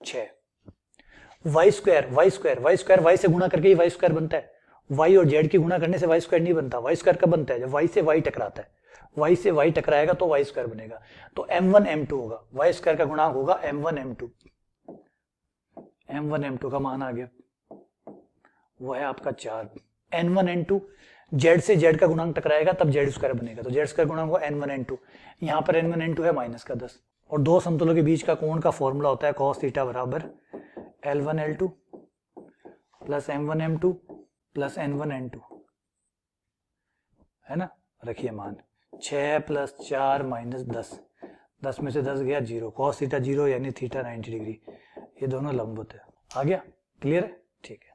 6। वाई स्क्वायर वाई से गुणा करके ही वाई स्क्वायर बनता है, y और z की गुणा करने से y स्क्वायर नहीं बनता। y स्क्वायर कब बनता है? जब y से y टकराता है, y से y टकराएगा तो y स्क्वायर बनेगा। तो m1 m2 होगा, y स्क्वायर का गुणांक होगा m1 m2, m1 m2 का मान आ गया, वो है आपका 4। n1 n2, z से z का गुणांक टकराएगा तब z स्क्वायर बनेगा, तो z स्क्वायर गुणांक होगा n1 n2, यहाँ पर n1 n2 है -10। और दो समतलों के बीच का कोण का फॉर्मूला होता है cos थीटा बराबर L1 L2 plus M1 M2 plus N1 N2, है ना। रखिए मान 6 प्लस 4 -10, 10 में से 10 गया 0, cos थीटा 0 यानी थीटा 90 डिग्री, ये दोनों लंबवत है। आ गया? क्लियर है? ठीक है,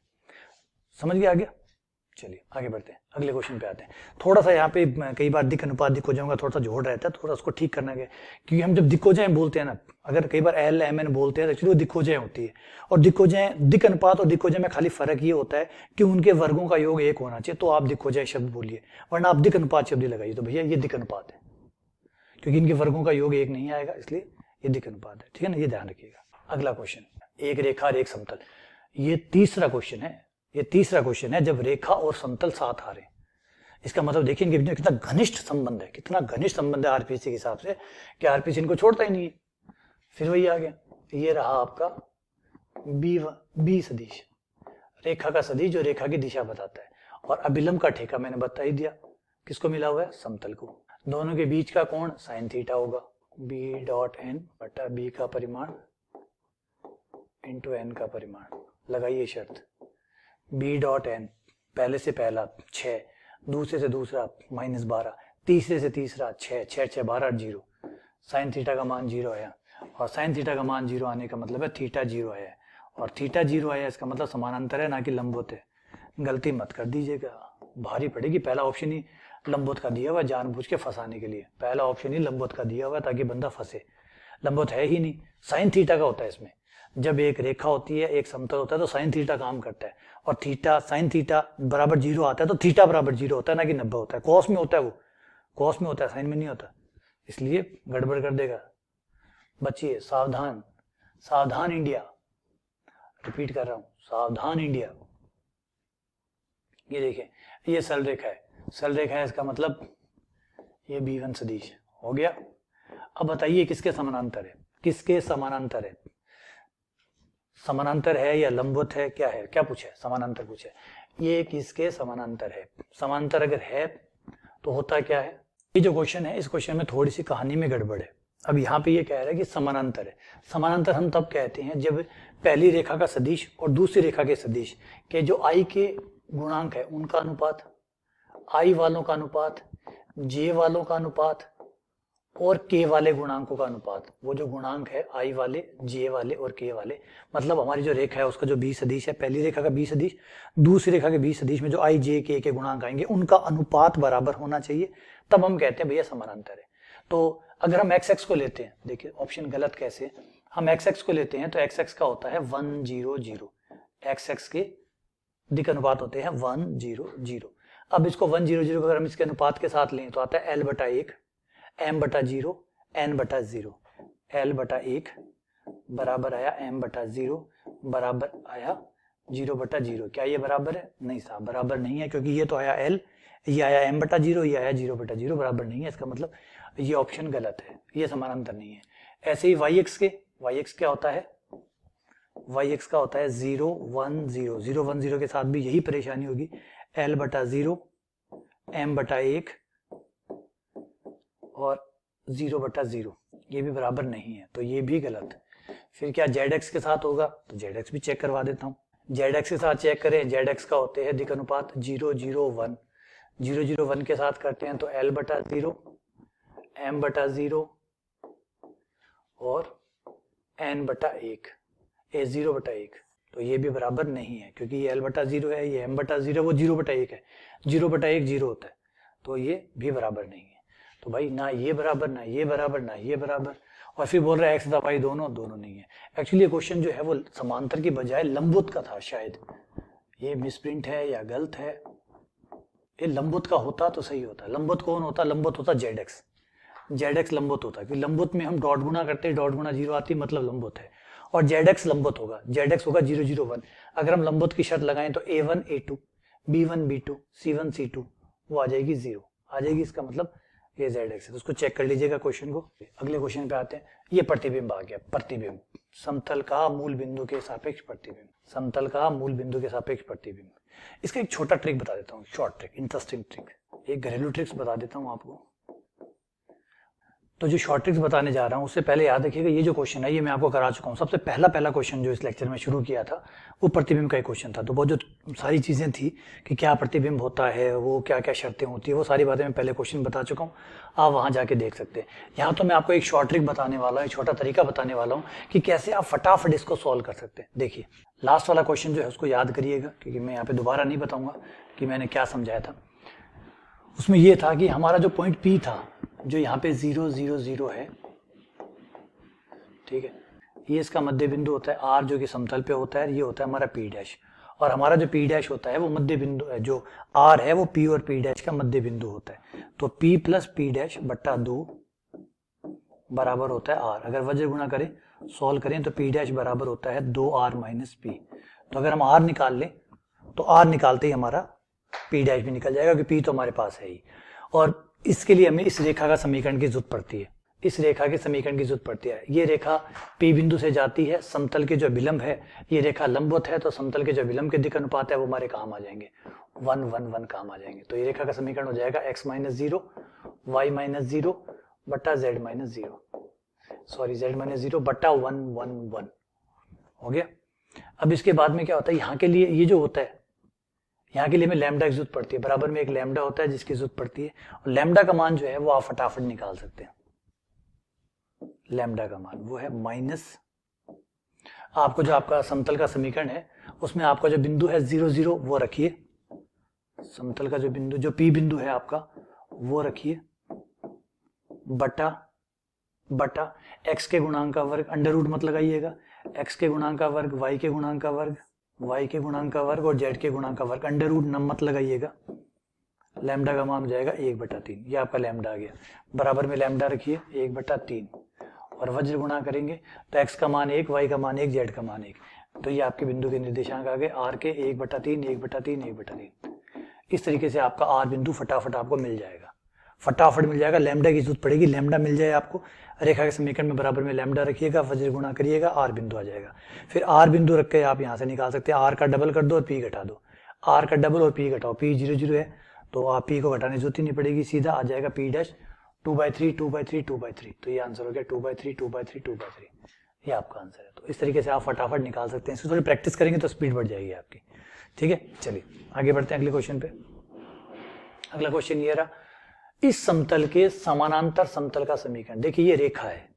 समझ गया? आ गया? चलिए आगे बढ़ते हैं, अगले क्वेश्चन पे आते हैं। थोड़ा सा यहाँ पे कई बार दिक् अनुपात दिक् हो जाऊंगा, थोड़ा सा जोड़ रहता है, थोड़ा उसको ठीक करना है, क्योंकि हम जब दिक् हो जाए बोलते हैं ना, अगर कई बार एल एम एन बोलते हैं तो एक्चुअली वो दिक् हो जाए होती है। और दिक् हो जाए, दिक् अनुपात और दिक् हो जाए में खाली फर्क ये होता है कि उनके वर्गों का योग 1 होना चाहिए, तो आप दिक् हो जाए शब्द बोलिए, वरना आप दिक् अनुपात शब्द लगाइए तो भैया ये दिक् अनुपात है, क्योंकि इनके वर्गों का योग 1 नहीं आएगा, इसलिए ये दिक् अनुपात है, ठीक है ना, ये ध्यान रखिएगा। अगला क्वेश्चन, एक रेखा और एक समतल, ये तीसरा क्वेश्चन है, ये तीसरा क्वेश्चन है जब रेखा और समतल साथ आ रहे हैं। इसका मतलब देखिए इनके बीच में कितना घनिष्ठ संबंध है, कितना घनिष्ठ संबंध है आरपीसी के हिसाब से, कि आरपीसी इनको छोड़ता ही नहीं है। फिर वही आ गया, ये रहा आपका बी सदिश, रेखा का सदिश जो रेखा की दिशा बताता है, और अभिलंब का ठेका मैंने बता ही दिया, किसको मिला हुआ है? समतल को। दोनों के बीच का कोण साइन थीटा होगा, बी डॉट एन बटा बी का परिमाण इंटू एन का परिमाण। लगाइए शर्त, बी डॉट एन, पहले से पहला 6, दूसरे से दूसरा -12, तीसरे से तीसरा 6, 6 6 12 0, साइन थीटा का मान 0 आया, और साइन थीटा का मान 0 आने का मतलब है थीटा 0 आया, और थीटा 0 आया इसका मतलब समानांतर है ना कि लंबवत है। गलती मत कर दीजिएगा, भारी पड़ेगी। पहला ऑप्शन ही लंबवत का दिया हुआ, जानबूझ के फंसाने के लिए पहला ऑप्शन ही लंबवत का दिया हुआ ताकि बंदा फंसे। लंबवत है ही नहीं, साइन थीटा का होता है इसमें। जब एक रेखा होती है, एक समतल होता है, तो साइन थीटा काम करता है, और थीटा साइन थीटा बराबर 0 आता है तो थीटा बराबर 0 होता है, ना कि 90 होता है। कॉस में होता है, वो कॉस में होता है, साइन में नहीं होता, इसलिए गड़बड़ कर देगा। बचिए, सावधान, सावधान इंडिया, रिपीट कर रहा हूं, सावधान इंडिया। ये देखें, ये सरल रेखा है, सरल रेखा है, इसका मतलब ये B1 सदिश हो गया। अब बताइए किसके समानांतर है, किसके समानांतर है, समानांतर है या लंबवत है, क्या है, क्या पूछे, समानांतर पूछे, ये किसके समानांतर है। समानांतर अगर है तो होता क्या है, ये जो क्वेश्चन है, इस क्वेश्चन में थोड़ी सी कहानी में गड़बड़ है। अब यहाँ पे ये कह रहा है कि समानांतर है। समानांतर हम तब कहते हैं जब पहली रेखा का सदिश और दूसरी रेखा के सदिश के जो आई के गुणांक है उनका अनुपात, आई वालों का अनुपात, जे वालों का अनुपात और के वाले गुणांकों का अनुपात, वो जो गुणांक है आई वाले, जे वाले और के वाले, मतलब हमारी जो रेखा है उसका जो बी सदिश है, पहली रेखा का बी सदिश, दूसरी रेखा के बी सदिश में जो आई जे के गुणांक आएंगे उनका अनुपात बराबर होना चाहिए, तब हम कहते हैं भैया समानांतर है। तो अगर हम एक्स एक्स को लेते हैं, देखिए ऑप्शन गलत कैसे, हम एक्स एक्स को लेते हैं तो एक्स एक्स का होता है 1 0 0, एक्स एक्स के दिक अनुपात होते हैं 1 0 0। अब इसको 1 0 0 अगर हम इसके अनुपात के साथ लें तो आता है L बटा 1 M बटा 0 N बटा 0, L बटा 1 बराबर आया M बटा 0 बराबर आया 0 बटा 0। क्या ये बराबर है, नहीं साहब बराबर नहीं है, क्योंकि ये तो आया L, ये आया M बटा 0, ये आया 0 बटा 0, बराबर नहीं है, इसका मतलब ये ऑप्शन गलत है, ये समानांतर नहीं है। ऐसे ही वाई एक्स के, वाई एक्स क्या होता है, वाई एक्स का होता है 0 1 0, 0 1 0 के साथ भी यही परेशानी होगी, L बटा 0 M बटा 1 और 0 बटा 0, ये भी बराबर नहीं है, तो ये भी गलत है। फिर क्या जेड एक्स के साथ होगा, तो जेड एक्स भी चेक करवा देता हूँ, जेड एक्स के साथ चेक करें, जेड एक्स का होते हैं दिक अनुपात 0 0 1, 0 0 1 के साथ करते हैं तो L बटा 0 M बटा 0 और N बटा 1, ए 0 बटा 1, तो ये भी बराबर नहीं है, क्योंकि ये L बटा 0 है, ये M बटा 0 वो 0 बटा 1 है, 0 बटा 1 0 होता है, तो ये भी बराबर नहीं है। तो भाई ना ये बराबर, ना ये बराबर, ना ये बराबर, और फिर बोल रहा है एक्स तथा वाई दोनों, दोनों नहीं है। एक्चुअली ये क्वेश्चन जो है वो समांतर की बजाय लंबवत का था, शायद ये मिसप्रिंट है या गलत है, ये लंबवत का होता तो सही होता। लंबवत कौन होता, लंबवत होता जेड एक्स, जेड एक्स लंबवत होता है, क्योंकि लंबवत में हम डॉट गुना करते हैं, डॉट गुना 0 आती है, मतलब लंबवत है, और जेड एक्स लंबवत होगा, जेड एक्स होगा 0 0 1। अगर हम लंबवत की शर्त लगाएं तो A1 A2 B1 B2 C1 C2 वो आ जाएगी 0 आ जाएगी, इसका मतलब ये जेड एक्स है, तो उसको चेक कर लीजिएगा क्वेश्चन को। अगले क्वेश्चन पे आते हैं, ये प्रतिबिंब आ गया, प्रतिबिंब, समतल का मूल बिंदु के सापेक्ष प्रतिबिंब, समतल का मूल बिंदु के सापेक्ष प्रतिबिंब। इसका एक छोटा ट्रिक बता देता हूँ, शॉर्ट ट्रिक, इंटरेस्टिंग ट्रिक, एक घरेलू ट्रिक्स बता देता हूँ आपको। तो जो शॉर्ट ट्रिक्स बताने जा रहा हूँ उससे पहले याद रखिएगा, ये जो क्वेश्चन है ये मैं आपको करा चुका हूँ। सबसे पहला क्वेश्चन जो इस लेक्चर में शुरू किया था वो प्रतिबिंब का एक क्वेश्चन था, तो वो जो सारी चीजें थी कि क्या प्रतिबिंब होता है, वो क्या क्या शर्तें होती है, वो सारी बातें मैं पहले क्वेश्चन बता चुका हूँ, आप वहां जाके देख सकते हैं। यहाँ तो मैं आपको एक शॉर्ट ट्रिक बताने वाला हूँ, एक छोटा तरीका बताने वाला हूँ कि कैसे आप फटाफट इसको सॉल्व कर सकते हैं। देखिए लास्ट वाला क्वेश्चन जो है उसको याद करिएगा, क्योंकि मैं यहाँ पे दोबारा नहीं बताऊंगा कि मैंने क्या समझाया था। उसमें यह था कि हमारा जो पॉइंट P था, जो यहाँ पे 0 0 0 है, ठीक है, ये इसका मध्य बिंदु होता है R, जो कि समतल पे होता है, ये होता है हमारा P', और हमारा जो P' होता है वो मध्य बिंदु है, जो R है वो P और P' का मध्य बिंदु होता है, तो P प्लस P' बट्टा 2 बराबर होता है R। अगर वज्र गुणा करें, सॉल्व करें तो P' बराबर होता है 2R माइनस P। तो अगर हम R निकाल लें तो R निकालते ही हमारा P' भी निकल जाएगा, क्योंकि P तो हमारे पास है ही। और इसके लिए हमें इस रेखा का समीकरण की जरूरत पड़ती है, इस रेखा के समीकरण की जरूरत पड़ती है। ये रेखा P बिंदु से जाती है, समतल के जो विलंब है, ये रेखा लंबवत है, तो समतल के जो विलंब के दिक् अनुपात है वो हमारे काम आ जाएंगे, 1 1 1 काम आ जाएंगे। तो ये रेखा का समीकरण हो जाएगा x माइनस 0 y माइनस 0 बट्टा z minus 0, sorry z minus 0 बट्टा 1 1 1 हो गया। अब इसके बाद में क्या होता है, यहाँ के लिए ये जो होता है, यहाँ के लिए हमें लैम्डा की जरूरत पड़ती है, बराबर में एक लैम्डा होता है जिसकी जरूरत पड़ती है, और लैम्डा का मान जो है वो आप फटाफट निकाल सकते हैं। लैम्डा का मान वो है माइनस, आपको जो आपका समतल का समीकरण है उसमें आपका जो बिंदु है 0 0 वो रखिए, समतल का जो बिंदु, जो P बिंदु है आपका वो रखिए, बटा बटा x के गुणांक का वर्ग, अंडर रूट मत लगाइएगा, x के गुणांक का वर्ग, y के गुणांक का वर्ग, y के गुणांक का वर्ग और z के गुणांक का वर्ग, अंडर रूट नम मत लगाइएगा। लैम्डा का मान हो जाएगा 1/3, ये आपका लैम्डा आ गया, बराबर में लैम्डा रखिए 1/3, और वज्र गुणा करेंगे तो x का मान 1, y का मान 1, z का मान 1। तो ये आपके बिंदु के निर्देशांक आ गए r के 1/3, 1/3, 1/3। इस तरीके से आपका r बिंदु फटाफट आपको मिल जाएगा, फटाफट मिल जाएगा। लैम्डा की जरूरत पड़ेगी, लैम्डा मिल जाए आपको, रेखा के समीकरण में बराबर में लैम्डा रखिएगा, वज्र गुणा करिएगा, r बिंदु आ जाएगा। फिर r बिंदु रख के आप यहाँ से निकाल सकते हैं, r का डबल कर दो और p घटा दो, r का डबल और p घटाओ, p 0 0 है तो आप p को घटाने की जरूरत ही नहीं पड़ेगी, सीधा आ जाएगा p डैश 2/3, 2/3, 2/3। तो ये आंसर हो गया 2/3, 2/3, 2/3। ये आपका आंसर है। तो इस तरीके से आप फटाफट निकाल सकते हैं, इसको थोड़ी प्रैक्टिस करेंगे तो स्पीड बढ़ जाएगी आपकी। ठीक है, चलिए आगे बढ़ते हैं अगले क्वेश्चन पे। अगला क्वेश्चन ये रहा, इस समतल के समानांतर समतल का समीकरण। देखिए ये रेखा है,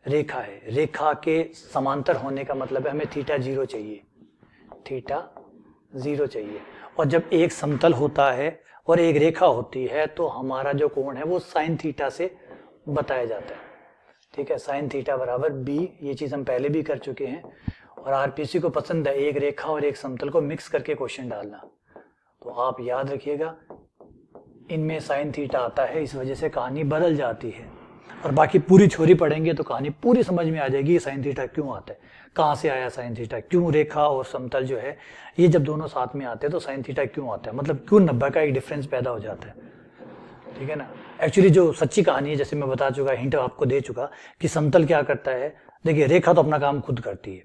रेखा है, रेखा के समांतर होने का मतलब है हमें थीटा 0 चाहिए, थीटा 0 चाहिए। और जब एक समतल होता है और एक रेखा होती है तो हमारा जो कोण है वो साइन थीटा से बताया जाता है। ठीक है, साइन थीटा बराबर बी, ये चीज हम पहले भी कर चुके हैं और आरपीसी को पसंद है एक रेखा और एक समतल को मिक्स करके क्वेश्चन डालना। तो आप याद रखिएगा इनमें साइन थीटा आता है, इस वजह से कहानी बदल जाती है। और बाकी पूरी थ्योरी पढ़ेंगे तो कहानी पूरी समझ में आ जाएगी साइन थीटा क्यों आता है, कहाँ से आया साइन थीटा, क्यों रेखा और समतल जो है ये जब दोनों साथ में आते हैं तो साइन थीटा क्यों आता है, मतलब क्यों 90 का एक डिफरेंस पैदा हो जाता है। ठीक है ना, एक्चुअली जो सच्ची कहानी है, जैसे मैं बता चुका, हिंट आपको दे चुका कि समतल क्या करता है। देखिए रेखा तो अपना काम खुद करती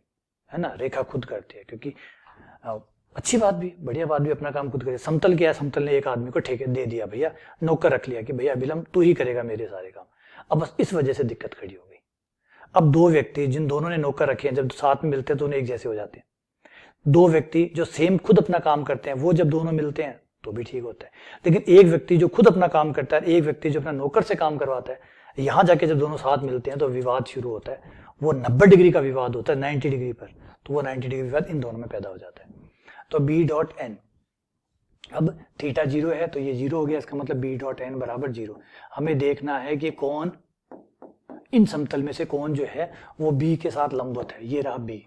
है ना, रेखा खुद करती है, क्योंकि अच्छी बात भी, बढ़िया बात भी, अपना काम खुद करे। समतल क्या है, समतल ने एक आदमी को ठेके दे दिया, भैया नौकर रख लिया कि भैया विलंब तू ही करेगा मेरे सारे काम। अब बस इस वजह से दिक्कत खड़ी हो गई। अब दो व्यक्ति जिन दोनों ने नौकर रखे हैं जब साथ में मिलते हैं तो उन्हें एक जैसे हो जाते हैं। दो व्यक्ति जो सेम खुद अपना काम करते हैं वो जब दोनों मिलते हैं तो भी ठीक होता है, लेकिन एक व्यक्ति जो खुद अपना काम करता है, एक व्यक्ति जो अपना नौकर से काम करवाता है, यहां जाके जब दोनों साथ मिलते हैं तो विवाद शुरू होता है। वो 90 डिग्री का विवाद होता है, 90 डिग्री पर, तो वो 90 डिग्री विवाद इन दोनों में पैदा हो जाता है। तो बी डॉट एन, अब थीटा 0 है तो ये 0 हो गया, इसका मतलब बी डॉट एन बराबर 0। हमें देखना है कि कौन इन समतल में से कौन जो है वो बी के साथ लंबवत है। ये रहा बी,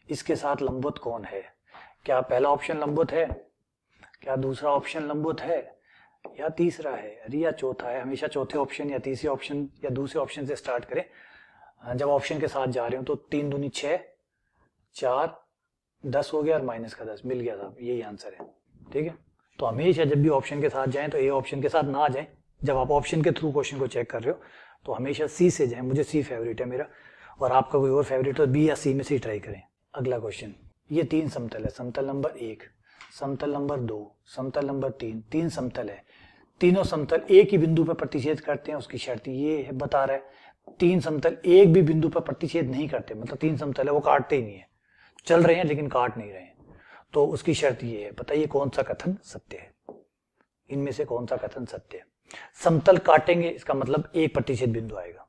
इसके साथ लंबवत कौन है? क्या पहला ऑप्शन लंबवत है, क्या दूसरा ऑप्शन लंबवत है, या तीसरा है, अरे या चौथा है। हमेशा चौथे ऑप्शन या तीसरे ऑप्शन या दूसरे ऑप्शन से स्टार्ट करें जब ऑप्शन के साथ जा रहे हो। तो 3 दूनी 6, 4 10 हो गया और माइनस का 10 मिल गया साहब, यही आंसर है। ठीक है, तो हमेशा जब भी ऑप्शन के साथ जाएं तो ए ऑप्शन के साथ ना जाएं। जब आप ऑप्शन के थ्रू क्वेश्चन को चेक कर रहे हो तो हमेशा सी से जाएं। मुझे सी फेवरेट है मेरा, और आपका कोई और फेवरेट तो बी या सी में से ट्राई करें। अगला क्वेश्चन, ये 3 समतल है, समतल नंबर 1, समतल नंबर 2, समतल नंबर 3, 3 समतल है। तीनों समतल एक ही बिंदु पर प्रतिच्छेद करते हैं, उसकी शर्त ये है, बता रहा है 3 समतल एक भी बिंदु पर प्रतिच्छेद नहीं करते, मतलब 3 समतल है वो काटते ही नहीं है, चल रहे हैं लेकिन काट नहीं रहे हैं। तो उसकी शर्त ये है, बताइए कौन सा कथन सत्य है, इनमें से कौन सा कथन सत्य है? समतल काटेंगे इसका मतलब एक प्रतिच्छेद बिंदु आएगा,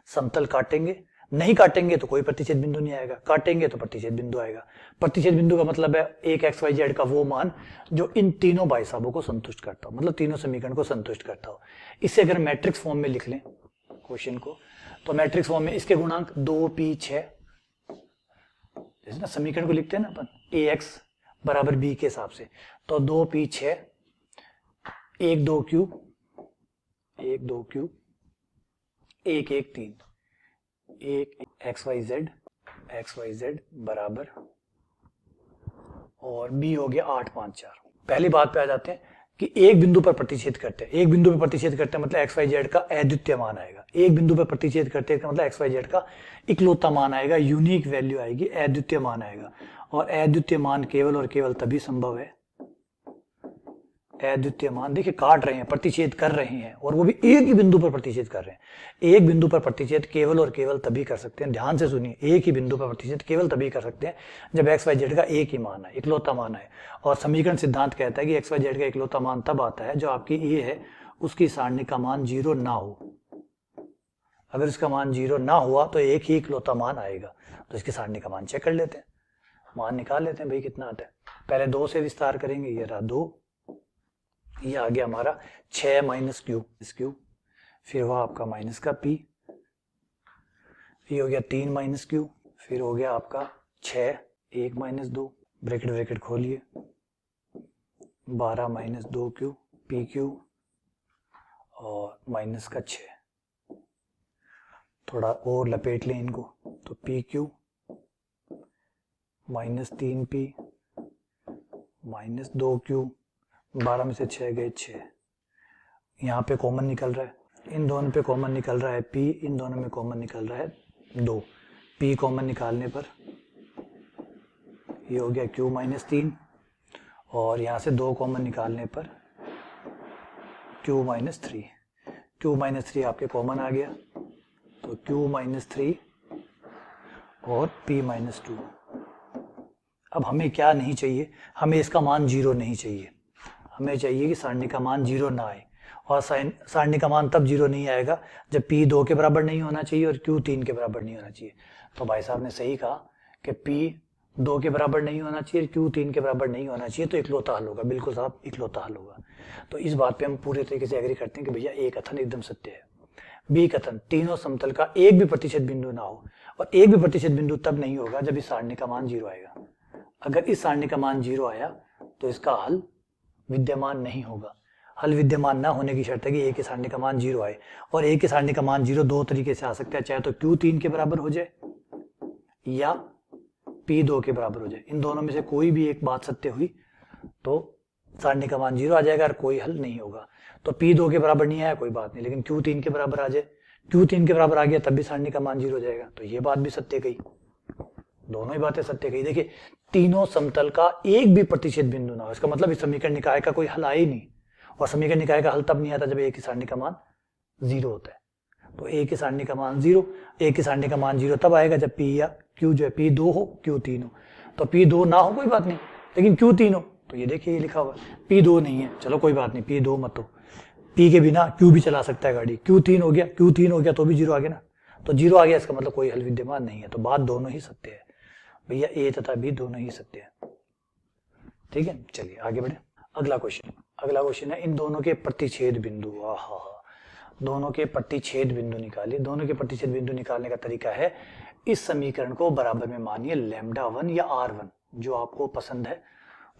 समतल काटेंगे, नहीं काटेंगे तो कोई प्रतिच्छेद बिंदु नहीं आएगा, काटेंगे तो प्रतिच्छेद बिंदु आएगा। प्रतिच्छेद बिंदु का मतलब है एक एक्स वाई जेड का वो मान जो इन तीनों भाई साहबों को संतुष्ट करता हो, मतलब तीनों समीकरण को संतुष्ट करता हो। इसे अगर मैट्रिक्स फॉर्म में लिख लें क्वेश्चन को, तो मैट्रिक्स फॉर्म में इसके गुणांक 2p6, जैसे ना समीकरण को लिखते हैं ना अपन ax बराबर b के हिसाब से, तो 2p6 1 2 क्यूब 1 2 क्यूब 1 1 3 एक एक्स वाई जेड बराबर, और b हो गया 8 5 4। पहली बात पे आ जाते हैं कि एक बिंदु पर प्रतिच्छेद करते हैं, एक बिंदु पर प्रतिच्छेद करते हैं मतलब एक्स वाई जेड का अद्वितीय मान आएगा। एक बिंदु पर प्रतिच्छेद करते हैं मतलब एक्स वाई जेड का इकलौता मान आएगा, यूनिक वैल्यू आएगी, अद्वितीय मान आएगा। और अद्वितीय मान केवल और केवल तभी संभव है, अद्वितीय मान देखिए काट रहे हैं, प्रतिच्छेद कर रहे हैं, और वो भी एक ही बिंदु पर प्रतिच्छेद कर रहे हैं। एक बिंदु पर प्रतिच्छेद केवल और केवल तभी कर सकते हैं, ध्यान से सुनिए, एक ही बिंदु पर प्रतिच्छेद केवल तभी कर सकते हैं जब एक्स वाई जेड का एक ही मान है, इकलौता मान है। और समीकरण सिद्धांत कहता है कि एक्स वाई जेड का इकलौता मान तब आता है जो आपकी ए है उसकी सारणी का मान 0 ना हो। अगर इसका मान 0 ना हुआ तो एक ही इकलौता मान आएगा। तो इसकी सारणी का मान चेक कर लेते हैं, मान निकाल लेते हैं भाई कितना आता है। पहले 2 से विस्तार करेंगे, ये रहा 2, ये आ गया हमारा 6 माइनस क्यू, फिर हुआ आपका माइनस का p, ये हो गया 3 माइनस क्यू, फिर हो गया आपका 6 1 माइनस 2, ब्रैकेट खोलिए, 12 माइनस 2 क्यू पी क्यू और माइनस का 6। थोड़ा और लपेट लें इनको, तो P Q minus 3p minus 2q, 12 में से 6 गए 6, यहाँ पे कॉमन निकल रहा है, इन दोनों पे कॉमन निकल रहा है p, इन दोनों में कॉमन निकल रहा है 2, p कॉमन निकालने पर ये हो गया q माइनस 3, और यहाँ से 2 कॉमन निकालने पर q माइनस 3, q माइनस 3 आपके कॉमन आ गया, तो q माइनस 3 और p माइनस 2। अब हमें क्या नहीं चाहिए, हमें इसका मान 0 नहीं चाहिए, हमें चाहिए कि सारणी का मान 0 ना आए, और सारणी का मान तब 0 नहीं आएगा जब p 2 के बराबर नहीं होना चाहिए और q 3 के बराबर नहीं होना चाहिए। तो भाई साहब ने सही कहा कि p 2 के बराबर नहीं होना चाहिए, q 3 के बराबर नहीं होना चाहिए, तो इकलौता हल होगा। बिल्कुल साहब, इकलौता हल होगा। तो इस बात पे हम पूरे तरीके से एग्री करते हैं कि भैया A कथन एकदम सत्य है। B कथन, तीनों समतल का एक भी प्रतिशत बिंदु ना हो, और एक भी प्रतिशत बिंदु तब नहीं होगा जब इस सारणी का मान 0 आएगा। अगर इस सारणी का मान 0 आया तो इसका हल विद्यमान नहीं होगा। हल विद्यमान ना होने की शर्त है कि A की सारणी का मान 0 आए, और A की सारणी का मान 0 दो तरीके से आ सकता है, चाहे तो q 3 के बराबर हो जाए या p 2 के बराबर हो जाए। इन दोनों में से कोई भी एक बात सत्य हुई तो सारणी का मान 0 आ जाएगा और कोई हल नहीं होगा। तो p 2 के बराबर नहीं आया कोई बात नहीं, लेकिन q 3 के बराबर आ जाए, q 3 के बराबर आ गया तब भी सारणी का मान 0 हो जाएगा। तो ये बात भी सत्य गई, दोनों ही बातें सत्य गई। देखिए, तीनों समतल का एक भी प्रतिशत बिंदु ना हो, इसका मतलब इस समीकरण निकाय का कोई हल आया ही नहीं, और समीकरण निकाय का हल तब नहीं आता जब A की सारणी का मान 0 होता है। तो A की सारणी का मान 0, A की सारणी का मान 0 तब आएगा जब P या Q जो है P 2 हो, Q 3 हो। तो P 2 ना हो कोई बात नहीं, लेकिन Q 3 हो, तो ये देखिए ये लिखा हुआ P 2 नहीं है, चलो कोई बात नहीं, P 2 मत हो, P के बिना Q भी चला सकता है गाड़ी, Q 3 हो गया, Q 3 हो गया तो भी 0 आ गया ना, तो 0 आ गया, इसका मतलब कोई हल विद्यमान नहीं है। तो बात दोनों ही सत्य है भैया, A तथा B दोनों ही सत्य है। ठीक है, चलिए आगे बढ़े। अगला क्वेश्चन है, इन दोनों के प्रतिच्छेद बिंदु, दोनों के प्रतिच्छेद बिंदु निकालिए। दोनों के प्रतिच्छेद बिंदु निकालने का तरीका है, इस समीकरण को बराबर में मानिए λ1 या r1, जो आपको पसंद है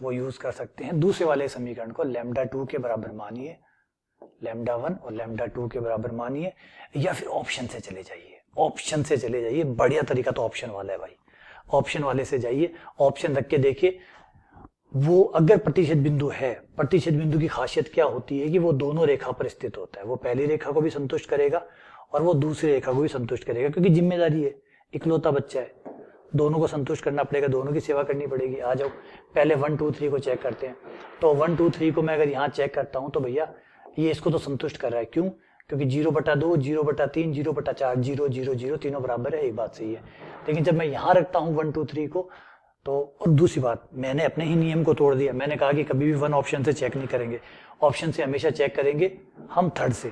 वो यूज कर सकते हैं। दूसरे वाले समीकरण को λ2 के बराबर मानिए, λ1 और λ2 के बराबर मानिए, या फिर ऑप्शन से चले जाइए, बढ़िया तरीका तो ऑप्शन वाला है भाई, ऑप्शन वाले से जाइए, ऑप्शन रख के देखिए वो अगर प्रतिशत बिंदु है, प्रतिशत बिंदु की खासियत क्या होती है कि वो दोनों रेखा पर स्थित होता है, वो पहली रेखा को भी संतुष्ट करेगा और वो दूसरी रेखा को भी संतुष्ट करेगा, क्योंकि जिम्मेदारी है, इकलौता बच्चा है, दोनों को संतुष्ट करना पड़ेगा, दोनों की सेवा करनी पड़ेगी। आ जाओ पहले 1 2 3 को चेक करते हैं। तो 1 2 3 को मैं अगर यहाँ चेक करता हूँ तो भैया ये इसको तो संतुष्ट कर रहा है, क्यों? क्योंकि 0/2, 0/3, 0/4, 0 0 0 तीनों बराबर है, एक बात सही है। लेकिन जब मैं यहाँ रखता हूँ 1 2 3 को, तो और दूसरी बात, मैंने अपने ही नियम को तोड़ दिया, मैंने कहा कि कभी भी 1 ऑप्शन से चेक नहीं करेंगे, ऑप्शन से हमेशा चेक करेंगे हम थर्ड से।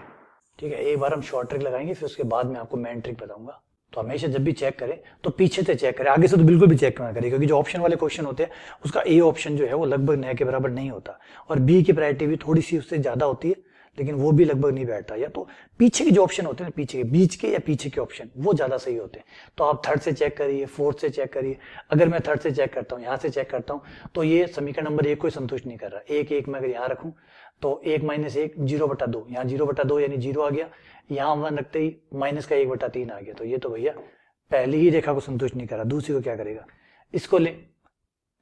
ठीक है, एक बार हम शॉर्ट ट्रिक लगाएंगे, फिर उसके बाद मैं आपको मेन ट्रिक बताऊंगा। तो हमेशा जब भी चेक करें तो पीछे से चेक करें, आगे से तो बिल्कुल भी चेक ना करें, क्योंकि जो ऑप्शन वाले क्वेश्चन होते हैं उसका ए ऑप्शन जो है वो लगभग न के बराबर नहीं होता, और बी की प्रायोरिटी भी थोड़ी सी उससे ज्यादा होती है, लेकिन वो भी लगभग नहीं बैठता। या तो पीछे के जो ऑप्शन होते हैं, पीछे के, बीच के या पीछे के ऑप्शन, वो ज्यादा सही होते हैं। तो आप थर्ड से चेक करिए, फोर्थ से चेक करिए। अगर मैं थर्ड से चेक करता हूँ, यहाँ से चेक करता हूँ, तो ये समीकरण नंबर 1 को संतुष्ट नहीं कर रहा। 1 1 मैं अगर यहाँ रखूँ तो 1 - 1 0/2, यहाँ 0/2 यानी 0 आ गया, यहाँ 1 रखते ही माइनस का 1/3 आ गया। तो ये तो भैया पहली ही रेखा को संतुष्ट नहीं कर रहा, दूसरी को क्या करेगा? इसको ले,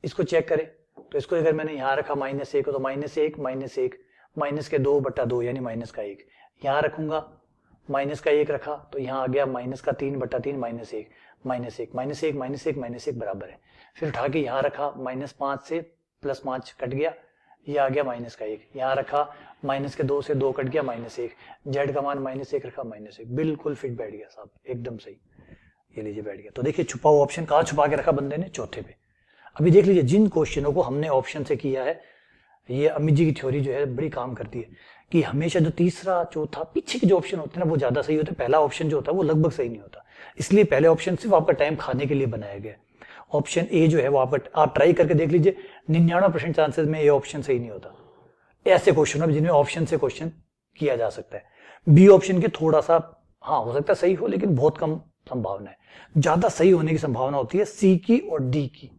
इसको चेक करें, तो इसको अगर मैंने यहाँ रखा -1 तो -1 माइनस के 2/2 यानी माइनस का 1, यहाँ रखूंगा माइनस का 1 रखा तो यहाँ आ गया माइनस का 3/3 -1 बराबर है। फिर उठा के यहाँ रखा -5 से +5 कट गया, ये आ गया माइनस का 1, यहाँ रखा माइनस के 2 से 2 कट गया -1, जेड का मान -1 रखा -1, बिल्कुल फिट बैठ गया साहब, एकदम सही। ये लीजिए बैठ गया। तो देखिए छुपा हुआ ऑप्शन कहाँ छुपा के रखा बंदे ने? चौथे पे। अभी देख लीजिए जिन क्वेश्चनों को हमने ऑप्शन से किया है, ये अमित जी की थ्योरी जो है बड़ी काम करती है कि हमेशा जो तीसरा चौथा पीछे के जो ऑप्शन होते हैं ना वो ज्यादा सही होते हैं, पहला ऑप्शन जो होता है वो लगभग सही नहीं होता। इसलिए पहले ऑप्शन सिर्फ आपका टाइम खाने के लिए बनाया गया। ऑप्शन ए जो है वो आपका, आप ट्राई करके देख लीजिए, 99% चांसेस में ए ऑप्शन सही नहीं होता। ऐसे क्वेश्चन है जिनमें ऑप्शन से क्वेश्चन किया जा सकता है। बी ऑप्शन के थोड़ा सा हाँ हो सकता है सही हो, लेकिन बहुत कम संभावना है। ज्यादा सही होने की संभावना होती है सी की और डी की,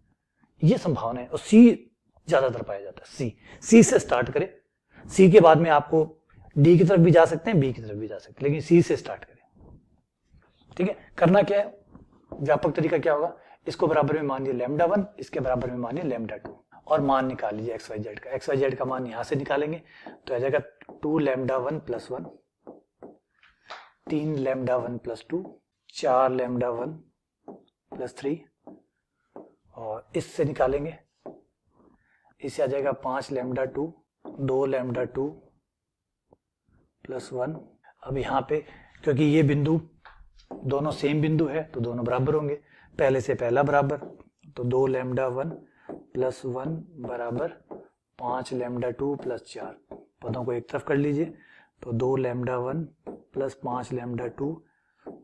ये संभावना है, और सी ज्यादातर पाया जाता है। सी से स्टार्ट करें, सी के बाद में आपको डी की तरफ भी जा सकते हैं, बी की तरफ भी जा सकते हैं, लेकिन सी से स्टार्ट करें। ठीक है, करना क्या है, व्यापक तरीका क्या होगा, इसको बराबर में मानिए लैम्डा 1, इसके बराबर में मानिए लैम्डा 2 और मान निकाल लीजिए एक्स वाई जेड का। एक्स वाई जेड का मान यहां से निकालेंगे तो आ जाएगा 2 lambda 1 plus 1, 3 lambda 1 plus 2, 4 lambda 1 plus 3 और इससे निकालेंगे, इससे आ जाएगा 5 लैम्डा 2, 2 लैम्डा 2 प्लस 1। अब यहाँ पे क्योंकि ये बिंदु दोनों सेम बिंदु है तो दोनों बराबर होंगे, पहले से पहला बराबर, तो 2 लैम्डा 1 प्लस 1 बराबर 5 लैम्डा 2 प्लस 4, पदों को एक तरफ कर लीजिए, तो 2 लैम्डा 1 प्लस 5 लैम्डा 2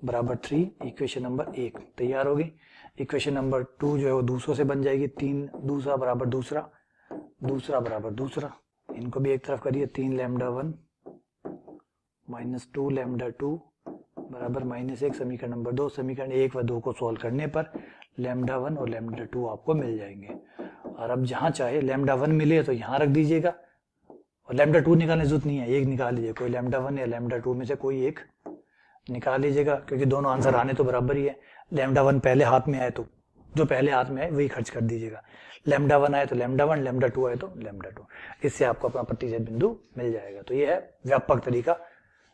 बराबर 3, इक्वेशन नंबर 1 तैयार होगी। इक्वेशन नंबर 2 जो है वो दूसरों से बन जाएगी, 3 दूसरा बराबर दूसरा, दूसरा बराबर दूसरा, इनको भी एक तरफ करिए, 3 लैम्डा 1 माइनस 2 लैम्डा 2 बराबर -1, समीकरण नंबर 2। समीकरण 1 व 2 को सॉल्व करने पर लैम्डा 1 और लैम्डा 2 आपको मिल जाएंगे। और अब जहां चाहे लैम्डा 1 मिले तो यहां रख दीजिएगा और लैम्डा 2 निकालने की जरूरत नहीं है, एक निकाल लीजिए, कोई लैम्डा 1 या लैम्डा 2 में से कोई एक निकाल लीजिएगा, क्योंकि दोनों आंसर आने तो बराबर ही है। लैम्डा 1 पहले हाथ में आए तो जो पहले हाथ में आए वही खर्च कर दीजिएगा, लैम्डा 1 आए तो लैम्डा 1, लैम्डा 2 आए तो लैम्डा 2, इससे आपको अपना प्रतिशत बिंदु मिल जाएगा। तो ये है व्यापक तरीका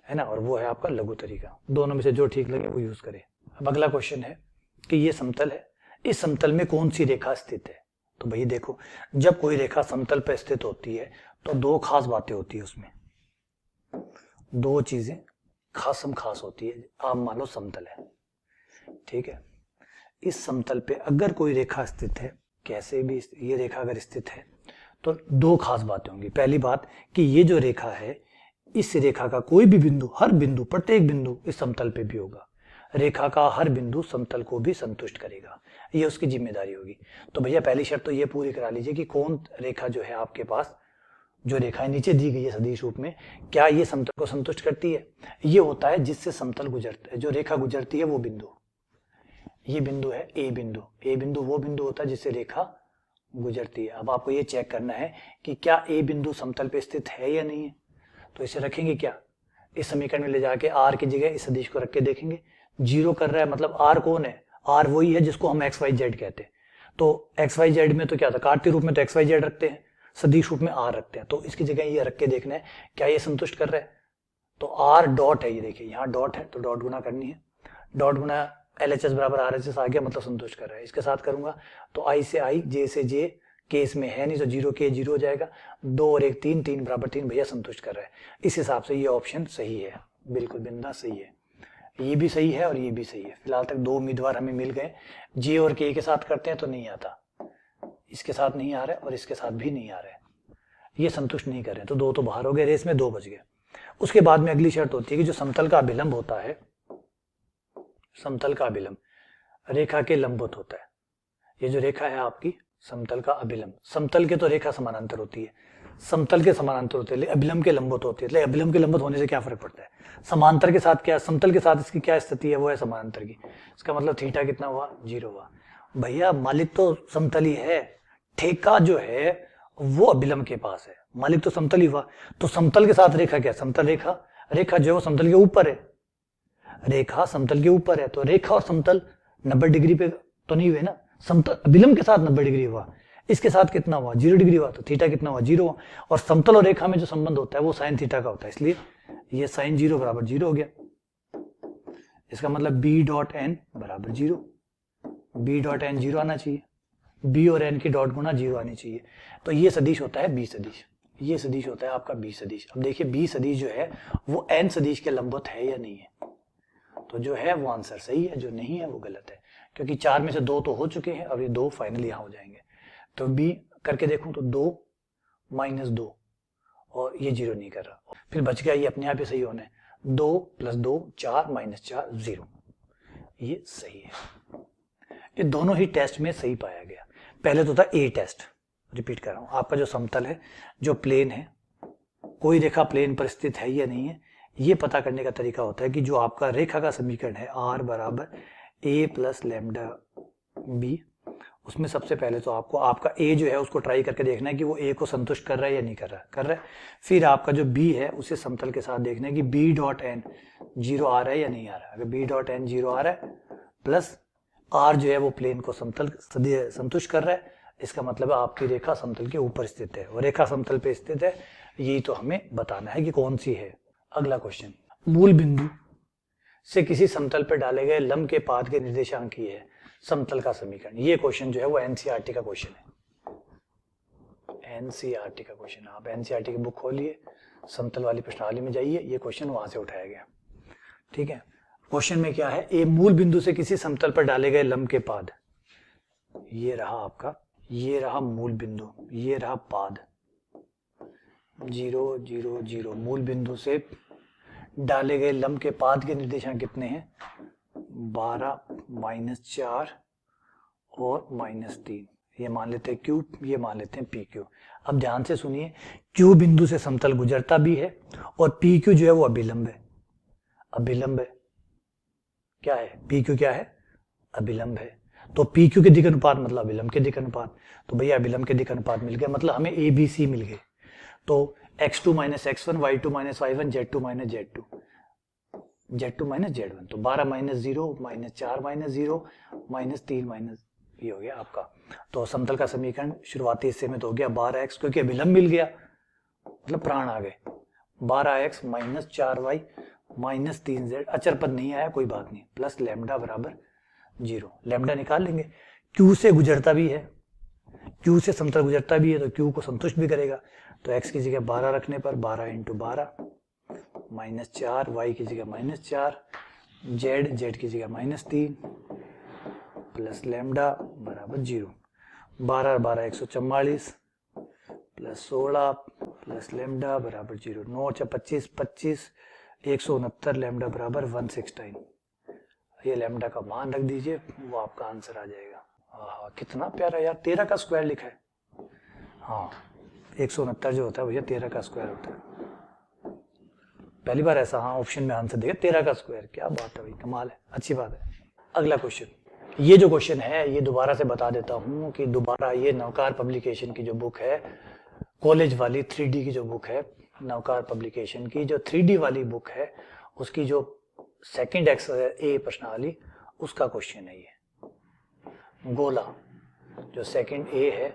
है ना, और वो है आपका लघु तरीका। दोनों में से जो ठीक लगे वो यूज करें। अब अगला क्वेश्चन है कि ये समतल है, इस समतल में कौन सी रेखा स्थित है। तो भाई देखो, जब कोई रेखा समतल पर स्थित होती है तो दो खास बातें होती है, उसमें दो चीजें खासम खास होती है। आप मान लो समतल है, ठीक है, इस समतल पे अगर कोई रेखा स्थित है, कैसे भी ये रेखा अगर स्थित है तो दो खास बातें होंगी। पहली बात कि ये जो रेखा है, इस रेखा का कोई भी बिंदु, हर बिंदु, प्रत्येक बिंदु इस समतल पे भी होगा। रेखा का हर बिंदु समतल को भी संतुष्ट करेगा, ये उसकी जिम्मेदारी होगी। तो भैया पहली शर्त तो ये पूरी करा लीजिए कि कौन रेखा जो है आपके पास, जो रेखाएं नीचे दी गई है सदिश रूप में, क्या ये समतल को संतुष्ट करती है। ये होता है जिससे समतल गुजरता है, जो रेखा गुजरती है वो बिंदु, ये बिंदु है ए बिंदु। ए बिंदु वो बिंदु होता है जिससे रेखा गुजरती है। अब आपको ये चेक करना है कि क्या ए बिंदु समतल पे स्थित है या नहीं है। तो इसे रखेंगे क्या, इस समीकरण में ले जाके आर की जगह इस सदिश को रख के देखेंगे। जीरो कर रहा है मतलब आर कौन है, आर वही है जिसको हम एक्स वाई जेड कहते हैं। तो एक्स वाई जेड में तो क्या था, कार्तीय रूप में तो एक्स वाई जेड रखते हैं, सदिश रूप में आर रखते हैं। तो इसकी जगह ये रख के देखना है क्या ये संतुष्ट कर रहा है। तो आर डॉट है, ये देखिए यहाँ डॉट है, तो डॉट गुना करनी है, डॉट गुना LHS बराबर RHS आ गया, मतलब संतुष्ट कर रहा है। इसके साथ करूंगा तो आई से आई, जे से जे, के इसमें है नहीं तो जीरो के जीरो हो जाएगा, 2 और 1 3, 3 बराबर 3, भैया संतुष्ट कर रहा है। इस हिसाब से ये ऑप्शन सही है, बिल्कुल बिंदा सही है, ये भी सही है और ये भी सही है। फिलहाल तक दो उम्मीदवार हमें मिल गए। जे और के साथ करते हैं तो नहीं आता, इसके साथ नहीं आ रहा है और इसके साथ भी नहीं आ रहा है, ये संतुष्ट नहीं कर रहे हैं, तो दो तो बाहर हो गए रेस में, 2 बच गए। उसके बाद में अगली शर्त होती है कि जो समतल का अभिलंब होता है, समतल का अभिलंब रेखा के लंबवत होता है। ये जो रेखा है आपकी समतल का अभिलंब, समतल के तो रेखा समानांतर होती है, समतल के समानांतर होते हैं, अभिलंब के लंबवत होती है। अभिलंब के लंबवत होने से क्या फर्क पड़ता है, समांतर के साथ क्या, समतल के साथ इसकी क्या स्थिति है, वो है समांतर की। इसका मतलब थीटा कितना हुआ, 0 हुआ। भैया मालिक तो समतल ही है, ठेका जो है वो अभिलंब के पास है, मालिक तो समतल ही हुआ। तो समतल के साथ रेखा क्या, समतल रेखा, रेखा जो है वो समतल के ऊपर है, रेखा समतल के ऊपर है, तो रेखा और समतल 90 डिग्री पे तो नहीं हुए ना, समतल अभिलंब के साथ 90 डिग्री हुआ, इसके साथ कितना हुआ, 0 डिग्री हुआ, तो थीटा कितना हुआ, 0 हुआ। और समतल और रेखा में जो संबंध होता है वो साइन थीटा का होता है, इसलिए ये साइन 0 बराबर 0 हो गया। इसका मतलब बी डॉट एन बराबर 0, बी डॉट एन 0 आना चाहिए, बी और एन की डॉट गुना 0 आनी चाहिए। तो ये सदिश होता है बी सदिश, ये सदिश होता है आपका बी सदिश। अब देखिए बी सदिश जो है वो एन सदिश के लंबवत है या नहीं है, तो जो है वो आंसर सही है, जो नहीं है वो गलत है, क्योंकि 4 में से 2 तो हो चुके हैं और ये 2 फाइनल यहाँ हो जाएंगे। तो बी करके देखूं तो 2 माइनस 2 और ये 0 नहीं कर रहा, फिर बच गया ये अपने आप ही सही होना है, 2 प्लस 2 4 माइनस 4 0, ये सही है। ये दोनों ही टेस्ट में सही पाया गया। पहले तो था ए टेस्ट, रिपीट कर रहा हूं, आपका जो समतल है, जो प्लेन है, कोई रेखा प्लेन पर स्थित है या नहीं है, ये पता करने का तरीका होता है कि जो आपका रेखा का समीकरण है R बराबर a प्लस लैम्डा बी, उसमें सबसे पहले तो आपको आपका ए जो है उसको ट्राई करके देखना है कि वो ए को संतुष्ट कर रहा है या नहीं कर रहा है। फिर आपका जो बी है उसे समतल के साथ देखना है कि बी डॉट एन 0 आ रहा है या नहीं आ रहा है। अगर बी डॉट एन 0 आ रहा है प्लस आर जो है वो प्लेन को संतुष्ट कर रहा है, इसका मतलब है आपकी रेखा समतल के ऊपर स्थित है और रेखा समतल पे स्थित है, यही तो हमें बताना है कि कौन सी है। अगला क्वेश्चन, मूल बिंदु से किसी समतल पर डाले गए लंब के पाद के निर्देशांक ये है समतल का समीकरण। ये क्वेश्चन जो है वो एनसीईआरटी का क्वेश्चन है, एनसीईआरटी का क्वेश्चन। आप एनसीईआरटी की बुक खोलिए, समतल वाली प्रश्नावली में जाइए, ये क्वेश्चन वहां से उठाया गया। ठीक है, क्वेश्चन में क्या है, ए मूल बिंदु से किसी समतल पर डाले गए लंब के पाद, ये रहा आपका, ये रहा मूल बिंदु, ये रहा पाद 0 0 0। मूल बिंदु से डाले गए लंब के पाद के निर्देशांक कितने हैं, 12 -4 और -3। ये मान लेते हैं क्यू, ये मान लेते हैं पी क्यू। अब ध्यान से सुनिए, क्यू बिंदु से समतल गुजरता भी है और पी क्यू जो है वो अभिलंब है। अभिलंब है, क्या है पी क्यू, क्या है अभिलंब है। तो पी क्यू के दिक् अनुपात मतलब अभिलंब के दिक् अनुपात, तो भैया अभिलंब के दिक् अनुपात मिल गया, मतलब हमें ए बी सी मिल गए। तो x2 - x1, y2 - y1, z2 - z2, z2 - z1। तो 12 - 0 -4 - 0 -3 ये हो गया आपका। तो समतल का समीकरण शुरुआती हिस्से में तो हो गया 12x, क्योंकि अभिलंब मिल गया मतलब प्राण आ गए, 12x - 4y - 3z, अचर पद नहीं आया कोई बात नहीं, प्लस लैम्डा बराबर 0। लैम्डा निकाल लेंगे, क्यू से गुजरता भी है, क्यू से समतल गुजरता भी है तो क्यू को संतुष्ट भी करेगा। तो x की जगह 12 रखने पर 12 × 12 -4, y की जगह -4, z की जगह -3 प्लस लैम्डा बराबर 0। 12 और 12 144 प्लस 16 प्लस लैम्डा बराबर 0। 9 × 25 25 169 लैम्डा बराबर 169। ये लैम्डा का मान रख दीजिए, वो आपका आंसर आ जाएगा। हाँ कितना प्यारा यार, 13 का स्क्वायर लिखा है। हाँ 169 जो होता है भैया 13 का स्क्वायर होता है, पहली बार ऐसा हाँ ऑप्शन में आंसर देगा 13 का स्क्वायर। क्या बात है भाई, कमाल है, अच्छी बात है। अगला क्वेश्चन, ये जो क्वेश्चन है ये दोबारा से बता देता हूँ कि दोबारा ये नवकार पब्लिकेशन की जो बुक है, कॉलेज वाली 3D की जो बुक है, नवकार पब्लिकेशन की जो 3D वाली बुक है, उसकी जो सेकंड एक्सरसाइज ए प्रश्नावली, उसका क्वेश्चन है ये गोला। जो सेकंड ए है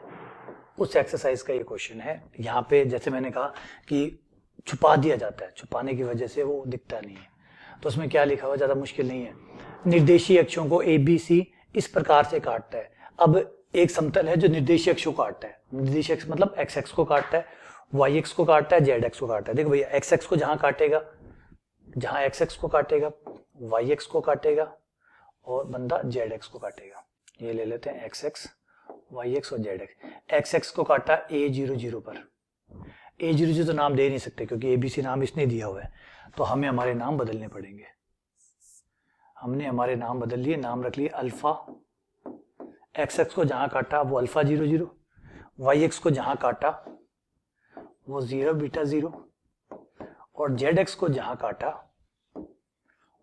उस एक्सरसाइज का ये क्वेश्चन है। यहाँ पे जैसे मैंने कहा कि छुपा दिया जाता है, छुपाने की वजह से वो दिखता नहीं है। तो उसमें क्या लिखा हुआ, ज्यादा मुश्किल नहीं है। निर्देशीय अक्षों को ए बी सी इस प्रकार से काटता है। अब एक समतल है जो निर्देशीय अक्ष को काटता है, निर्देशीय अक्ष मतलब एक्स एक्स को काटता है, वाई एक्स को काटता है, जेड एक्स को काटता है। देखो भैया एक्स एक्स को जहां काटेगा, जहां एक्स एक्स को काटेगा वाई एक्स को काटेगा और बंदा जेड एक्स को काटेगा। ये ले लेते हैं एक्स एक्स वाई एक्स और जेड एक्स। एक्स एक्स को काटा A00 पर, A00 तो नाम दे नहीं सकते क्योंकि ABC नाम इसने दिया हुआ है, तो हमें हमारे नाम बदलने पड़ेंगे। हमने हमारे नाम बदल लिए, नाम रख लिए अल्फा। एक्स एक्स को जहां काटा वो अल्फा 00, वाई एक्स को जहां काटा वो 0 बीटा 0 और जेड एक्स को जहां काटा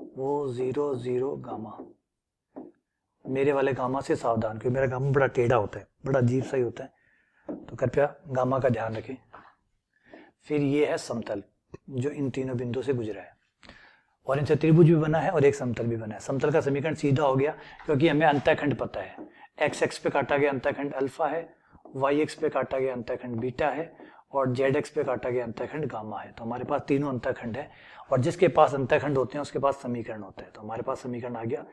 वो 0 0 गामा। मेरे वाले गामा से सावधान, क्योंकि मेरा गामा बड़ा टेढ़ा होता है, बड़ा अजीब सा ही होता है, तो कृपया गामा का ध्यान रखें। फिर ये है समतल जो इन तीनों बिंदुओं से गुजरा है और इनसे त्रिभुज भी बना है और एक समतल भी बना है। समतल का समीकरण सीधा हो गया क्योंकि हमें अंतःखंड पता है। एक्स एक्स पे काटा गया अंतःखंड अल्फा है, वाई एक्स पे काटा गया अंतःखंड बीटा है और जेड एक्स पे काटा गया अंतःखंड गामा है। तो हमारे पास तीनों अंतःखंड है और जिसके पास अंतःखंड होते हैं उसके पास समीकरण होता है। तो हमारे पास समीकरण आ गया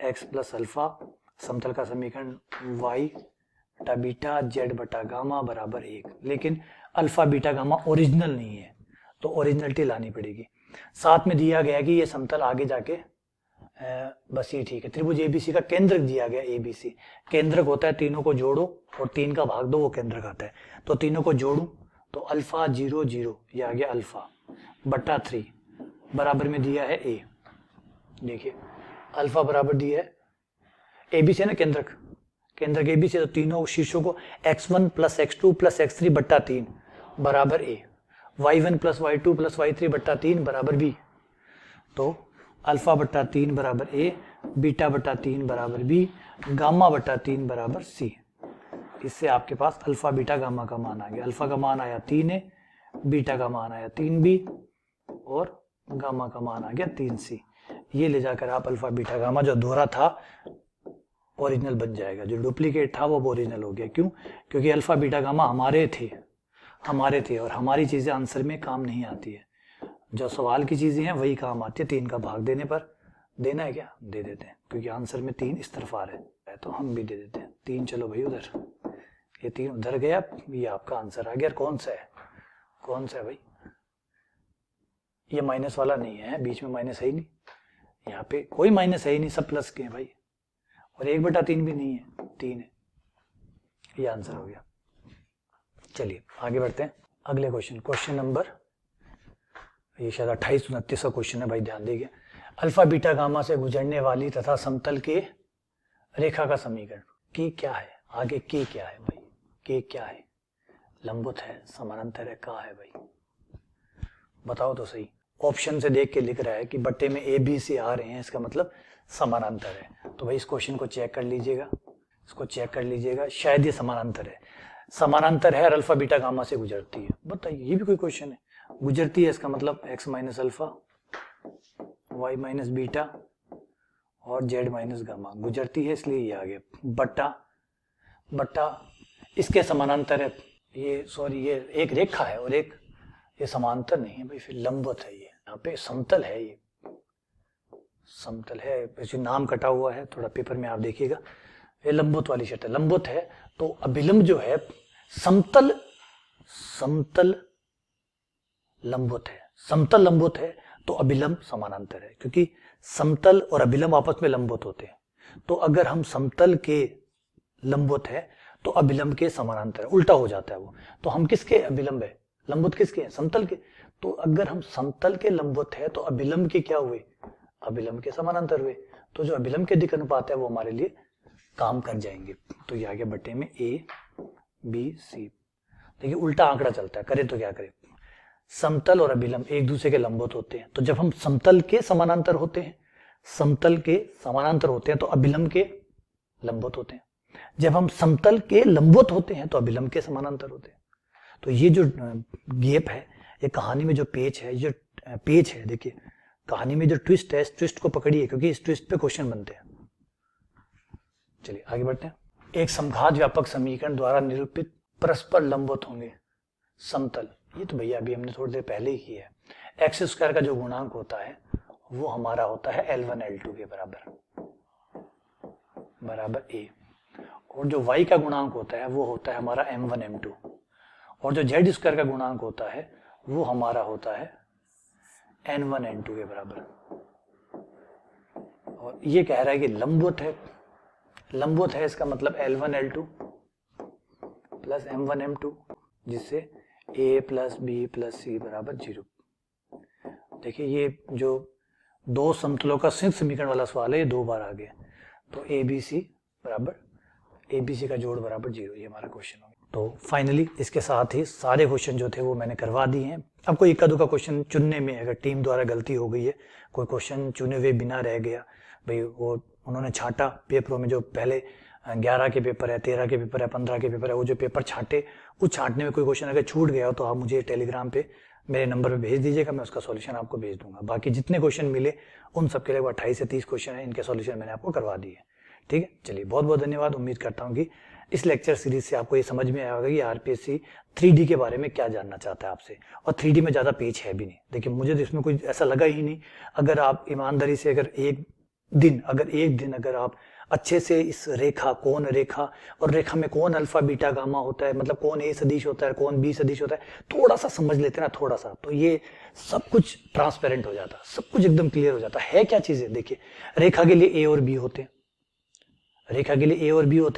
एक्स प्लस अल्फा, समतल का समीकरण वाई बटा बीटा जेड बटा गामा बराबर 1। लेकिन अल्फा बीटा गामा ओरिजिनल नहीं है तो ओरिजिनलिटी लानी पड़ेगी। साथ में दिया गया कि ये समतल आगे जाके बस ये ठीक है। त्रिभुज एबीसी का केंद्रक दिया गया, एबीसी केंद्रक होता है, तीनों को जोड़ो और 3 का भाग दो, वो केंद्रक आता है। तो तीनों को जोड़ू तो अल्फा 0 0 ये आ गया अल्फा बटा 3 बराबर में दिया है ए। देखिए अल्फा बराबर दिया है एबीसी है ना, केंद्रक, केंद्रक एबीसी, तो तीनों शीर्षों को x1 plus x2 plus x3 बट्टा 3 बराबर a, y1 plus y2 plus y3 बट्टा 3 बराबर b। तो अल्फा बट्टा 3 बराबर ए, बीटा बट्टा 3 बराबर बी, गामा बट्टा 3 बराबर सी। इससे आपके पास अल्फा बीटा गामा का मान आ गया। अल्फा का मान आया 3a, बीटा का मान आया 3b और गामा का मान आ गया 3c। ये ले जाकर आप अल्फा बीटा गामा जो दोहरा था ओरिजिनल बन जाएगा, जो डुप्लीकेट था वो ओरिजिनल हो गया। क्यों? क्योंकि अल्फा बीटा गामा हमारे थे और हमारी चीजें आंसर में काम नहीं आती है। जो सवाल की चीजें हैं वही काम आती है। 3 का भाग देने पर, देना है क्या? दे देते हैं, क्योंकि आंसर में 3 इस तरफ आ रहे हैं तो हम भी दे देते हैं 3। चलो भाई उधर, ये 3 उधर गया, ये आपका आंसर आ गया। कौन सा है भाई? ये माइनस वाला नहीं है, बीच में माइनस है ही नहीं, यहाँ पे कोई माइनस है ही नहीं, सब प्लस के हैं भाई। और 1/3 भी नहीं है, 3 है। ये आंसर हो गया। चलिए आगे बढ़ते हैं। अगले क्वेश्चन नंबर, ये शायद 28-29 का क्वेश्चन है भाई, ध्यान दीजिए। अल्फा बीटा गामा से गुजरने वाली तथा समतल के रेखा का समीकरण। के क्या है? आगे के क्या है भाई? के क्या है? लंबवत है, समानांतर है, का है भाई? बताओ तो सही। ऑप्शन से देख के लिख रहा है कि बट्टे में ए बी सी आ रहे हैं, इसका मतलब समानांतर है। तो भाई इस क्वेश्चन को चेक कर लीजिएगा, शायद ये समानांतर है और अल्फा बीटा गामा से गुजरती है। बताइए, ये भी कोई क्वेश्चन है? गुजरती है, इसका मतलब x minus alpha, y minus beta और z माइनस गामा गुजरती है, इसलिए ये आ गया। बट्टा इसके समानांतर है, ये एक रेखा है और एक ये समांतर नहीं है भाई, फिर लंबवत है। ये यहाँ पे समतल है, ये समतल है, इसे नाम कटा हुआ है थोड़ा पेपर में, आप देखिएगा। ये लंबवत वाली शर्त है, लंबवत है तो अभिलंब जो है समतल लंबवत है तो अभिलंब समानांतर है, क्योंकि समतल और अभिलंब आपस में लंबवत होते हैं। तो अगर हम समतल के लंबवत है तो अभिलंब के समानांतर है, उल्टा हो जाता है वो। तो हम किसके अभिलंब है? लंबवत किसके हैं? समतल के। तो अगर हम समतल के लंबवत है तो अभिलंब के क्या हुए? अभिलंब के समानांतर हुए। तो जो अभिलंब के दिक् अनुपात है वो हमारे लिए काम कर जाएंगे। तो ये आ गया बट्टे में ए बी सी। देखिए उल्टा आंकड़ा चलता है, करें तो क्या करें? समतल और अभिलंब एक दूसरे के लंबवत होते हैं, तो जब हम समतल के समानांतर होते हैं तो अभिलंब के लंबवत होते हैं। जब हम समतल के लंबवत होते हैं तो अभिलंब के समानांतर होते हैं। तो ये जो गैप है, ये कहानी में जो पेच है, देखिए कहानी में जो ट्विस्ट है, इस ट्विस्ट को पकड़िए, क्योंकि इस ट्विस्ट पे क्वेश्चन बनते हैं। चलिए आगे बढ़ते हैं। एक समघात व्यापक समीकरण द्वारा निरूपित परस्पर लंबवत होंगे समतल। ये तो भैया अभी हमने थोड़ी देर पहले ही किया है। एक्स स्क्वायर का जो गुणांक होता है वो हमारा होता है L1 L2 के बराबर a, और जो y का गुणांक होता है वो होता है हमारा M1 M2, और जो z स्क्वायर का गुणांक होता है वो हमारा होता है N1 N2 के बराबर। और ये कह रहा है कि लंबवत है, इसका मतलब L1 L2 plus M1 M2, जिससे a प्लस बी प्लस सी बराबर 0। देखिए ये जो दो समतलों का संयुक्त समीकरण वाला सवाल है, ये 2 बार आ गया। तो ABC का जोड़ बराबर 0, ये हमारा क्वेश्चन हो गया। तो फाइनली इसके साथ ही सारे क्वेश्चन जो थे वो मैंने करवा दिए हैं। अब कोई इक्का दुक्का क्वेश्चन चुनने में अगर टीम द्वारा गलती हो गई है, कोई क्वेश्चन चुने हुए बिना रह गया भाई, वो उन्होंने छांटा पेपरों में, जो पहले 11 के पेपर है, 13 के पेपर है, 15 के पेपर है, वो जो पेपर छांटे, उस छांटने में कोई क्वेश्चन अगर छूट गया हो तो आप मुझे टेलीग्राम पे मेरे नंबर पे भेज दीजिएगा, मैं उसका सॉल्यूशन आपको भेज दूंगा। बाकी जितने क्वेश्चन मिले उन सबके लिए 28 से 30 क्वेश्चन है, इनके सॉल्यूशन मैंने आपको करवा दिए। ठीक है, चलिए बहुत बहुत धन्यवाद। उम्मीद करता हूँ कि इस लेक्चर सीरीज से आपको ये समझ में आया होगा कि आरपीएससी 3D के बारे में क्या जानना चाहता है आपसे। और 3D में ज़्यादा पेज है भी नहीं, देखिए मुझे तो इसमें कोई ऐसा लगा ही नहीं। अगर आप ईमानदारी से अगर एक दिन अगर आप अच्छे से इस रेखा, कौन रेखा और रेखा में कौन अल्फा बीटा गामा होता है, मतलब कौन ए सदिश होता है, कौन बी सदिश होता है, थोड़ा सा समझ लेते ना, थोड़ा सा, तो ये सब कुछ ट्रांसपेरेंट हो जाता, सब कुछ एकदम क्लियर हो जाता है। क्या चीज़ है? देखिए रेखा के लिए ए और बी होते हैं,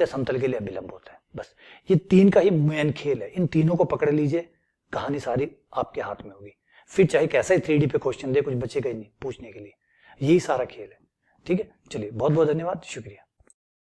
समतल के लिए अभिलंब होता है। बस ये 3 का ही मेन खेल है। इन तीनों को पकड़ लीजिए, कहानी सारी आपके हाथ में होगी। फिर चाहे कैसा ही 3D पे क्वेश्चन दे, कुछ बचेगा ही नहीं पूछने के लिए। यही सारा खेल है। ठीक है, चलिए बहुत बहुत धन्यवाद, शुक्रिया।